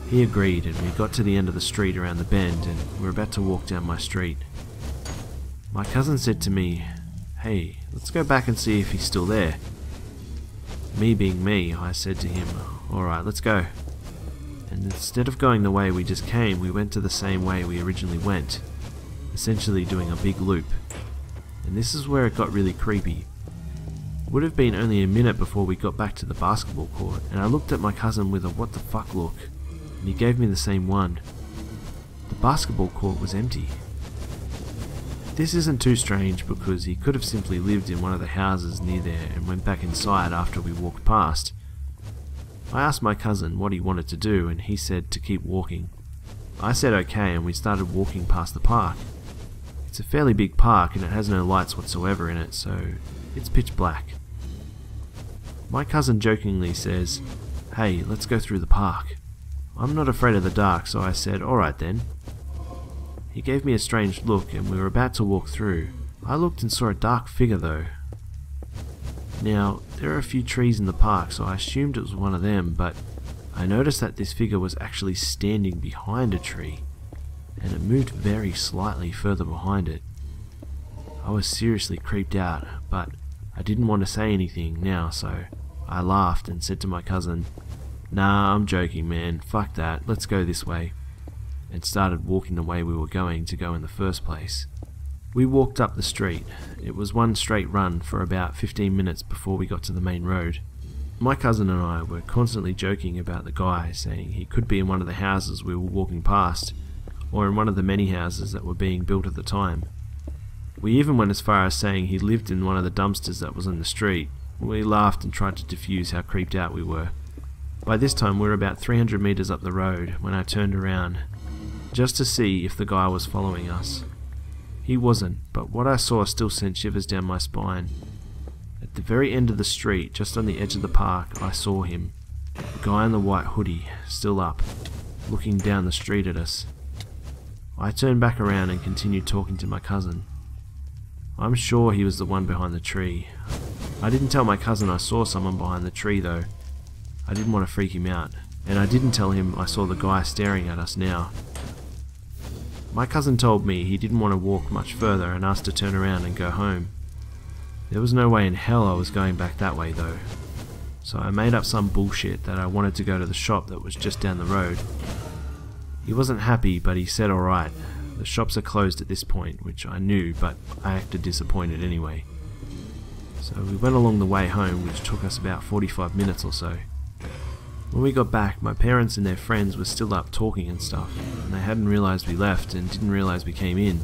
He agreed, and we got to the end of the street around the bend and were about to walk down my street. My cousin said to me, "Hey, let's go back and see if he's still there." Me being me, I said to him, "Alright, let's go." And instead of going the way we just came, we went to the same way we originally went, essentially doing a big loop. And this is where it got really creepy. It would have been only a minute before we got back to the basketball court, and I looked at my cousin with a "what the fuck" look, and he gave me the same one. The basketball court was empty. This isn't too strange because he could have simply lived in one of the houses near there and went back inside after we walked past. I asked my cousin what he wanted to do, and he said to keep walking. I said okay, and we started walking past the park. It's a fairly big park and it has no lights whatsoever in it, so it's pitch black. My cousin jokingly says, "Hey, let's go through the park." I'm not afraid of the dark, so I said, "Alright then." He gave me a strange look and we were about to walk through. I looked and saw a dark figure though. Now, there are a few trees in the park, so I assumed it was one of them, but I noticed that this figure was actually standing behind a tree, and it moved very slightly further behind it. I was seriously creeped out, but I didn't want to say anything now, so I laughed and said to my cousin, "Nah, I'm joking man, fuck that, let's go this way," and started walking the way we were going to go in the first place. We walked up the street. It was one straight run for about 15 minutes before we got to the main road. My cousin and I were constantly joking about the guy, saying he could be in one of the houses we were walking past, or in one of the many houses that were being built at the time. We even went as far as saying he lived in one of the dumpsters that was in the street. We laughed and tried to diffuse how creeped out we were. By this time we were about 300 meters up the road when I turned around, just to see if the guy was following us. He wasn't, but what I saw still sent shivers down my spine. At the very end of the street, just on the edge of the park, I saw him. The guy in the white hoodie, still up, looking down the street at us. I turned back around and continued talking to my cousin. I'm sure he was the one behind the tree. I didn't tell my cousin I saw someone behind the tree though. I didn't want to freak him out, and I didn't tell him I saw the guy staring at us now. My cousin told me he didn't want to walk much further and asked to turn around and go home. There was no way in hell I was going back that way though, so I made up some bullshit that I wanted to go to the shop that was just down the road. He wasn't happy, but he said alright. The shops are closed at this point, which I knew, but I acted disappointed anyway. So we went along the way home, which took us about 45 minutes or so. When we got back, my parents and their friends were still up talking and stuff, and they hadn't realised we left and didn't realise we came in.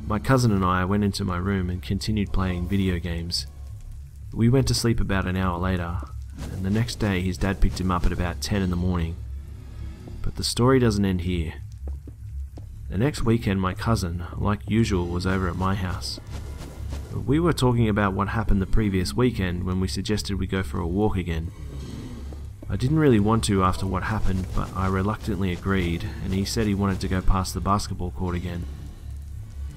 My cousin and I went into my room and continued playing video games. We went to sleep about an hour later, and the next day his dad picked him up at about 10 in the morning. But the story doesn't end here. The next weekend my cousin, like usual, was over at my house. We were talking about what happened the previous weekend when we suggested we go for a walk again. I didn't really want to after what happened, but I reluctantly agreed, and he said he wanted to go past the basketball court again.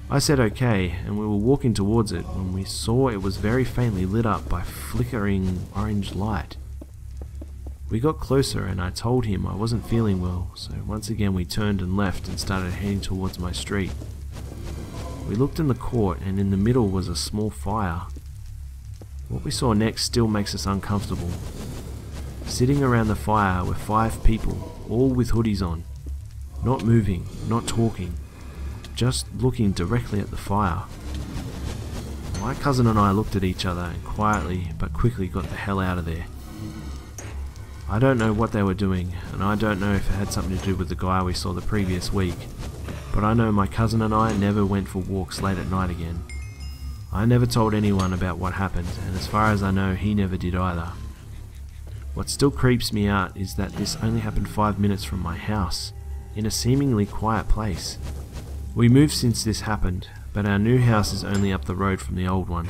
I said okay, and we were walking towards it when we saw it was very faintly lit up by flickering orange light. We got closer and I told him I wasn't feeling well, so once again we turned and left and started heading towards my street. We looked in the court and in the middle was a small fire. What we saw next still makes us uncomfortable. Sitting around the fire were 5 people, all with hoodies on, not moving, not talking, just looking directly at the fire. My cousin and I looked at each other and quietly but quickly got the hell out of there. I don't know what they were doing, and I don't know if it had something to do with the guy we saw the previous week, but I know my cousin and I never went for walks late at night again. I never told anyone about what happened, and as far as I know, he never did either. What still creeps me out is that this only happened 5 minutes from my house, in a seemingly quiet place. We moved since this happened, but our new house is only up the road from the old one,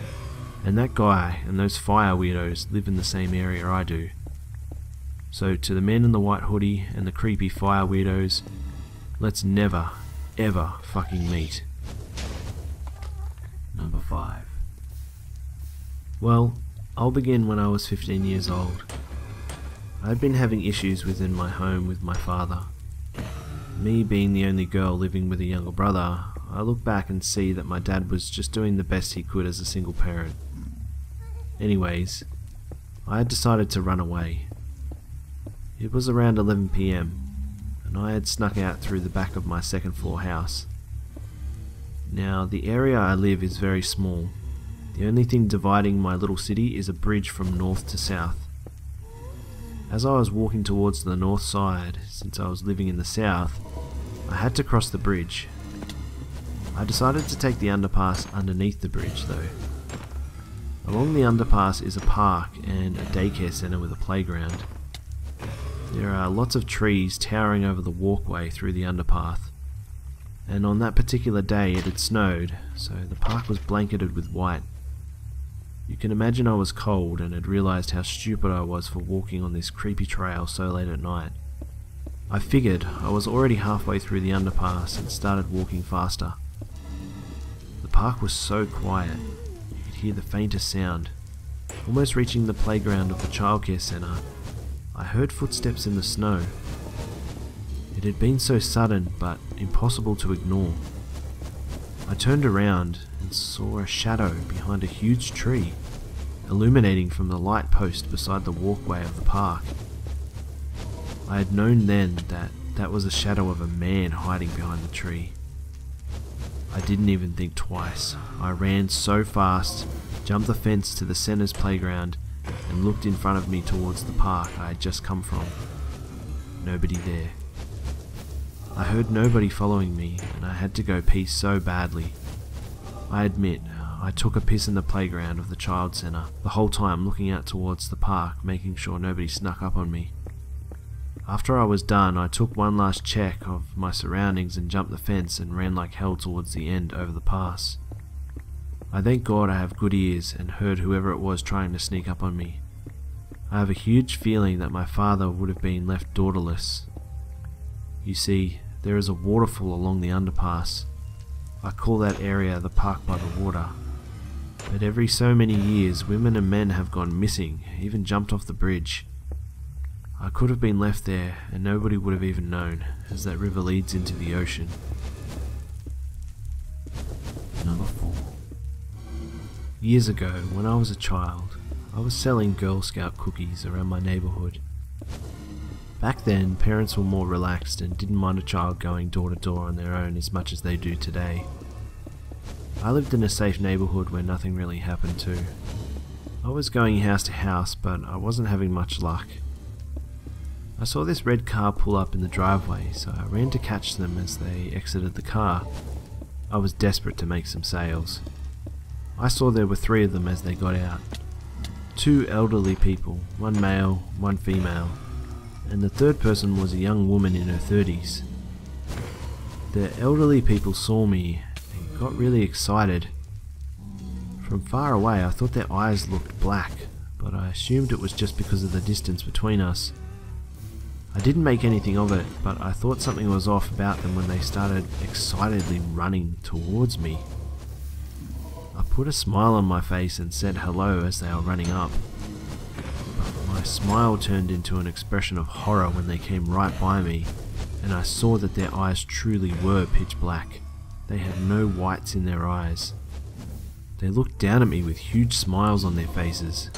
and that guy and those fire weirdos live in the same area I do. So to the men in the white hoodie and the creepy fire weirdos, let's never, ever fucking meet. Number 5. Well, I'll begin when I was 15 years old. I'd been having issues within my home with my father. Me being the only girl living with a younger brother, I look back and see that my dad was just doing the best he could as a single parent. Anyways, I had decided to run away. It was around 11 PM, and I had snuck out through the back of my second floor house. Now, the area I live is very small. The only thing dividing my little city is a bridge from north to south. As I was walking towards the north side, since I was living in the south, I had to cross the bridge. I decided to take the underpass underneath the bridge though. Along the underpass is a park and a daycare centre with a playground. There are lots of trees towering over the walkway through the underpath. And on that particular day it had snowed, so the park was blanketed with white. You can imagine I was cold and had realised how stupid I was for walking on this creepy trail so late at night. I figured I was already halfway through the underpass and started walking faster. The park was so quiet, you could hear the faintest sound. Almost reaching the playground of the childcare centre, I heard footsteps in the snow. It had been so sudden but impossible to ignore. I turned around and saw a shadow behind a huge tree, illuminating from the light post beside the walkway of the park. I had known then that that was a shadow of a man hiding behind the tree. I didn't even think twice. I ran so fast, jumped the fence to the centre's playground, and looked in front of me towards the park I had just come from. Nobody there. I heard nobody following me, and I had to go pee so badly. I admit, I took a piss in the playground of the child centre, the whole time looking out towards the park, making sure nobody snuck up on me. After I was done, I took one last check of my surroundings and jumped the fence and ran like hell towards the end over the pass. I thank God I have good ears and heard whoever it was trying to sneak up on me. I have a huge feeling that my father would have been left daughterless. You see, there is a waterfall along the underpass. I call that area the park by the water. But every so many years, women and men have gone missing, even jumped off the bridge. I could have been left there and nobody would have even known, as that river leads into the ocean. Number 4. Years ago, when I was a child, I was selling Girl Scout cookies around my neighbourhood. Back then, parents were more relaxed and didn't mind a child going door to door on their own as much as they do today. I lived in a safe neighbourhood where nothing really happened too. I was going house to house, but I wasn't having much luck. I saw this red car pull up in the driveway, so I ran to catch them as they exited the car. I was desperate to make some sales. I saw there were 3 of them as they got out. 2 elderly people, 1 male, 1 female, and the third person was a young woman in her 30s. The elderly people saw me and got really excited. From far away I thought their eyes looked black, but I assumed it was just because of the distance between us. I didn't make anything of it, but I thought something was off about them when they started excitedly running towards me. I put a smile on my face and said hello as they were running up. But my smile turned into an expression of horror when they came right by me, and I saw that their eyes truly were pitch black. They had no whites in their eyes. They looked down at me with huge smiles on their faces.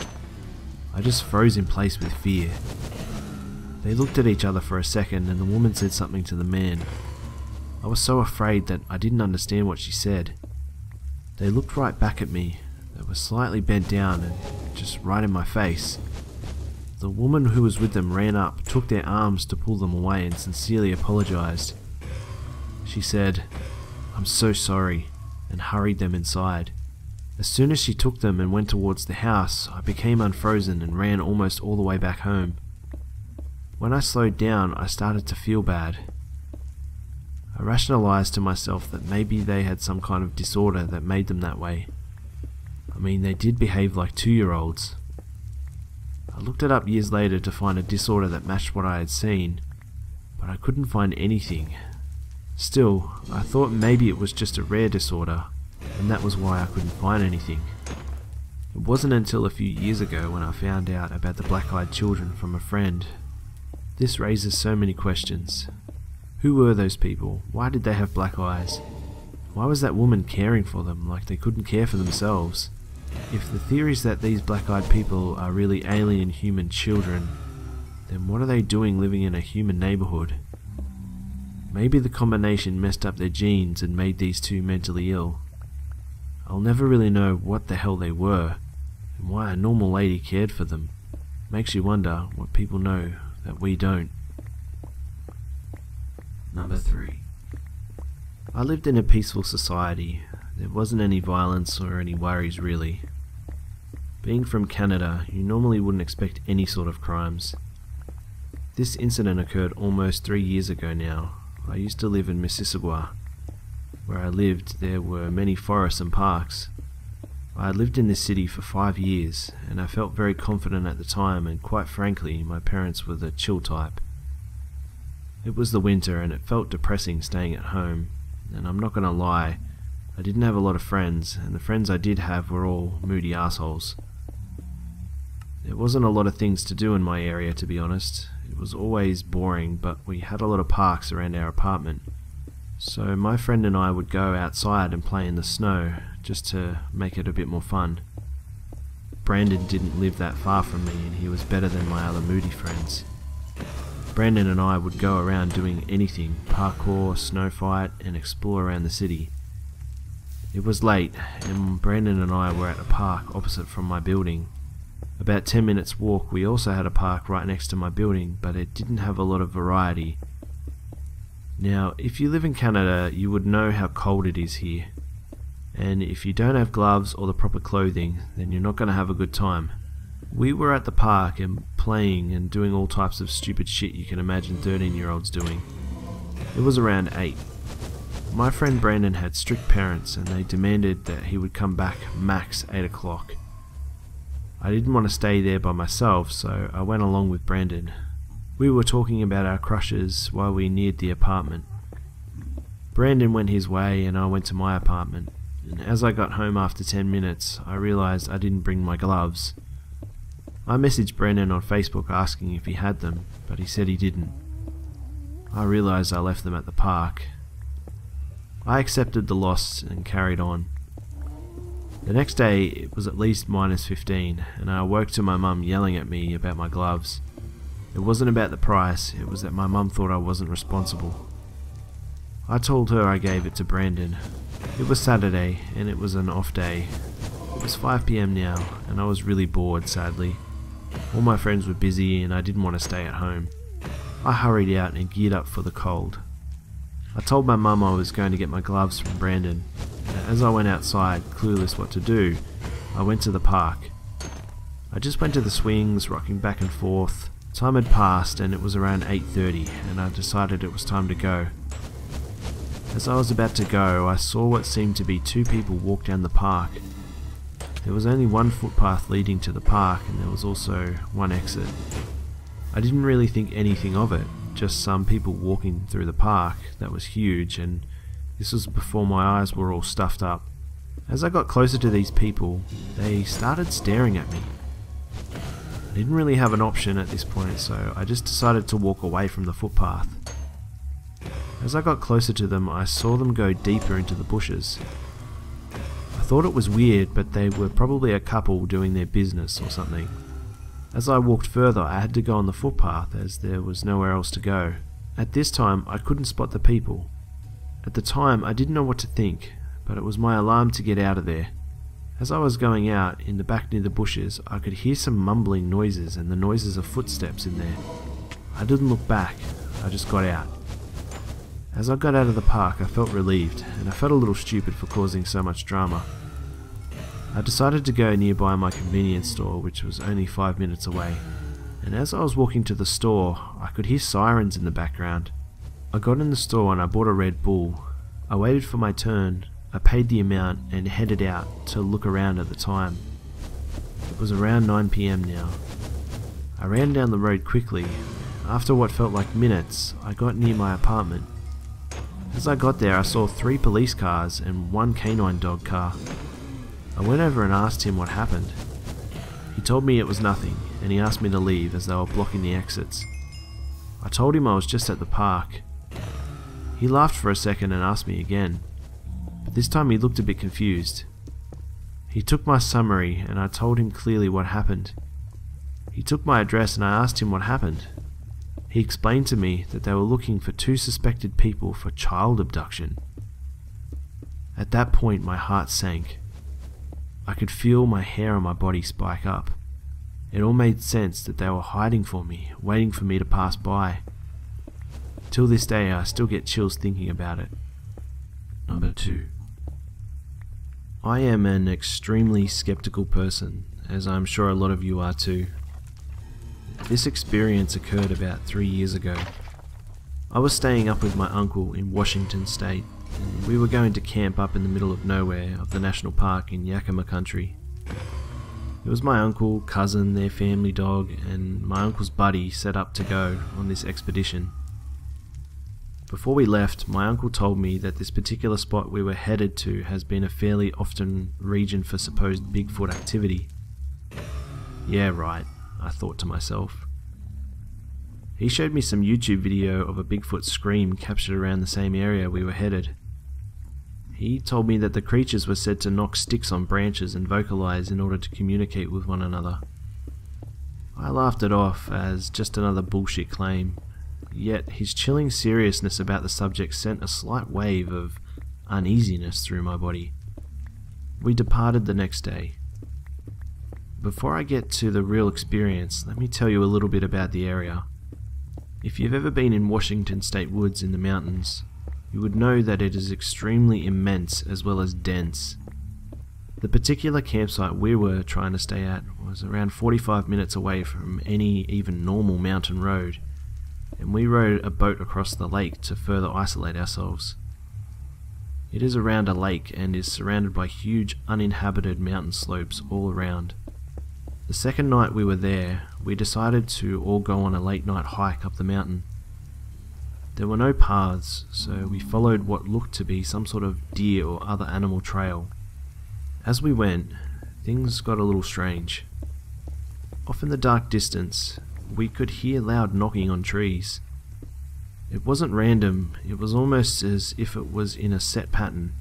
I just froze in place with fear. They looked at each other for a second and the woman said something to the man. I was so afraid that I didn't understand what she said. They looked right back at me. They were slightly bent down and just right in my face. The woman who was with them ran up, took their arms to pull them away and sincerely apologized. She said, "I'm so sorry," and hurried them inside. As soon as she took them and went towards the house, I became unfrozen and ran almost all the way back home. When I slowed down, I started to feel bad. I rationalized to myself that maybe they had some kind of disorder that made them that way. I mean, they did behave like 2-year-olds. I looked it up years later to find a disorder that matched what I had seen, but I couldn't find anything. Still, I thought maybe it was just a rare disorder, and that was why I couldn't find anything. It wasn't until a few years ago when I found out about the black-eyed children from a friend. This raises so many questions. Who were those people? Why did they have black eyes? Why was that woman caring for them like they couldn't care for themselves? If the theory is that these black-eyed people are really alien human children, then what are they doing living in a human neighborhood? Maybe the combination messed up their genes and made these two mentally ill. I'll never really know what the hell they were, and why a normal lady cared for them. Makes you wonder what people know that we don't. Number 3. I lived in a peaceful society. There wasn't any violence or any worries really. Being from Canada, you normally wouldn't expect any sort of crimes. This incident occurred almost 3 years ago now. I used to live in Mississauga. Where I lived, there were many forests and parks. I had lived in this city for 5 years, and I felt very confident at the time, and quite frankly, my parents were the chill type. It was the winter, and it felt depressing staying at home, and I'm not gonna lie, I didn't have a lot of friends, and the friends I did have were all moody assholes. There wasn't a lot of things to do in my area, to be honest. It was always boring, but we had a lot of parks around our apartment. So my friend and I would go outside and play in the snow, just to make it a bit more fun. Brandon didn't live that far from me, and he was better than my other moody friends. Brandon and I would go around doing anything, parkour, snow fight, and explore around the city. It was late, and Brandon and I were at a park opposite from my building. About 10 minutes walk, we also had a park right next to my building, but it didn't have a lot of variety. Now, if you live in Canada, you would know how cold it is here. And if you don't have gloves or the proper clothing, then you're not going to have a good time. We were at the park and playing and doing all types of stupid shit you can imagine 13-year-olds doing. It was around 8. My friend Brandon had strict parents and they demanded that he would come back max 8 o'clock. I didn't want to stay there by myself, so I went along with Brandon. We were talking about our crushes while we neared the apartment. Brandon went his way and I went to my apartment, and as I got home after 10 minutes, I realized I didn't bring my gloves. I messaged Brandon on Facebook asking if he had them, but he said he didn't. I realized I left them at the park. I accepted the loss and carried on. The next day it was at least -15, and I awoke to my mum yelling at me about my gloves. It wasn't about the price, it was that my mum thought I wasn't responsible. I told her I gave it to Brandon. It was Saturday, and it was an off day. It was 5 PM now, and I was really bored, sadly. All my friends were busy, and I didn't want to stay at home. I hurried out and geared up for the cold. I told my mum I was going to get my gloves from Brandon, and as I went outside, clueless what to do, I went to the park. I just went to the swings, rocking back and forth. Time had passed and it was around 8:30, and I decided it was time to go. As I was about to go, I saw what seemed to be 2 people walk down the park. There was only one footpath leading to the park, and there was also one exit. I didn't really think anything of it, just some people walking through the park that was huge, and this was before my eyes were all stuffed up. As I got closer to these people, they started staring at me. I didn't really have an option at this point, so I just decided to walk away from the footpath. As I got closer to them, I saw them go deeper into the bushes. I thought it was weird, but they were probably a couple doing their business or something. As I walked further, I had to go on the footpath as there was nowhere else to go. At this time, I couldn't spot the people. At the time, I didn't know what to think, but it was my alarm to get out of there. As I was going out, in the back near the bushes, I could hear some mumbling noises and the noises of footsteps in there. I didn't look back, I just got out. As I got out of the park, I felt relieved, and I felt a little stupid for causing so much drama. I decided to go nearby my convenience store, which was only 5 minutes away, and as I was walking to the store, I could hear sirens in the background. I got in the store and I bought a Red Bull. I waited for my turn, I paid the amount and headed out to look around at the time. It was around 9 PM now. I ran down the road quickly. After what felt like minutes, I got near my apartment. As I got there, I saw 3 police cars and 1 canine dog car. I went over and asked him what happened. He told me it was nothing, and he asked me to leave as they were blocking the exits. I told him I was just at the park. He laughed for a second and asked me again, but this time he looked a bit confused. He took my summary and I told him clearly what happened. He took my address and I asked him what happened. He explained to me that they were looking for 2 suspected people for child abduction. At that point my heart sank. I could feel my hair on my body spike up. It all made sense that they were hiding for me, waiting for me to pass by. Till this day I still get chills thinking about it. Number 2. I am an extremely skeptical person, as I'm sure a lot of you are too. This experience occurred about 3 years ago. I was staying up with my uncle in Washington State, and we were going to camp up in the middle of nowhere of the national park in Yakima country. It was my uncle, cousin, their family dog, and my uncle's buddy set up to go on this expedition. Before we left, my uncle told me that this particular spot we were headed to has been a fairly often region for supposed Bigfoot activity. Yeah, right, I thought to myself. He showed me some YouTube video of a Bigfoot scream captured around the same area we were headed. He told me that the creatures were said to knock sticks on branches and vocalize in order to communicate with one another. I laughed it off as just another bullshit claim, yet his chilling seriousness about the subject sent a slight wave of uneasiness through my body. We departed the next day. Before I get to the real experience, let me tell you a little bit about the area. If you've ever been in Washington State woods in the mountains, you would know that it is extremely immense as well as dense. The particular campsite we were trying to stay at was around 45 minutes away from any even normal mountain road, and we rode a boat across the lake to further isolate ourselves. It is around a lake and is surrounded by huge uninhabited mountain slopes all around. The second night we were there, we decided to all go on a late night hike up the mountain. There were no paths, so we followed what looked to be some sort of deer or other animal trail. As we went, things got a little strange. Off in the dark distance, we could hear loud knocking on trees. It wasn't random, it was almost as if it was in a set pattern.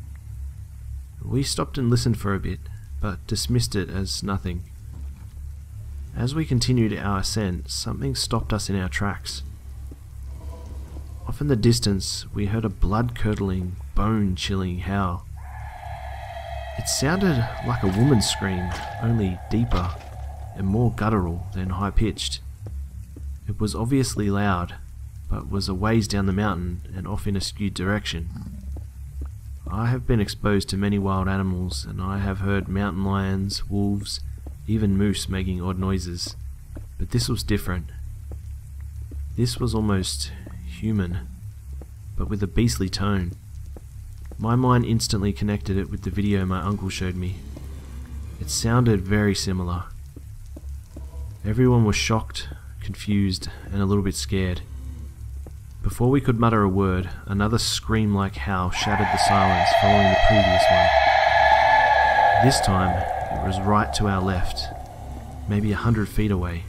We stopped and listened for a bit, but dismissed it as nothing. As we continued our ascent, something stopped us in our tracks. Off in the distance, we heard a blood-curdling, bone-chilling howl. It sounded like a woman's scream, only deeper and more guttural than high-pitched. It was obviously loud, but was a ways down the mountain and off in a skewed direction. I have been exposed to many wild animals, and I have heard mountain lions, wolves, even moose making odd noises, but this was different. This was almost human, but with a beastly tone. My mind instantly connected it with the video my uncle showed me. It sounded very similar. Everyone was shocked, confused, and a little bit scared. Before we could mutter a word, another scream-like howl shattered the silence following the previous one. This time, it was right to our left, maybe 100 feet away.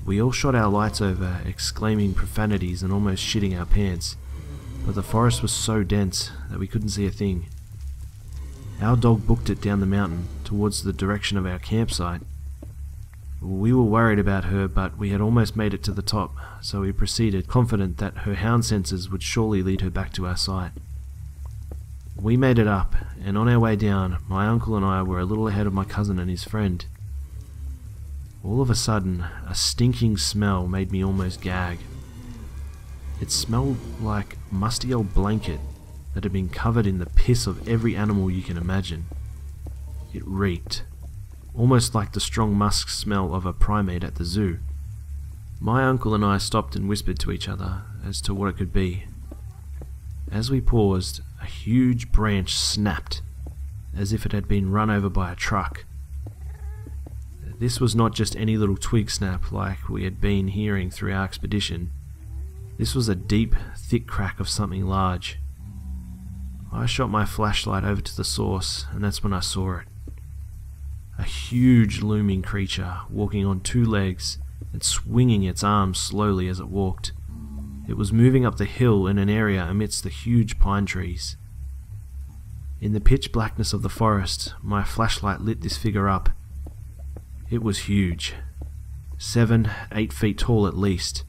We all shot our lights over, exclaiming profanities and almost shitting our pants, but the forest was so dense that we couldn't see a thing. Our dog booked it down the mountain, towards the direction of our campsite. We were worried about her, but we had almost made it to the top, so we proceeded, confident that her hound senses would surely lead her back to our site. We made it up, and on our way down, my uncle and I were a little ahead of my cousin and his friend. All of a sudden, a stinking smell made me almost gag. It smelled like a musty old blanket that had been covered in the piss of every animal you can imagine. It reeked, almost like the strong musk smell of a primate at the zoo. My uncle and I stopped and whispered to each other as to what it could be. As we paused, a huge branch snapped, as if it had been run over by a truck. This was not just any little twig snap like we had been hearing through our expedition. This was a deep, thick crack of something large. I shot my flashlight over to the source, and that's when I saw it. A huge looming creature walking on two legs and swinging its arms slowly as it walked. It was moving up the hill in an area amidst the huge pine trees. In the pitch blackness of the forest, my flashlight lit this figure up. It was huge, 7-8 feet tall at least,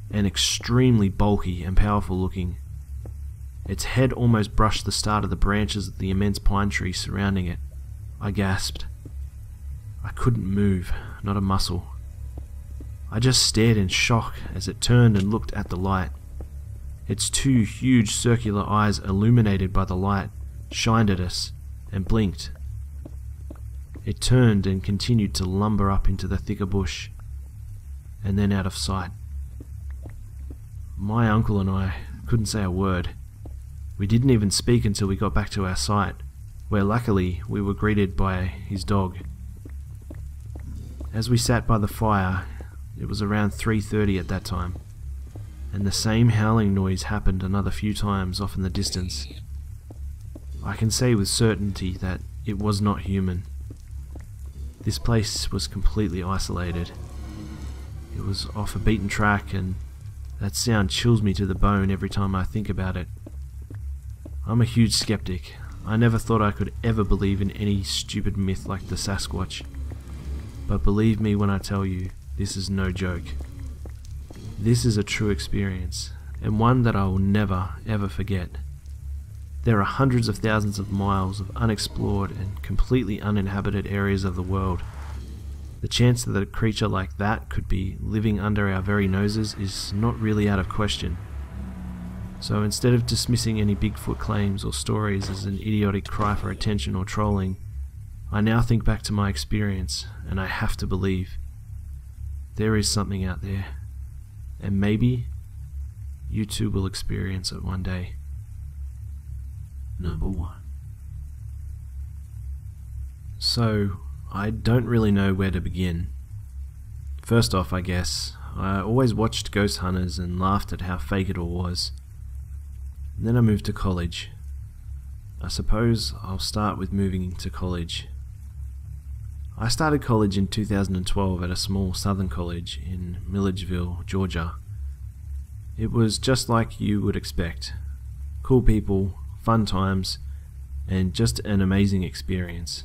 and extremely bulky and powerful looking. Its head almost brushed the start of the branches of the immense pine trees surrounding it. I gasped. I couldn't move, not a muscle. I just stared in shock as it turned and looked at the light. Its two huge circular eyes, illuminated by the light, shined at us and blinked. It turned and continued to lumber up into the thicker bush, and then out of sight. My uncle and I couldn't say a word. We didn't even speak until we got back to our site, where luckily we were greeted by his dog. As we sat by the fire, it was around 3:30 at that time, and the same howling noise happened another few times off in the distance. I can say with certainty that it was not human. This place was completely isolated. It was off a beaten track, and that sound chills me to the bone every time I think about it. I'm a huge skeptic. I never thought I could ever believe in any stupid myth like the Sasquatch. But believe me when I tell you, this is no joke. This is a true experience, and one that I will never, ever forget. There are hundreds of thousands of miles of unexplored and completely uninhabited areas of the world. The chance that a creature like that could be living under our very noses is not really out of question. So instead of dismissing any Bigfoot claims or stories as an idiotic cry for attention or trolling, I now think back to my experience, and I have to believe there is something out there, and maybe you too will experience it one day. Number 1. So, I don't really know where to begin. First off, I guess, I always watched ghost hunters and laughed at how fake it all was. Then I moved to college. I suppose I'll start with moving to college. I started college in 2012 at a small southern college in Milledgeville, Georgia. It was just like you would expect. Cool people, fun times, and just an amazing experience.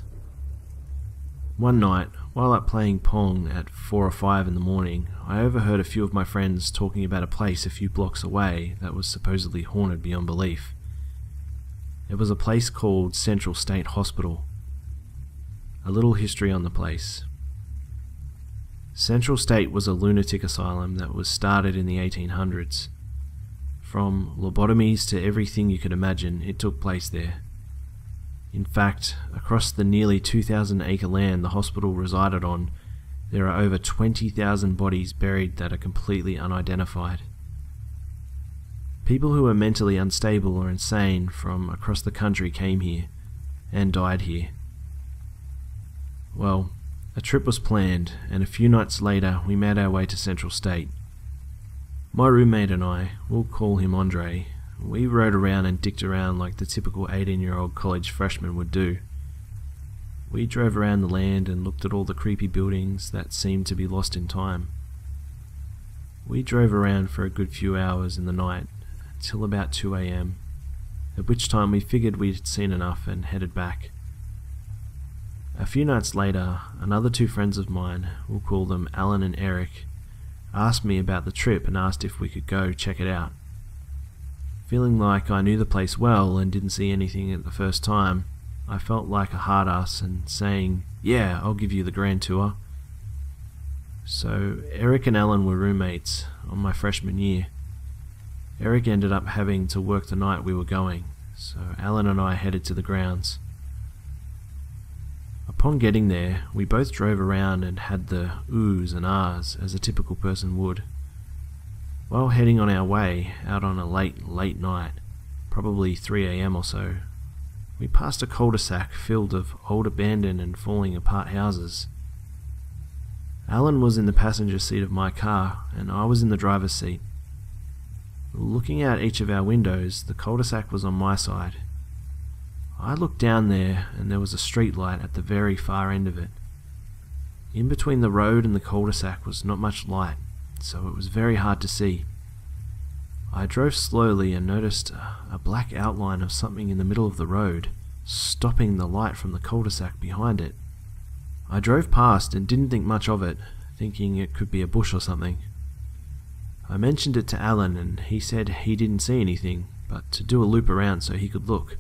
One night, while out playing Pong at 4 or 5 in the morning, I overheard a few of my friends talking about a place a few blocks away that was supposedly haunted beyond belief. It was a place called Central State Hospital. A little history on the place. Central State was a lunatic asylum that was started in the 1800s. From lobotomies to everything you could imagine, it took place there. In fact, across the nearly 2,000-acre land the hospital resided on, there are over 20,000 bodies buried that are completely unidentified. People who were mentally unstable or insane from across the country came here, and died here. Well, a trip was planned, and a few nights later we made our way to Central State. My roommate and I, we'll call him Andre, we rode around and dicked around like the typical 18-year-old college freshman would do. We drove around the land and looked at all the creepy buildings that seemed to be lost in time. We drove around for a good few hours in the night, till about 2 AM, at which time we figured we'd seen enough and headed back. A few nights later, another two friends of mine, we'll call them Alan and Eric, asked me about the trip and asked if we could go check it out. Feeling like I knew the place well and didn't see anything at the first time, I felt like a hard ass and saying, "Yeah, I'll give you the grand tour." So Eric and Alan were roommates on my freshman year. Eric ended up having to work the night we were going, so Alan and I headed to the grounds. Upon getting there, we both drove around and had the oohs and ahs as a typical person would. While heading on our way, out on a late night, probably 3 AM or so, we passed a cul-de-sac filled of old abandoned and falling apart houses. Alan was in the passenger seat of my car and I was in the driver's seat. Looking out each of our windows, the cul-de-sac was on my side. I looked down there and there was a street light at the very far end of it. In between the road and the cul-de-sac was not much light, so it was very hard to see. I drove slowly and noticed a black outline of something in the middle of the road, stopping the light from the cul-de-sac behind it. I drove past and didn't think much of it, thinking it could be a bush or something. I mentioned it to Alan and he said he didn't see anything, but to do a loop around so he could look.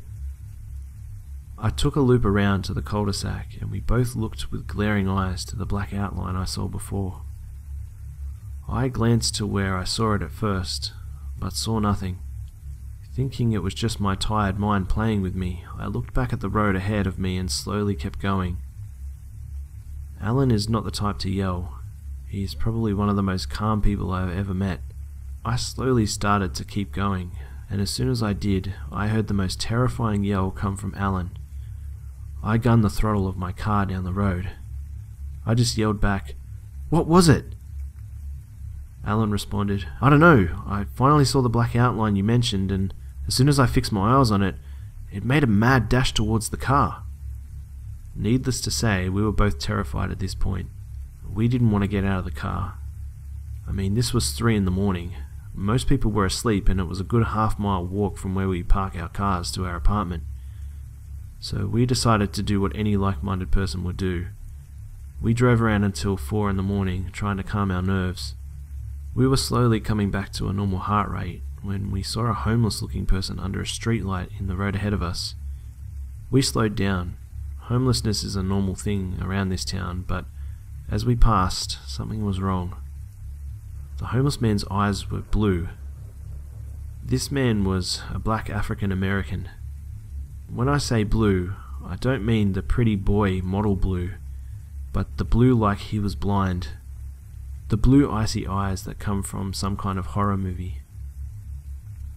I took a loop around to the cul-de-sac and we both looked with glaring eyes to the black outline I saw before. I glanced to where I saw it at first, but saw nothing. Thinking it was just my tired mind playing with me, I looked back at the road ahead of me and slowly kept going. Alan is not the type to yell. He's probably one of the most calm people I've ever met. I slowly started to keep going, and as soon as I did, I heard the most terrifying yell come from Alan. I gunned the throttle of my car down the road. I just yelled back, "What was it?" Alan responded, "I don't know, I finally saw the black outline you mentioned and as soon as I fixed my eyes on it, it made a mad dash towards the car." Needless to say, we were both terrified at this point. We didn't want to get out of the car. I mean, this was 3 in the morning. Most people were asleep and it was a good half-mile walk from where we park our cars to our apartment. So we decided to do what any like-minded person would do. We drove around until 4 in the morning, trying to calm our nerves. We were slowly coming back to a normal heart rate when we saw a homeless-looking person under a streetlight in the road ahead of us. We slowed down. Homelessness is a normal thing around this town, but as we passed, something was wrong. The homeless man's eyes were blue. This man was a black African American. When I say blue, I don't mean the pretty boy model blue, but the blue like he was blind. The blue icy eyes that come from some kind of horror movie.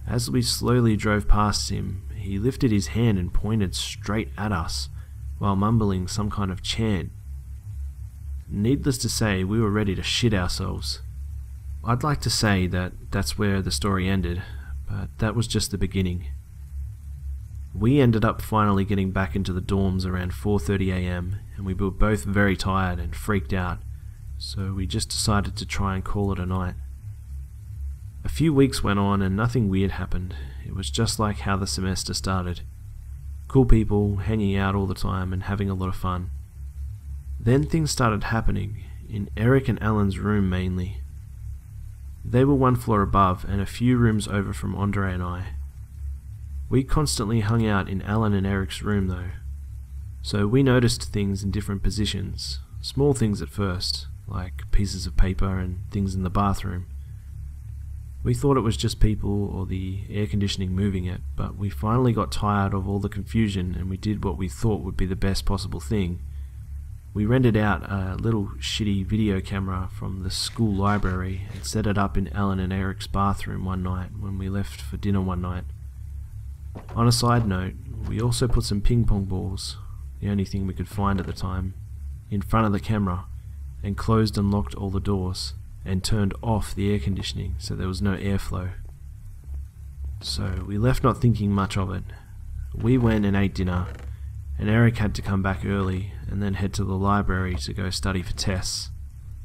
As we slowly drove past him, he lifted his hand and pointed straight at us, while mumbling some kind of chant. Needless to say, we were ready to shit ourselves. I'd like to say that that's where the story ended, but that was just the beginning. We ended up finally getting back into the dorms around 4:30 AM, and we were both very tired and freaked out, so we just decided to try and call it a night. A few weeks went on and nothing weird happened. It was just like how the semester started. Cool people, hanging out all the time and having a lot of fun. Then things started happening, in Eric and Alan's room mainly. They were 1 floor above and a few rooms over from Andre and I. We constantly hung out in Alan and Eric's room though, so we noticed things in different positions, small things at first, like pieces of paper and things in the bathroom. We thought it was just people or the air conditioning moving it, but we finally got tired of all the confusion and we did what we thought would be the best possible thing. We rented out a little shitty video camera from the school library and set it up in Alan and Eric's bathroom one night when we left for dinner one night. On a side note, we also put some ping pong balls, the only thing we could find at the time, in front of the camera and closed and locked all the doors and turned off the air conditioning so there was no airflow. So we left not thinking much of it. We went and ate dinner, and Eric had to come back early and then head to the library to go study for tests.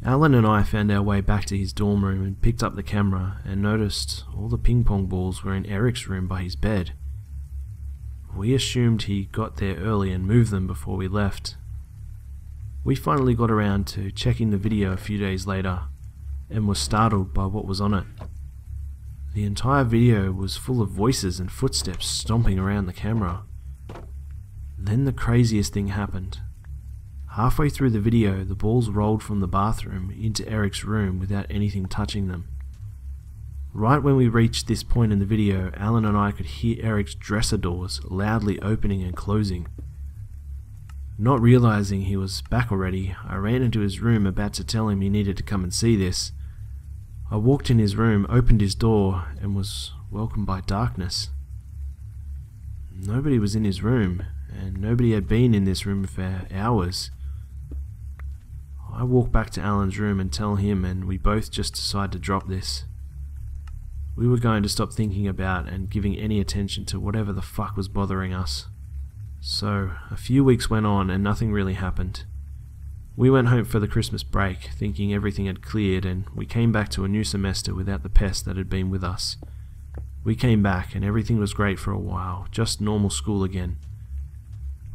Alan and I found our way back to his dorm room and picked up the camera and noticed all the ping pong balls were in Eric's room by his bed. We assumed he got there early and moved them before we left. We finally got around to checking the video a few days later and were startled by what was on it. The entire video was full of voices and footsteps stomping around the camera. Then the craziest thing happened. Halfway through the video, the balls rolled from the bathroom into Eric's room without anything touching them. Right when we reached this point in the video, Alan and I could hear Eric's dresser doors loudly opening and closing. Not realizing he was back already, I ran into his room about to tell him he needed to come and see this. I walked in his room, opened his door, and was welcomed by darkness. Nobody was in his room, and nobody had been in this room for hours. I walk back to Alan's room and tell him, and we both just decide to drop this. We were going to stop thinking about and giving any attention to whatever the fuck was bothering us. So, a few weeks went on and nothing really happened. We went home for the Christmas break, thinking everything had cleared, and we came back to a new semester without the pest that had been with us. We came back and everything was great for a while, just normal school again.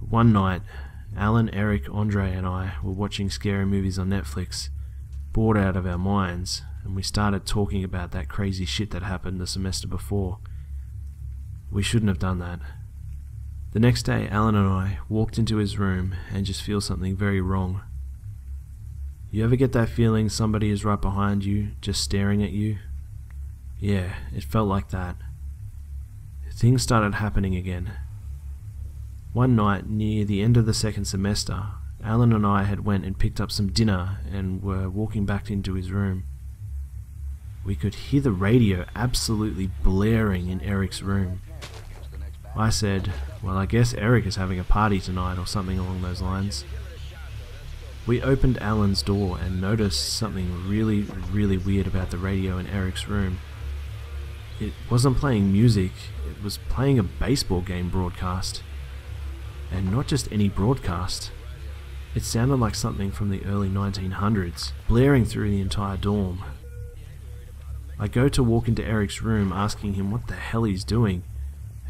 One night, Alan, Eric, Andre and I were watching scary movies on Netflix, bored out of our minds, and we started talking about that crazy shit that happened the semester before. We shouldn't have done that. The next day, Alan and I walked into his room and just feel something very wrong. You ever get that feeling somebody is right behind you, just staring at you? Yeah, it felt like that. Things started happening again. One night, near the end of the second semester, Alan and I had went and picked up some dinner and were walking back into his room. We could hear the radio absolutely blaring in Eric's room. I said, well, I guess Eric is having a party tonight or something along those lines. We opened Alan's door and noticed something really, really weird about the radio in Eric's room. It wasn't playing music, it was playing a baseball game broadcast. And not just any broadcast. It sounded like something from the early 1900s, blaring through the entire dorm. I go to walk into Eric's room asking him what the hell he's doing,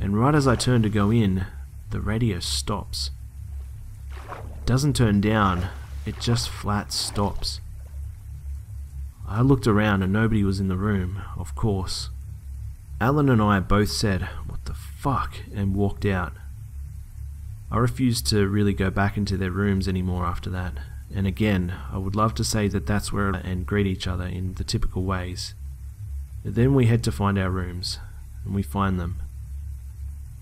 and right as I turn to go in, the radio stops. It doesn't turn down, it just flat stops. I looked around and nobody was in the room, of course. Alan and I both said, "What the fuck?" and walked out. I refused to really go back into their rooms anymore after that, and again, I would love to say that that's where and greet each other in the typical ways. Then we head to find our rooms, and we find them.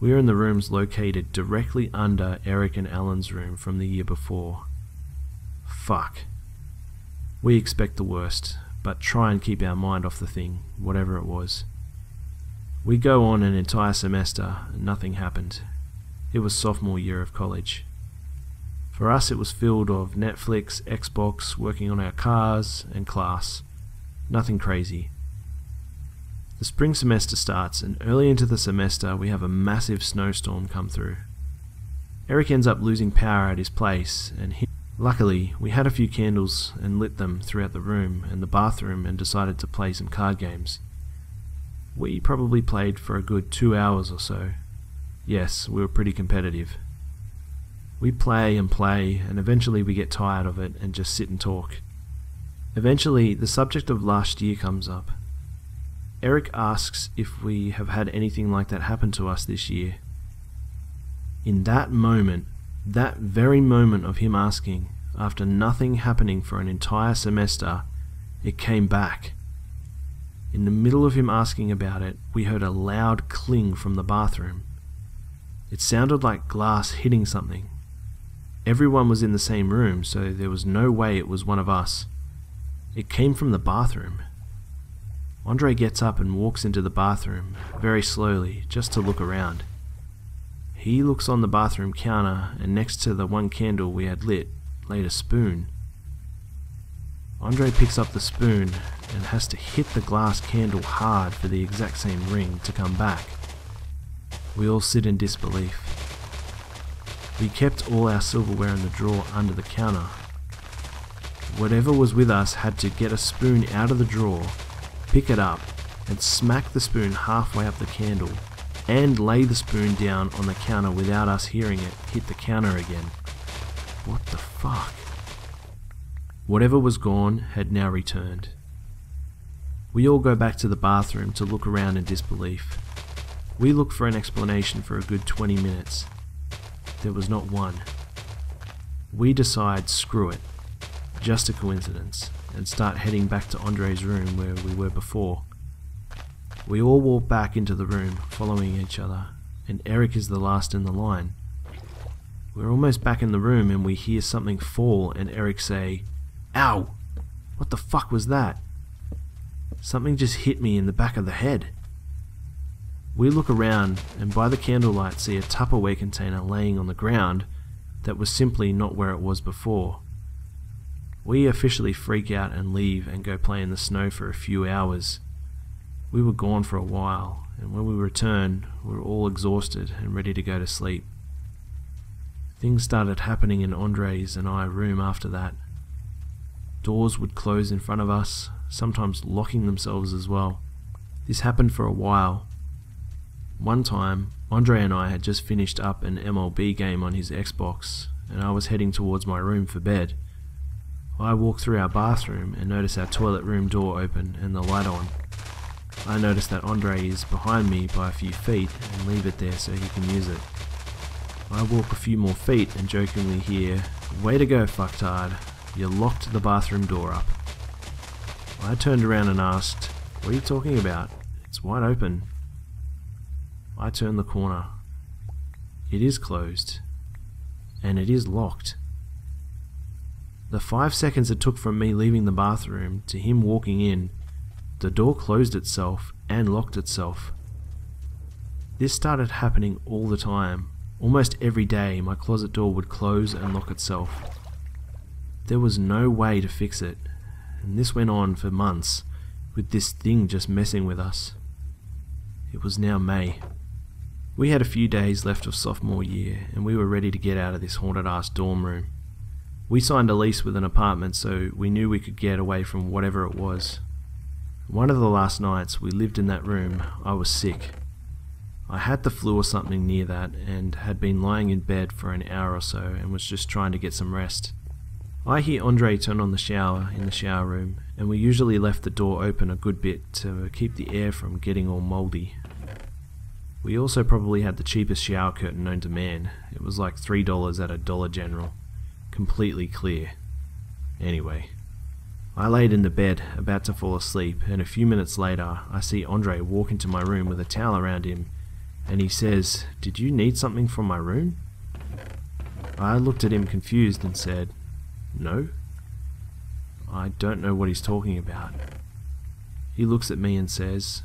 We are in the rooms located directly under Eric and Alan's room from the year before. Fuck. We expect the worst, but try and keep our mind off the thing, whatever it was. We go on an entire semester, and nothing happened. It was sophomore year of college. For us it was filled of Netflix, Xbox, working on our cars, and class. Nothing crazy. The spring semester starts, and early into the semester we have a massive snowstorm come through. Eric ends up losing power at his place, and luckily we had a few candles and lit them throughout the room and the bathroom and decided to play some card games. We probably played for a good 2 hours or so. Yes, we were pretty competitive. We play, and eventually we get tired of it and just sit and talk. Eventually, the subject of last year comes up. Eric asks if we have had anything like that happen to us this year. In that moment, that very moment of him asking, after nothing happening for an entire semester, it came back. In the middle of him asking about it, we heard a loud cling from the bathroom. It sounded like glass hitting something. Everyone was in the same room, so there was no way it was one of us. It came from the bathroom. Andre gets up and walks into the bathroom, very slowly, just to look around. He looks on the bathroom counter, and next to the one candle we had lit, laid a spoon. Andre picks up the spoon and has to hit the glass candle hard for the exact same ring to come back. We all sit in disbelief. We kept all our silverware in the drawer under the counter. Whatever was with us had to get a spoon out of the drawer, pick it up, and smack the spoon halfway up the candle, and lay the spoon down on the counter without us hearing it hit the counter again. What the fuck? Whatever was gone had now returned. We all go back to the bathroom to look around in disbelief. We look for an explanation for a good 20 minutes. There was not one. We decide, screw it, just a coincidence, and start heading back to Andre's room where we were before. We all walk back into the room, following each other, and Eric is the last in the line. We're almost back in the room and we hear something fall and Eric say, "Ow! What the fuck was that?" Something just hit me in the back of the head. We look around and by the candlelight see a Tupperware container laying on the ground that was simply not where it was before. We officially freak out and leave and go play in the snow for a few hours. We were gone for a while, and when we returned, we were all exhausted and ready to go to sleep. Things started happening in Andre's and I room after that. Doors would close in front of us, sometimes locking themselves as well. This happened for a while. One time, Andre and I had just finished up an MLB game on his Xbox, and I was heading towards my room for bed. I walk through our bathroom and notice our toilet room door open and the light on. I notice that Andre is behind me by a few feet and leave it there so he can use it. I walk a few more feet and jokingly hear, "Way to go, fucktard, you locked the bathroom door up." I turned around and asked, "What are you talking about? It's wide open." I turn the corner. It is closed, and it is locked. The 5 seconds it took from me leaving the bathroom to him walking in, the door closed itself and locked itself. This started happening all the time. Almost every day my closet door would close and lock itself. There was no way to fix it, and this went on for months, with this thing just messing with us. It was now May. We had a few days left of sophomore year, and we were ready to get out of this haunted-ass dorm room. We signed a lease with an apartment, so we knew we could get away from whatever it was. One of the last nights we lived in that room, I was sick. I had the flu or something near that, and had been lying in bed for an hour or so and was just trying to get some rest. I hear Andre turn on the shower in the shower room, and we usually left the door open a good bit to keep the air from getting all mouldy. We also probably had the cheapest shower curtain known to man. It was like $3 at a Dollar General. Completely clear. Anyway, I laid in the bed, about to fall asleep, and a few minutes later I see Andre walk into my room with a towel around him, and he says, "Did you need something from my room?" I looked at him confused and said, "No. I don't know what he's talking about." He looks at me and says,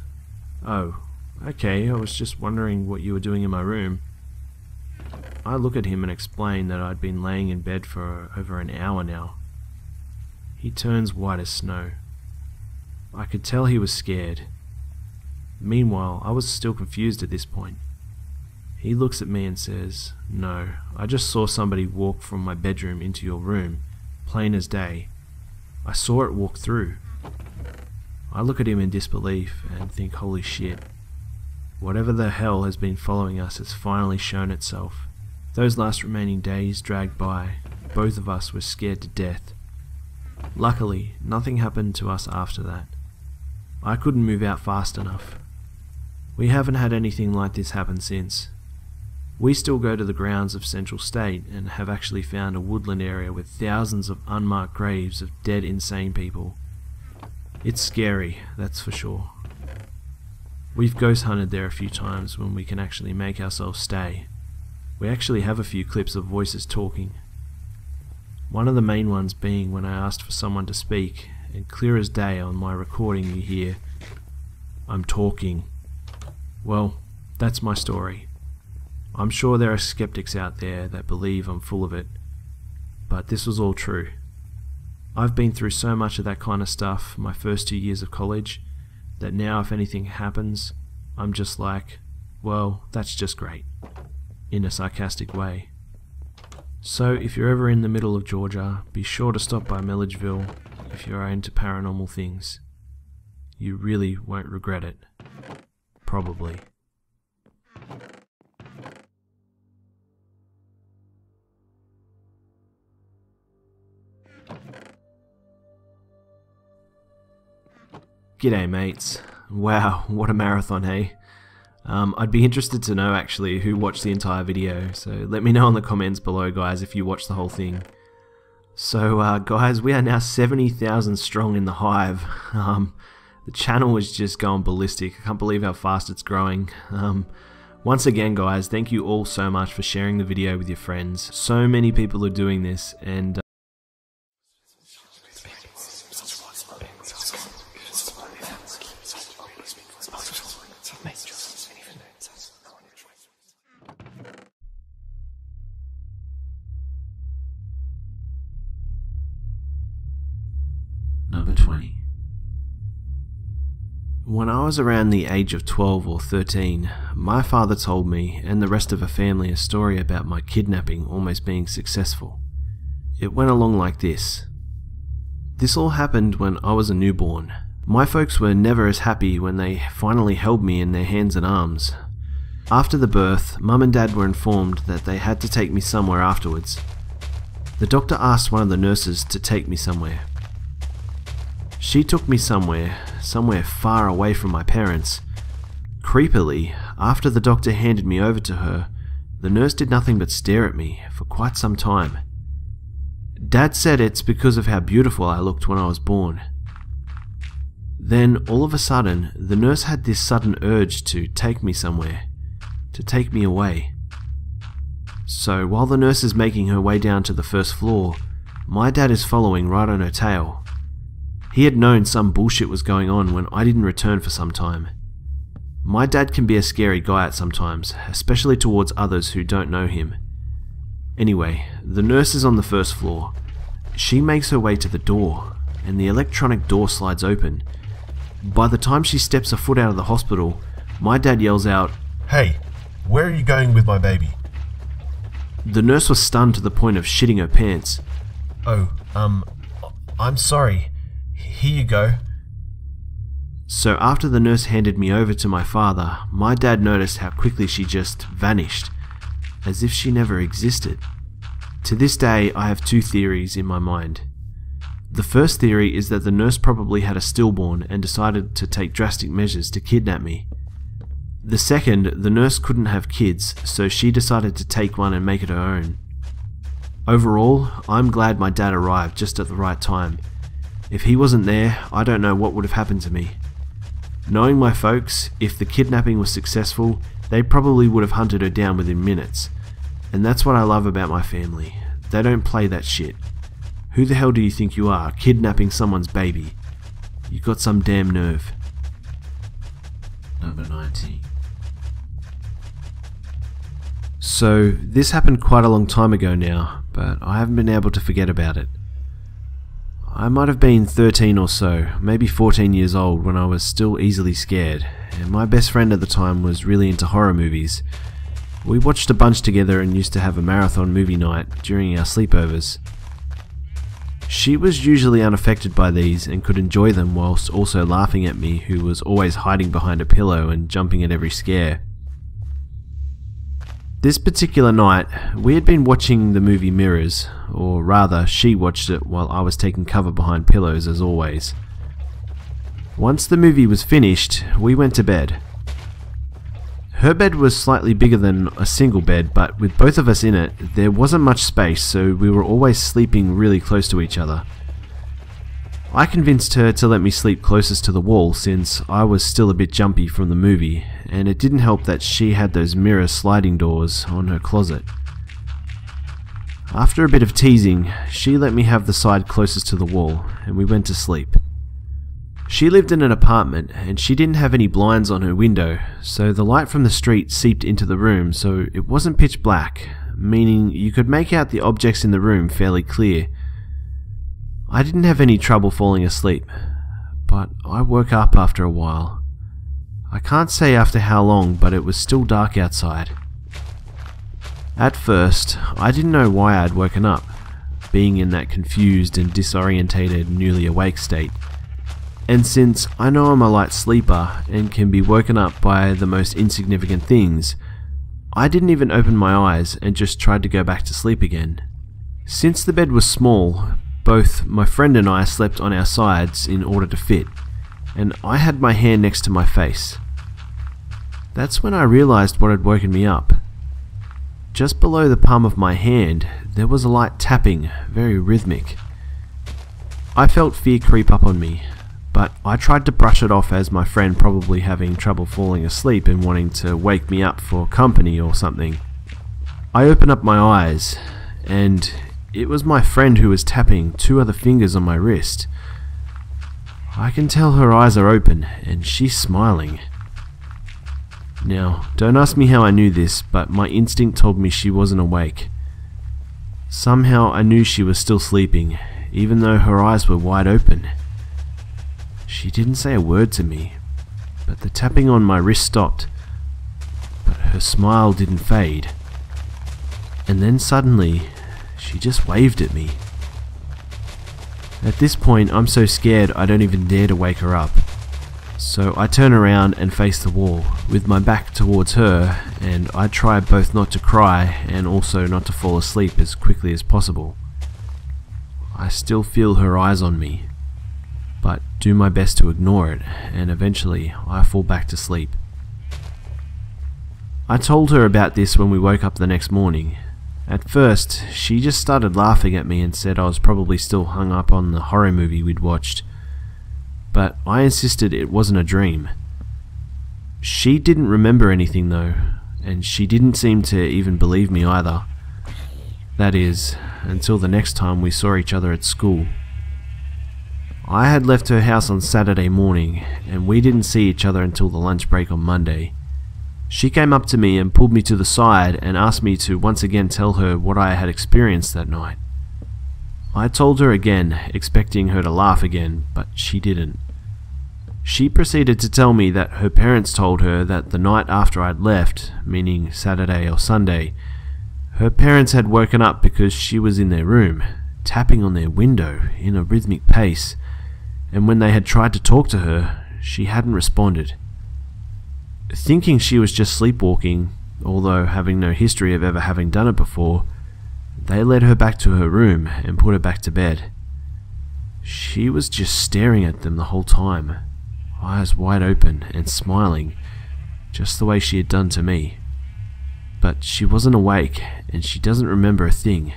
"Oh, okay, I was just wondering what you were doing in my room." I look at him and explain that I'd been laying in bed for over an hour now. He turns white as snow. I could tell he was scared. Meanwhile, I was still confused at this point. He looks at me and says, "No, I just saw somebody walk from my bedroom into your room, plain as day. I saw it walk through." I look at him in disbelief and think, holy shit. Whatever the hell has been following us has finally shown itself. Those last remaining days dragged by. Both of us were scared to death. Luckily, nothing happened to us after that. I couldn't move out fast enough. We haven't had anything like this happen since. We still go to the grounds of Central State and have actually found a woodland area with thousands of unmarked graves of dead insane people. It's scary, that's for sure. We've ghost hunted there a few times when we can actually make ourselves stay. We actually have a few clips of voices talking. One of the main ones being when I asked for someone to speak, and clear as day on my recording you hear, "I'm talking." Well, that's my story. I'm sure there are skeptics out there that believe I'm full of it, but this was all true. I've been through so much of that kind of stuff my first 2 years of college, that now if anything happens, I'm just like, well, that's just great, in a sarcastic way. So if you're ever in the middle of Georgia, be sure to stop by Milledgeville if you're into paranormal things. You really won't regret it. Probably. G'day mates. Wow, what a marathon, hey? I'd be interested to know actually who watched the entire video, so let me know in the comments below guys if you watched the whole thing. So guys, we are now 70,000 strong in the hive. The channel is just going ballistic. I can't believe how fast it's growing. Once again guys, thank you all so much for sharing the video with your friends. So many people are doing this, and Number 20. When I was around the age of 12 or 13, my father told me and the rest of the family a story about my kidnapping almost being successful. It went along like this. This all happened when I was a newborn. My folks were never as happy when they finally held me in their hands and arms. After the birth, Mum and Dad were informed that they had to take me somewhere afterwards. The doctor asked one of the nurses to take me somewhere. She took me somewhere far away from my parents. Creepily, after the doctor handed me over to her, the nurse did nothing but stare at me for quite some time. Dad said it's because of how beautiful I looked when I was born. Then, all of a sudden, the nurse had this sudden urge to take me somewhere, to take me away. So, while the nurse is making her way down to the first floor, my dad is following right on her tail. He had known some bullshit was going on when I didn't return for some time. My dad can be a scary guy at sometimes, especially towards others who don't know him. Anyway, the nurse is on the first floor. She makes her way to the door, and the electronic door slides open. By the time she steps a foot out of the hospital, my dad yells out, "Hey, where are you going with my baby?" The nurse was stunned to the point of shitting her pants. "Oh, I'm sorry. Here you go." So after the nurse handed me over to my father, my dad noticed how quickly she just vanished, as if she never existed. To this day, I have two theories in my mind. The first theory is that the nurse probably had a stillborn and decided to take drastic measures to kidnap me. The second, the nurse couldn't have kids, so she decided to take one and make it her own. Overall, I'm glad my dad arrived just at the right time. If he wasn't there, I don't know what would have happened to me. Knowing my folks, if the kidnapping was successful, they probably would have hunted her down within minutes. And that's what I love about my family. They don't play that shit. Who the hell do you think you are, kidnapping someone's baby? You got some damn nerve. Number 19. So, this happened quite a long time ago now, but I haven't been able to forget about it. I might have been 13 or so, maybe 14 years old when I was still easily scared, and my best friend at the time was really into horror movies. We watched a bunch together and used to have a marathon movie night during our sleepovers. She was usually unaffected by these and could enjoy them whilst also laughing at me, who was always hiding behind a pillow and jumping at every scare. This particular night, we had been watching the movie Mirrors, or rather, she watched it while I was taking cover behind pillows as always. Once the movie was finished, we went to bed. Her bed was slightly bigger than a single bed, but with both of us in it, there wasn't much space, so we were always sleeping really close to each other. I convinced her to let me sleep closest to the wall since I was still a bit jumpy from the movie, and it didn't help that she had those mirror sliding doors on her closet. After a bit of teasing, she let me have the side closest to the wall, and we went to sleep. She lived in an apartment, and she didn't have any blinds on her window, so the light from the street seeped into the room, so it wasn't pitch black, meaning you could make out the objects in the room fairly clear. I didn't have any trouble falling asleep, but I woke up after a while. I can't say after how long, but it was still dark outside. At first, I didn't know why I'd woken up, being in that confused and disorientated newly awake state. And since I know I'm a light sleeper and can be woken up by the most insignificant things, I didn't even open my eyes and just tried to go back to sleep again. Since the bed was small, both my friend and I slept on our sides in order to fit, and I had my hand next to my face. That's when I realized what had woken me up. Just below the palm of my hand, there was a light tapping, very rhythmic. I felt fear creep up on me, but I tried to brush it off as my friend probably having trouble falling asleep and wanting to wake me up for company or something. I opened up my eyes, and it was my friend who was tapping 2 other fingers on my wrist. I can tell her eyes are open, and she's smiling. Now, don't ask me how I knew this, but my instinct told me she wasn't awake. Somehow I knew she was still sleeping, even though her eyes were wide open. She didn't say a word to me, but the tapping on my wrist stopped, but her smile didn't fade. And then suddenly, she just waved at me. At this point, I'm so scared I don't even dare to wake her up. So I turn around and face the wall, with my back towards her, and I try both not to cry and also not to fall asleep as quickly as possible. I still feel her eyes on me, but do my best to ignore it, and eventually I fall back to sleep. I told her about this when we woke up the next morning. At first, she just started laughing at me and said I was probably still hung up on the horror movie we'd watched. But I insisted it wasn't a dream. She didn't remember anything though, and she didn't seem to even believe me either. That is, until the next time we saw each other at school. I had left her house on Saturday morning, and we didn't see each other until the lunch break on Monday. She came up to me and pulled me to the side and asked me to once again tell her what I had experienced that night. I told her again, expecting her to laugh again, but she didn't. She proceeded to tell me that her parents told her that the night after I'd left, meaning Saturday or Sunday, her parents had woken up because she was in their room, tapping on their window in a rhythmic pace, and when they had tried to talk to her, she hadn't responded. Thinking she was just sleepwalking, although having no history of ever having done it before, they led her back to her room and put her back to bed. She was just staring at them the whole time, eyes wide open and smiling, just the way she had done to me. But she wasn't awake, and she doesn't remember a thing.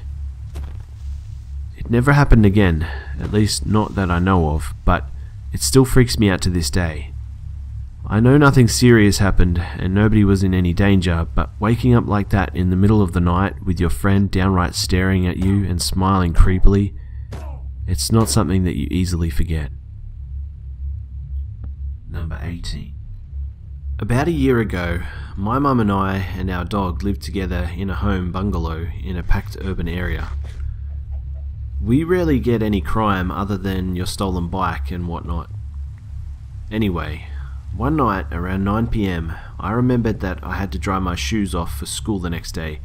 It never happened again, at least not that I know of, but it still freaks me out to this day. I know nothing serious happened and nobody was in any danger, but waking up like that in the middle of the night with your friend downright staring at you and smiling creepily, it's not something that you easily forget. Number 18. About a year ago, my mum and I and our dog lived together in a home bungalow in a packed urban area. We rarely get any crime other than your stolen bike and whatnot. Anyway, one night around 9 PM, I remembered that I had to dry my shoes off for school the next day,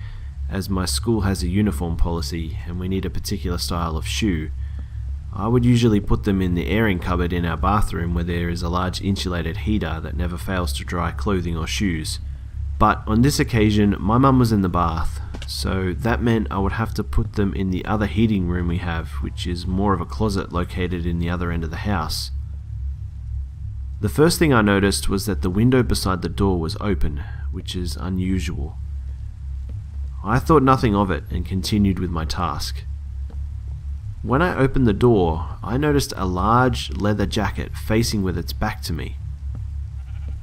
as my school has a uniform policy and we need a particular style of shoe. I would usually put them in the airing cupboard in our bathroom where there is a large insulated heater that never fails to dry clothing or shoes. But on this occasion, my mum was in the bath, so that meant I would have to put them in the other heating room we have, which is more of a closet located in the other end of the house. The first thing I noticed was that the window beside the door was open, which is unusual. I thought nothing of it and continued with my task. When I opened the door, I noticed a large leather jacket facing with its back to me.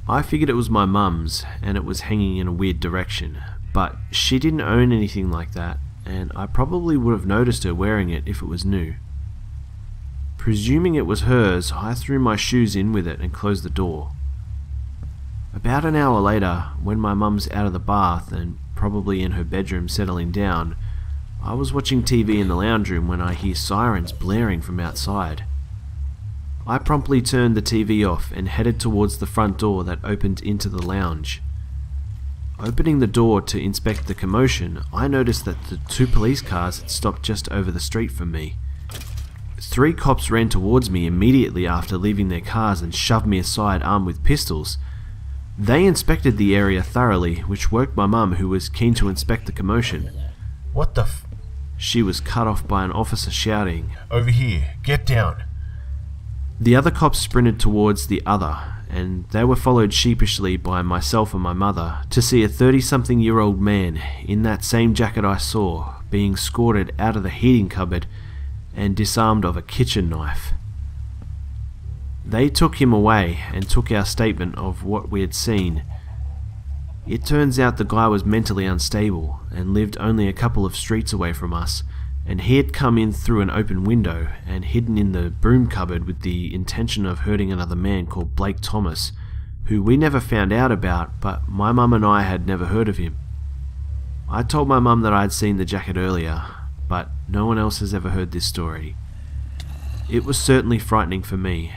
I figured it was my mum's and it was hanging in a weird direction, but she didn't own anything like that, and I probably would have noticed her wearing it if it was new. Presuming it was hers, I threw my shoes in with it and closed the door. About an hour later, when my mum's out of the bath and probably in her bedroom settling down, I was watching TV in the lounge room when I hear sirens blaring from outside. I promptly turned the TV off and headed towards the front door that opened into the lounge. Opening the door to inspect the commotion, I noticed that the 2 police cars had stopped just over the street from me. 3 cops ran towards me immediately after leaving their cars and shoved me aside armed with pistols. They inspected the area thoroughly, which woke my mum, who was keen to inspect the commotion. What the She was cut off by an officer shouting, Over here, get down. The other cops sprinted towards the other, and they were followed sheepishly by myself and my mother to see a 30-something-year-old man in that same jacket I saw being escorted out of the heating cupboard and disarmed of a kitchen knife. They took him away and took our statement of what we had seen. It turns out the guy was mentally unstable and lived only a couple of streets away from us, and he had come in through an open window and hidden in the broom cupboard with the intention of hurting another man called Blake Thomas, who we never found out about, but my mum and I had never heard of him. I told my mum that I had seen the jacket earlier, but no one else has ever heard this story. It was certainly frightening for me.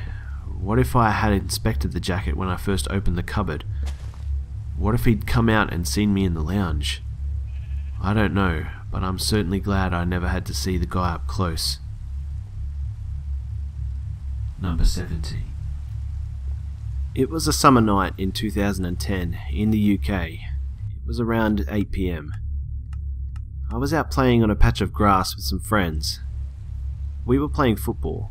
What if I had inspected the jacket when I first opened the cupboard? What if he'd come out and seen me in the lounge? I don't know, but I'm certainly glad I never had to see the guy up close. Number 70. It was a summer night in 2010 in the UK. It was around 8 PM. I was out playing on a patch of grass with some friends. We were playing football.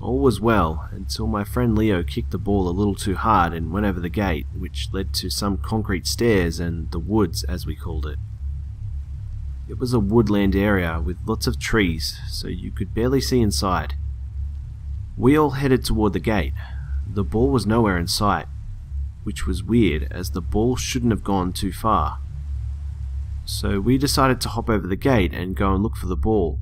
All was well until my friend Leo kicked the ball a little too hard and went over the gate, which led to some concrete stairs and the woods, as we called it. It was a woodland area with lots of trees, so you could barely see inside. We all headed toward the gate. The ball was nowhere in sight, which was weird as the ball shouldn't have gone too far. So we decided to hop over the gate and go and look for the ball.